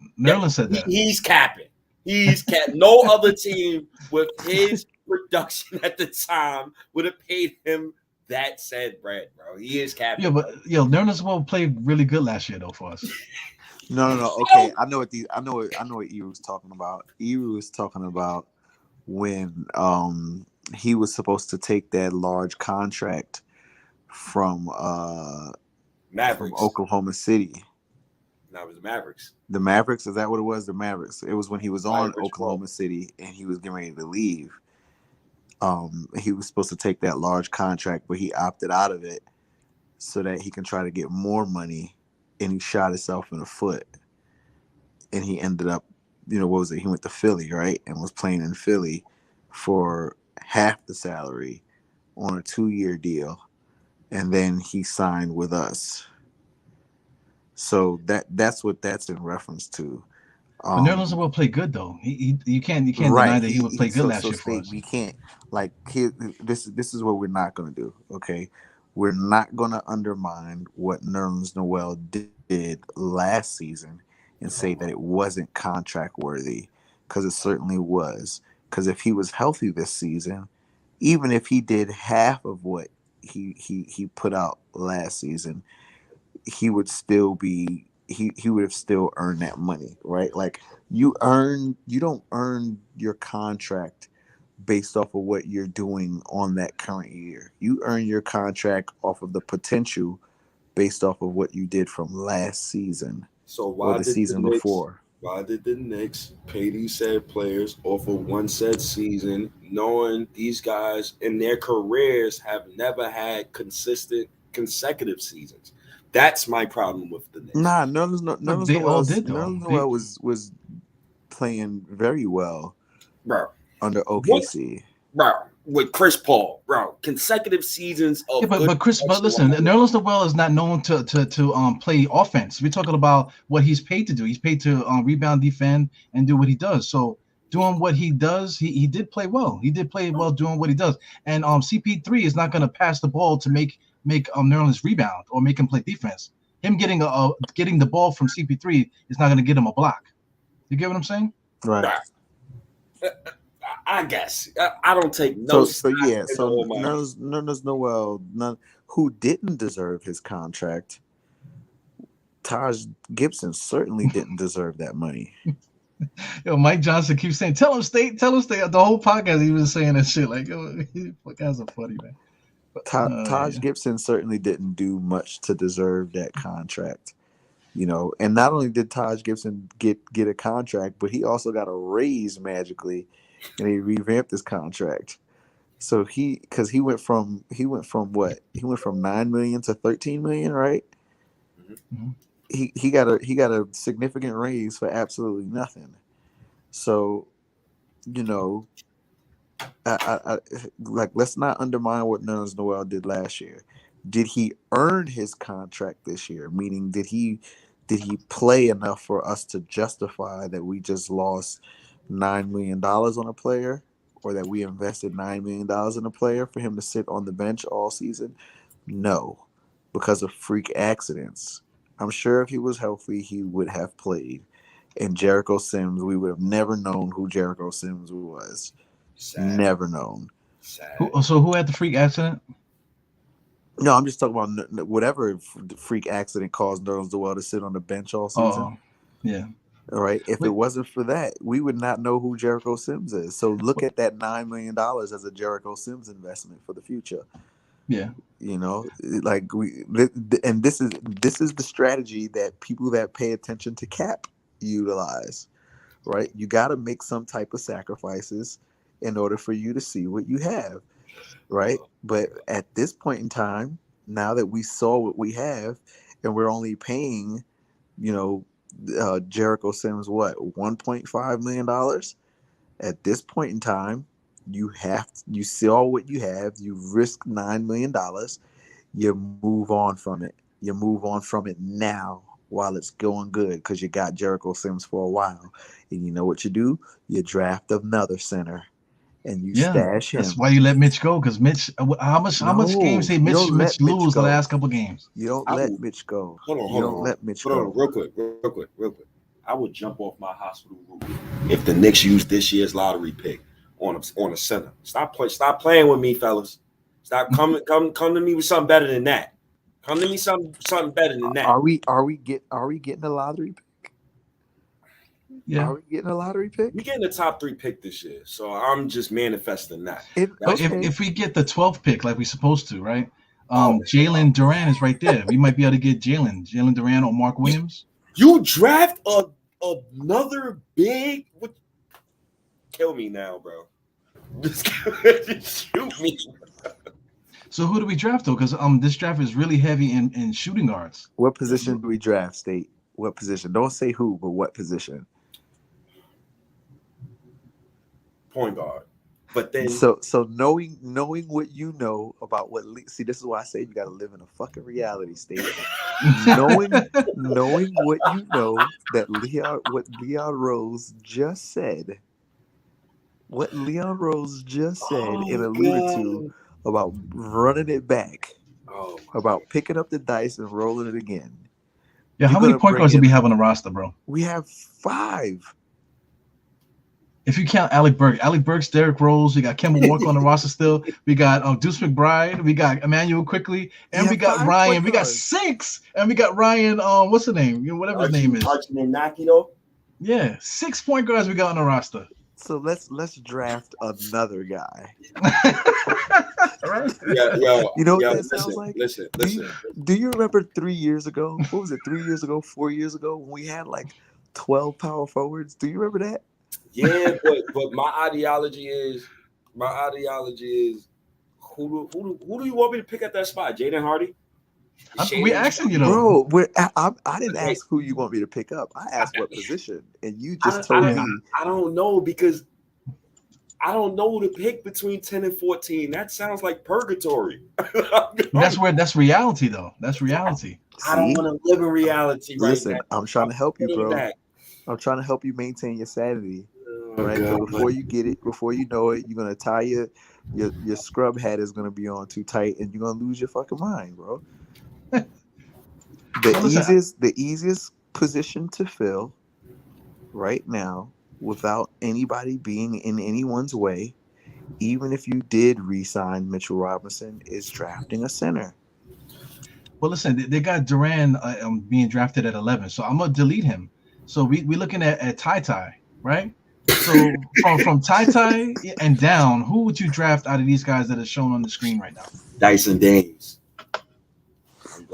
Said that. He's capping. He's capping. No other team with his production at the time would have paid him that said bread, bro. He is capping. Yeah, but Nerlens Noel played really good last year though for us. No. Okay, I know what Eru was talking about. Eru was talking about when he was supposed to take that large contract from Mavericks, from Oklahoma City. That was the Mavericks. The Mavericks, is that what it was? The Mavericks. It was when he was on Oklahoma City and he was getting ready to leave. He was supposed to take that large contract, but he opted out of it so that he can try to get more money, and he shot himself in the foot. And he ended up, what was it? He went to Philly, right? And was playing in Philly for half the salary on a 2-year deal. And then he signed with us. So that's what that's in reference to. But Nerlens Noel play good though. You can't deny that he would play good last year for us. We can't this is what we're not going to do. Okay, we're not going to undermine what Nerlens Noel did last season and say that it wasn't contract worthy, because it certainly was. Because if he was healthy this season, even if he did half of what he put out last season, he would still be. He would have still earned that money, right? Like you don't earn your contract based off of what you're doing on that current year. You earn your contract off of the potential based off of what you did from last season. So why or the season before? Why did the Knicks pay these said players off of one said season, knowing these guys in their careers have never had consecutive seasons? That's my problem with the Knicks. Nah, Nerlens Noel was playing very well, bro, under OKC. Bro, with Chris Paul, bro, consecutive seasons of. Yeah, but listen, Nerlens Noel is not known to play offense. We're talking about what he's paid to do. He's paid to rebound, defend, and do what he does. So doing what he does, he did play well. He did play well doing what he does. And CP3 is not going to pass the ball to make Nerlens rebound or make him play defense. Him getting the ball from CP3 is not going to get him a block. You get what I'm saying? Right. I guess I don't take no. So Nerlens Noel, who didn't deserve his contract. Taj Gibson certainly didn't deserve that money. Yo, Mike Johnson keeps saying, "Tell him stay." The whole podcast he was saying that shit. Like, yo, guys are funny, man. Taj Gibson certainly didn't do much to deserve that contract, And not only did Taj Gibson get a contract, but he also got a raise magically, and he revamped his contract. So because he went from what? He went from 9 million to 13 million, right? Mm-hmm. He got a significant raise for absolutely nothing. So, you know, I like, let's not undermine what Nerlens Noel did last year. Did he earn his contract this year? Meaning, did he play enough for us to justify that we just lost $9 million on a player, or that we invested $9 million in a player for him to sit on the bench all season? No, because of freak accidents. I'm sure if he was healthy, he would have played. And Jericho Sims, we would have never known who Jericho Sims was. Sad. Never known. Sad. Who had the freak accident? No, I'm just talking about whatever freak accident caused Nerlens Noel to sit on the bench all season. Yeah. All right. If it wasn't for that, we would not know who Jericho Sims is. So look at that $9 million as a Jericho Sims investment for the future. Yeah. You know, like and this is the strategy that people that pay attention to cap utilize, right? You got to make some type of sacrifices in order for you to see what you have, right? But at this point in time, now that we saw what we have, and we're only paying, you know, Jericho Sims what, $1.5 million? At this point in time, you saw what you have. You risk $9 million. You move on from it. You move on from it now while it's going good, because you got Jericho Sims for a while. And you know what you do? You draft another center and you stash him. That's why you let Mitch go, because Mitch. How much games did Mitch lose the last couple games? You don't let Mitch go. Hold on. Let Mitch go. Real quick. I would jump off my hospital roof if the Knicks used this year's lottery pick on a center. Stop playing with me, fellas. Stop come to me with something better than that. Come to me something better than that. Are we getting a lottery pick? Yeah. Are we getting a lottery pick? We getting a top 3 pick this year, so I'm just manifesting that. If we get the 12th pick like we're supposed to, right? Jalen Duran is right there. We might be able to get Jalen Duran or Mark Williams. You draft another big. Kill me now, bro. Just shoot me. So who do we draft though? Because this draft is really heavy in shooting guards. What position do we draft, State? What position? Don't say who, but what position? Point guard. But then so knowing what you know about see, this is why I say you got to live in a fucking reality state. knowing what you know, that Leon Rose just said. What Leon Rose just said and alluded to about running it back, about picking up the dice and rolling it again. Yeah, how many point guards do we have on the roster, bro? We have 5. If you count Alec Burks, Derrick Rose, we got Kemba Walker on the roster still. We got Deuce McBride, we got Emmanuel Quickly, and we got Ryan. We got 6, and we got Ryan. What's the name? Whatever his name is. Archie though. Yeah, 6 point guards we got on the roster. So let's draft another guy. Right? You know what that sounds like? Listen. Do you remember 3 years ago? What was it? 3 years ago? 4 years ago when we had like 12 power forwards? Do you remember that? Yeah, but my ideology is who do you want me to pick at that spot? Jaden Hardy? We asking you though, bro. I didn't ask who you want me to pick up. I asked what position, and you just told me. I don't know, because I don't know who to pick between 10 and 14. That sounds like purgatory. That's reality though. That's reality. I don't want to live in reality right now. Listen, I'm trying to help you, bro. I'm trying to help you maintain your sanity. Right, so before you get it, before you know it, you're gonna tie your scrub hat is gonna be on too tight, and you're gonna lose your fucking mind, bro. The easiest position to fill right now, without anybody being in anyone's way, even if you did re-sign Mitchell Robinson, is drafting a center. Well, listen, they got Duran being drafted at 11, so I'm gonna delete him. So we're looking at Ty, right? So from Ty and down, who would you draft out of these guys that are shown on the screen right now? Dyson Daniels.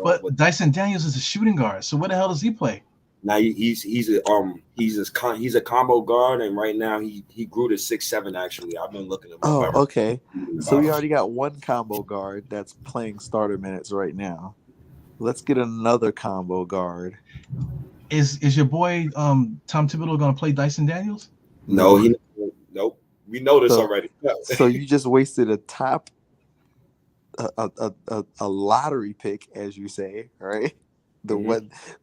But Dyson Daniels is a shooting guard. So where the hell does he play? Now he's a combo guard, and right now he grew to 6'7". Actually, I've been looking him up. Oh, okay. So we already got one combo guard that's playing starter minutes right now. Let's get another combo guard. Is your boy Tom Thibodeau gonna play Dyson Daniels? No, nope. We know this already. So you just wasted a lottery pick, as you say, right?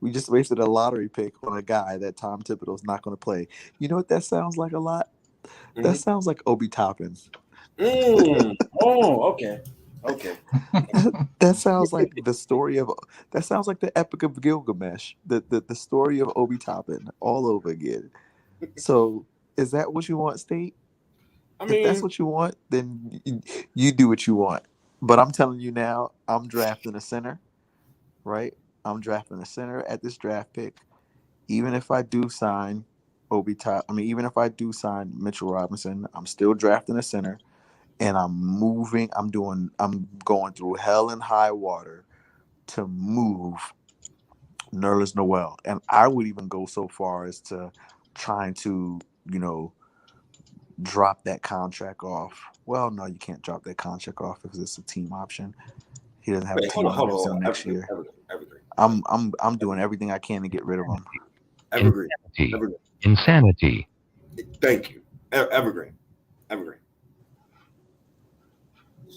We just wasted a lottery pick on a guy that Tom Thibodeau's not going to play. You know what that sounds like a lot? That sounds like Obi Toppin. Oh, okay. That sounds like the story of. That sounds like the Epic of Gilgamesh, the story of Obi Toppin all over again. So, is that what you want, State? I mean, if that's what you want, then you do what you want. But I'm telling you now, I'm drafting a center, right? I'm drafting a center at this draft pick. Even if I do sign even if I do sign Mitchell Robinson, I'm still drafting a center, and I'm going through hell and high water to move Nerlens Noel. And I would even go so far as to trying to, drop that contract off. Well, no, you can't drop that contract off because it's a team option. He doesn't have a team option next year. I'm doing everything I can to get rid of him. Evergreen. Insanity. Thank you. Evergreen. There's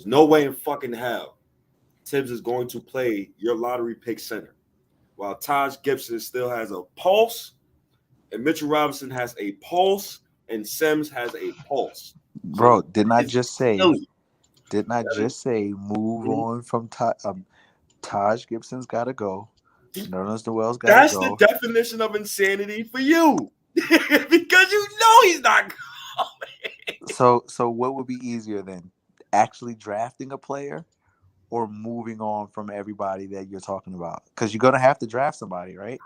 no way in fucking hell Tibbs is going to play your lottery pick center while Taj Gibson still has a pulse and Mitchell Robinson has a pulse and Sims has a pulse. Bro, didn't I just say move on from Taj Gibson's got to go. Nerlens Noel's got to go. That's the definition of insanity for you. Because you know he's not going. So what would be easier then? Actually drafting a player or moving on from everybody that you're talking about? Because you're going to have to draft somebody, right?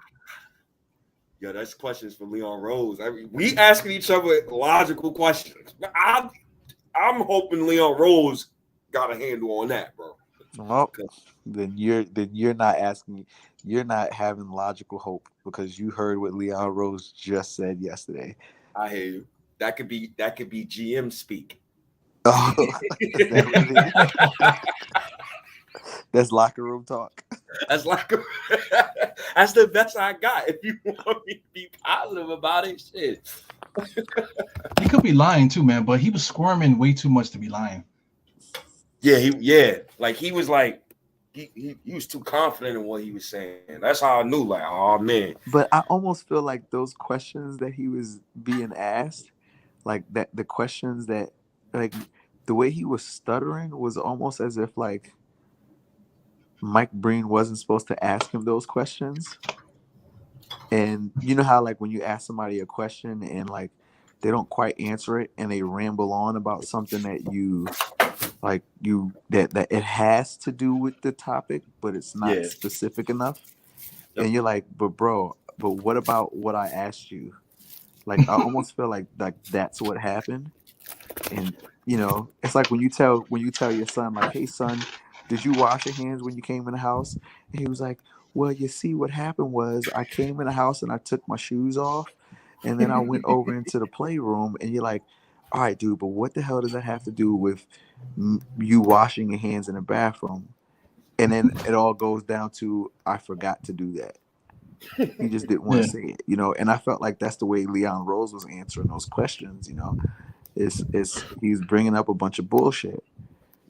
Yeah, that's questions for Leon Rose. I mean, we asking each other logical questions. I'm hoping Leon Rose got a handle on that, bro. Well, then you're not asking. You're not having logical hope because you heard what Leon Rose just said yesterday. I hear you. That could be GM speak. Oh, that's locker room talk. That's the best I got. If you want me to be positive about it, shit. He could be lying too, man, but he was squirming way too much to be lying. Yeah, he was too confident in what he was saying. That's how I knew, like, oh man. But I almost feel like those questions that he was being asked, like that the questions that, like the way he was stuttering was almost as if like Mike Breen wasn't supposed to ask him those questions. And you know how like when you ask somebody a question and like they don't quite answer it and they ramble on about something that that it has to do with the topic, but it's not specific enough. Yep. And you're like, but what about what I asked you? Like I almost feel like that's what happened. And it's like when you tell your son, like, hey son, did you wash your hands when you came in the house? And he was like, well, you see, what happened was I came in the house and I took my shoes off and then I went over into the playroom. And you're like, all right, dude, but what the hell does that have to do with you washing your hands in the bathroom? And then it all goes down to, I forgot to do that. He just didn't want to say it, and I felt like that's the way Leon Rose was answering those questions, he's bringing up a bunch of bullshit,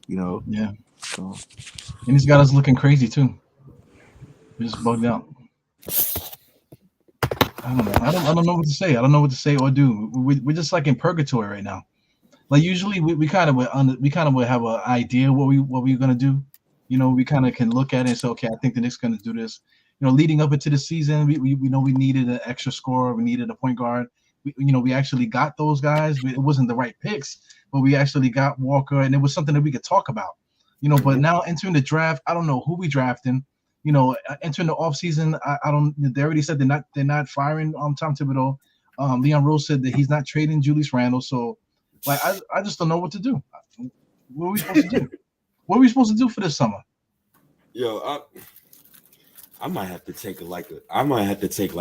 Yeah. So. And he's got us looking crazy too. We're just bugged out. I don't know. I don't know what to say. I don't know what to say or do. We're just like in purgatory right now. Like usually we kind of would have an idea what we're gonna do. We kind of can look at it and say, okay, I think the Knicks gonna do this. Leading up into the season, we know we needed an extra scorer. We needed a point guard. We actually got those guys. It wasn't the right picks, but we actually got Walker, and it was something that we could talk about. But now entering the draft, I don't know who we drafting. Entering the offseason, I don't. They already said they're not firing Tom Thibodeau. Leon Rose said that he's not trading Julius Randle. So, like, I just don't know what to do. What are we supposed to do? What are we supposed to do for this summer? Yo, I might have to take like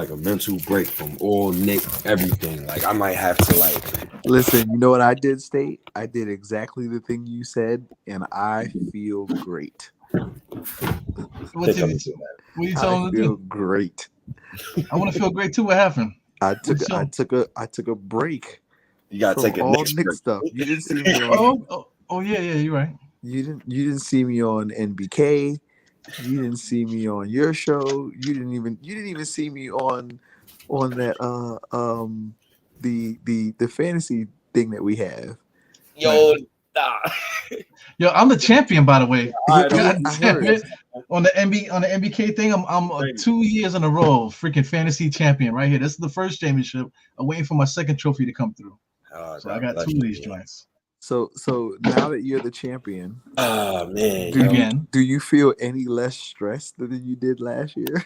a mental break from all Nick everything. Like I might have to like listen. You know what I did, State? I did exactly the thing you said, and I feel great. What you telling I me to feel do? great. I want to feel great too. What happened? I took a break. You gotta take a all Knicks Nick break. stuff. You didn't see me on. Yeah, you're right. You didn't see me on NBK. You didn't see me on your show. You didn't even see me on that the fantasy thing that we have. Yo, Yo, I'm the champion, by the way. I damn it. On the MBK thing, I'm 2 years in a row, freaking fantasy champion right here. This is the first championship. I'm waiting for my second trophy to come through. So I got 2 of these joints. So now that you're the champion, man, do you feel any less stressed than you did last year?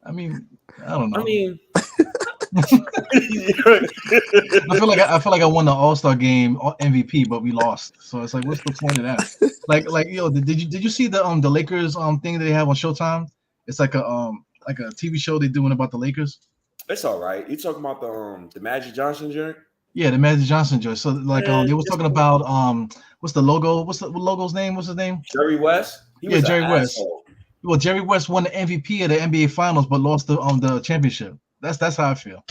I mean, I don't know. I mean, I feel like I won the All-Star game MVP, but we lost. So it's like, what's the point of that? Like yo, did you see the Lakers thing that they have on Showtime? It's like a TV show they're doing about the Lakers. It's all right. You talking about the Magic Johnson joint? Yeah, the Magic Johnson joint. So like they was talking about what's the logo? What's the logo's name? What's his name? Jerry West. Jerry West. Well, Jerry West won the MVP of the NBA Finals, but lost the championship. That's how I feel.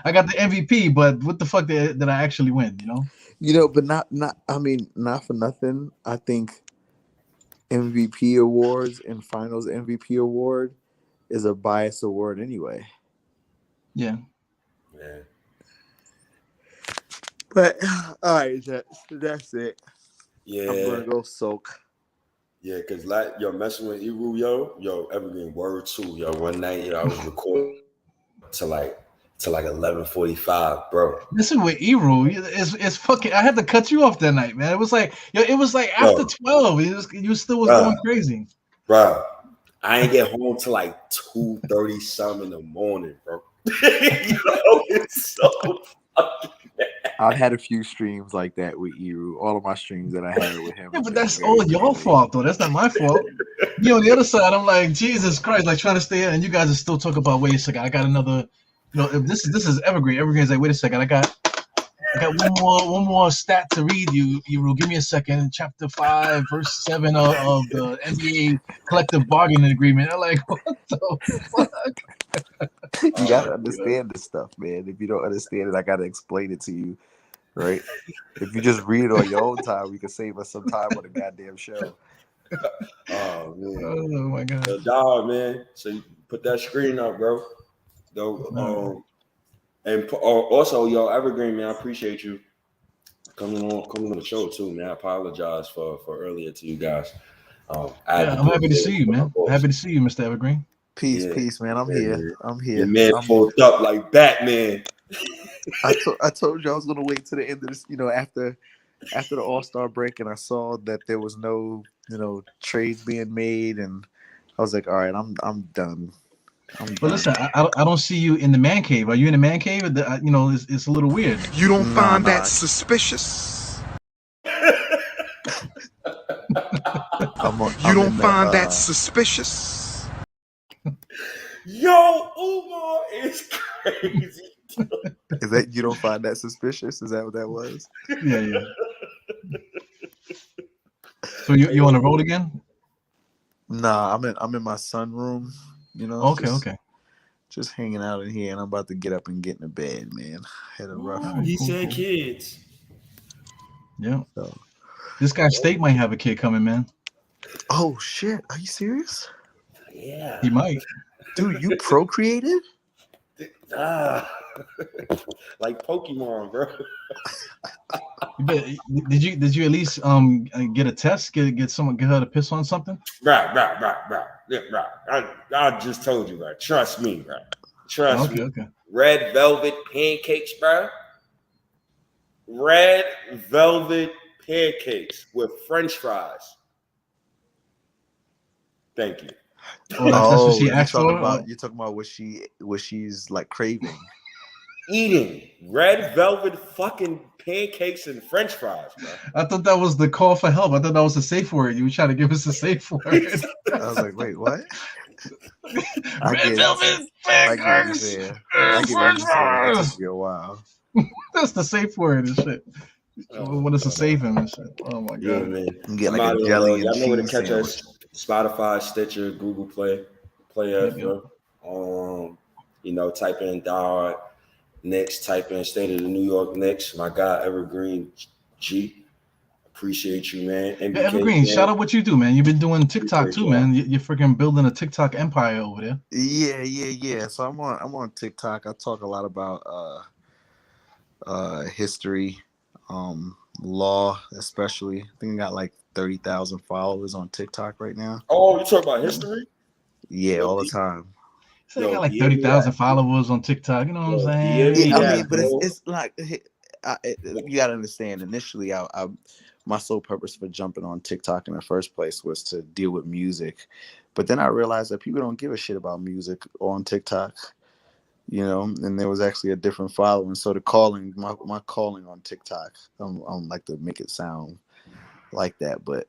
I got the MVP, but what the fuck did I actually win? But not for nothing. I think MVP awards and Finals MVP award is a biased award anyway. Yeah. But all right, that's it. Yeah, I'm gonna go soak. Yeah, because messing with Eru, yo, Evergreen word too, yo. One night, I was recording to like 11:45, bro. Listen with Eru, it's fucking. I had to cut you off that night, man. It was like after 12. You still was going crazy, bro. I ain't get home till like 2:30 something in the morning, bro. It's so fucking bad. I've had a few streams like that with Eru. All of my streams that I had with him. Yeah, but that's all your fault, though. That's not my fault. On the other side, I'm like, Jesus Christ, like trying to stay in, and you guys are still talking about, wait a second, I got another, if this is Evergreen. Evergreen's like, wait a second, I got one more stat to read you. Eru, give me a second. Chapter 5, verse 7 of the NBA collective bargaining agreement. I'm like, what the fuck? You gotta understand this stuff, man. If you don't understand it, I gotta explain it to you, right? If you just read it on your own time, we can save us some time on the goddamn show. Oh man! Oh my god! Dog, man. So you put that screen up, bro. Though, and also, yo, Evergreen, man, I appreciate you coming on the show too, man. I apologize for earlier to you guys. I'm happy to see you, man. Happy to see you, Mr. Evergreen. Peace, man. I'm here. Man. I'm here. Your man pulled up like Batman. I told you I was gonna wait to the end of this, after the All-Star break, and I saw that there was no, trades being made, and I was like, all right, I'm done. But listen, I don't see you in the man cave. Are you in the man cave? It's a little weird. You don't find that suspicious? You don't find that suspicious? Yo, Umar is crazy. Is that you don't find that suspicious? Is that what that was? Yeah. So you on the road again? Nah, I'm in my sunroom. Okay. Just hanging out in here, and I'm about to get up and get in the bed, man. Had a rough. He said kids. Yeah. So. This guy State might have a kid coming, man. Oh shit! Are you serious? Yeah. He might. Dude, you procreated? Like Pokemon, bro. Did you at least get a test? Get her to piss on something? Right. Yeah, right. I just told you, bro. Trust me, bro. Trust me. Okay. Red velvet pancakes, bro. Red velvet pancakes with French fries. Thank you. Oh, that's what she asked for. You're talking about what she's like craving. eating red velvet fucking pancakes and French fries, bro. I thought that was the call for help. I thought that was a safe word. You were trying to give us a safe word. I was like, wait, what? Red velvet pancakes and French That fries. took me a while. That's the safe word and shit. What is a save him and shit? Oh my god. Yeah, man. Get like a jelly and y'all know where to cheese catch sandwich. us. Spotify, Stitcher, Google Play FM. Type in Diehard Knicks, type in State of the New York Knicks. My guy Evergreen G. Appreciate you, man. Yeah, Evergreen, shout out what you do, man. You've been doing TikTok too, man. You're freaking building a TikTok empire over there. Yeah. So I'm on TikTok. I talk a lot about history, law, especially. I think I got like 30,000 followers on TikTok right now. Oh, you talk about history? Yeah, all the time. So I got like 30,000 followers on TikTok. You know what I'm saying? Yeah, I mean, but it's like you gotta understand. Initially, my sole purpose for jumping on TikTok in the first place was to deal with music, but then I realized that people don't give a shit about music on TikTok. And there was actually a different following. So my calling on TikTok, I don't like to make it sound like that, but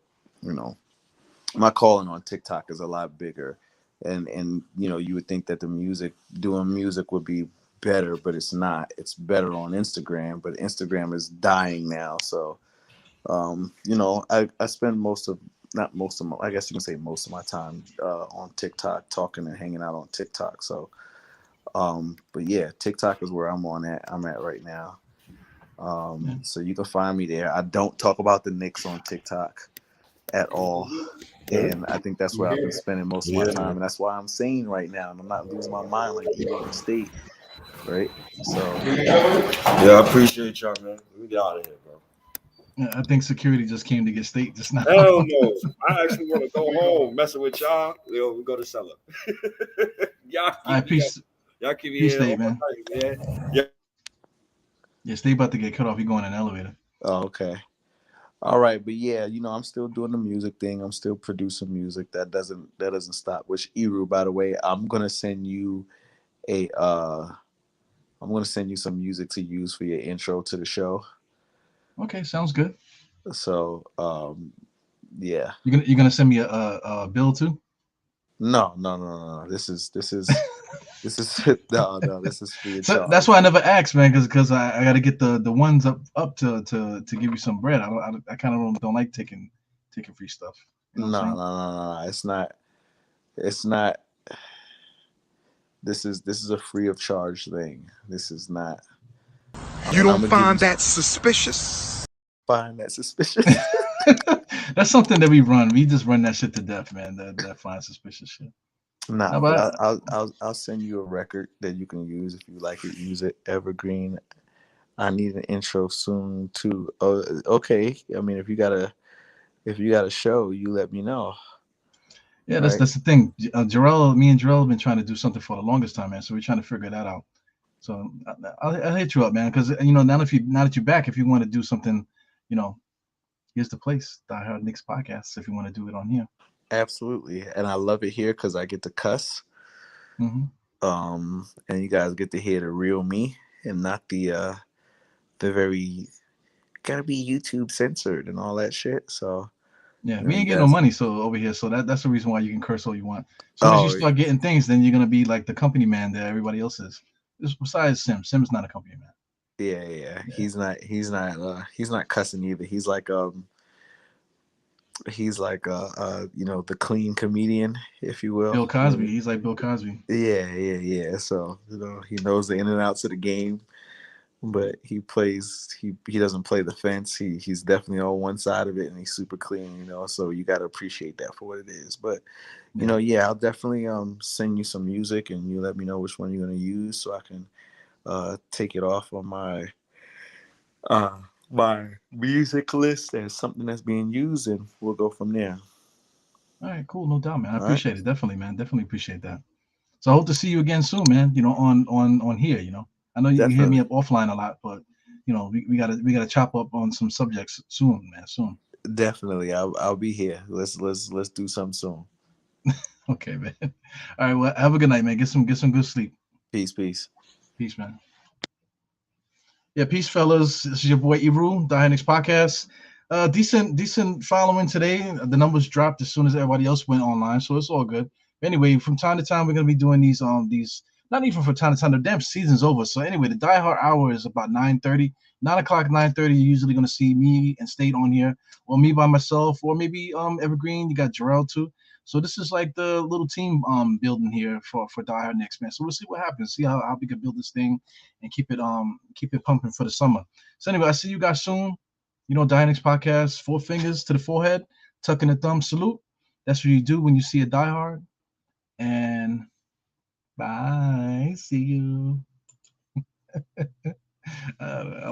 my calling on TikTok is a lot bigger. And you would think that doing music would be better, but it's not. It's better on Instagram, but Instagram is dying now. So, I spend I guess you can say most of my time on TikTok, talking and hanging out on TikTok. So, but yeah, TikTok is where I'm at right now. So you can find me there. I don't talk about the Knicks on TikTok at all. And I think that's where I've been spending most of my time. And that's why I'm sane right now. And I'm not losing my mind like Eagle State. Right? So I appreciate y'all, man. We get out of here, bro. Yeah, I think security just came to get State just now. Hell no. I actually want to go home messing with y'all. We go to Cellar. Y'all keep me peace, here, State, man. Yeah, State about to get cut off. He going in an elevator. Oh, okay. All right, but yeah, I'm still doing the music thing. I'm still producing music. That doesn't stop. Which Eru, by the way, I'm gonna send you some music to use for your intro to the show. Okay, sounds good. So, yeah. You're gonna send me a bill too? No. This is this is no. This is free of charge. That's why I never asked, man, because I got to get the ones up to give you some bread. I kind of don't like taking free stuff. No. It's not. This is a free of charge thing. This is not. You don't find that suspicious? Find that suspicious? That's something that we run. We just run that shit to death, man. That find suspicious shit. Nah, but I'll send you a record that you can use if you like it. Use it. Evergreen. I need an intro soon too. Oh, okay. I mean, if you got a show, you let me know. Yeah, that's the thing. Me and Jarrell have been trying to do something for the longest time, man. So we're trying to figure that out. So I'll hit you up, man. Because now that you're back, if you want to do something, here's the place, Diehard Knicks Podcast. If you want to do it on here. Absolutely, and I love it here because I get to cuss. Mm-hmm. And you guys get to hear the real me and not the very gotta be YouTube censored and all that shit. So yeah, we ain't getting no money over here, so that's the reason why you can curse all you want. So as you start getting things, then you're gonna be like the company man that everybody else is. Besides Sim's not a company man. Yeah. He's not cussing either. He's like the clean comedian, if you will. Bill Cosby. He's like Bill Cosby. Yeah. So he knows the in and outs of the game, but he doesn't play the fence. He's definitely on one side of it, and he's super clean. So you got to appreciate that for what it is. But I'll definitely send you some music, and you let me know which one you're gonna use, so I can take it off on my music list as something that's being used, and we'll go from there. All right, cool, no doubt, man. I appreciate it, definitely, man. Definitely appreciate that. So I hope to see you again soon, man. On here. I know you hit me up offline a lot, but we gotta chop up on some subjects soon, man. Soon. Definitely, I'll be here. Let's do something soon. Okay, man. All right, well, have a good night, man. Get some good sleep. Peace, man. Yeah, peace, fellas. This is your boy Iru, Diehard Knicks podcast. Decent following today. The numbers dropped as soon as everybody else went online, so it's all good. Anyway, from time to time, we're gonna be doing these not even from time to time. The damn season's over. So anyway, the Diehard hour is about 9:30, 9:00, 9:30. You're usually gonna see me and State on here, or me by myself, or maybe Evergreen. You got Jarrell too. So this is like the little team building here for Diehard Knicks, man. So we'll see what happens. See how we can build this thing and keep it pumping for the summer. So anyway, I see you guys soon. You know, Diehard Knicks podcast, 4 fingers to the forehead, tucking the thumb salute. That's what you do when you see a diehard. And bye. See you. I don't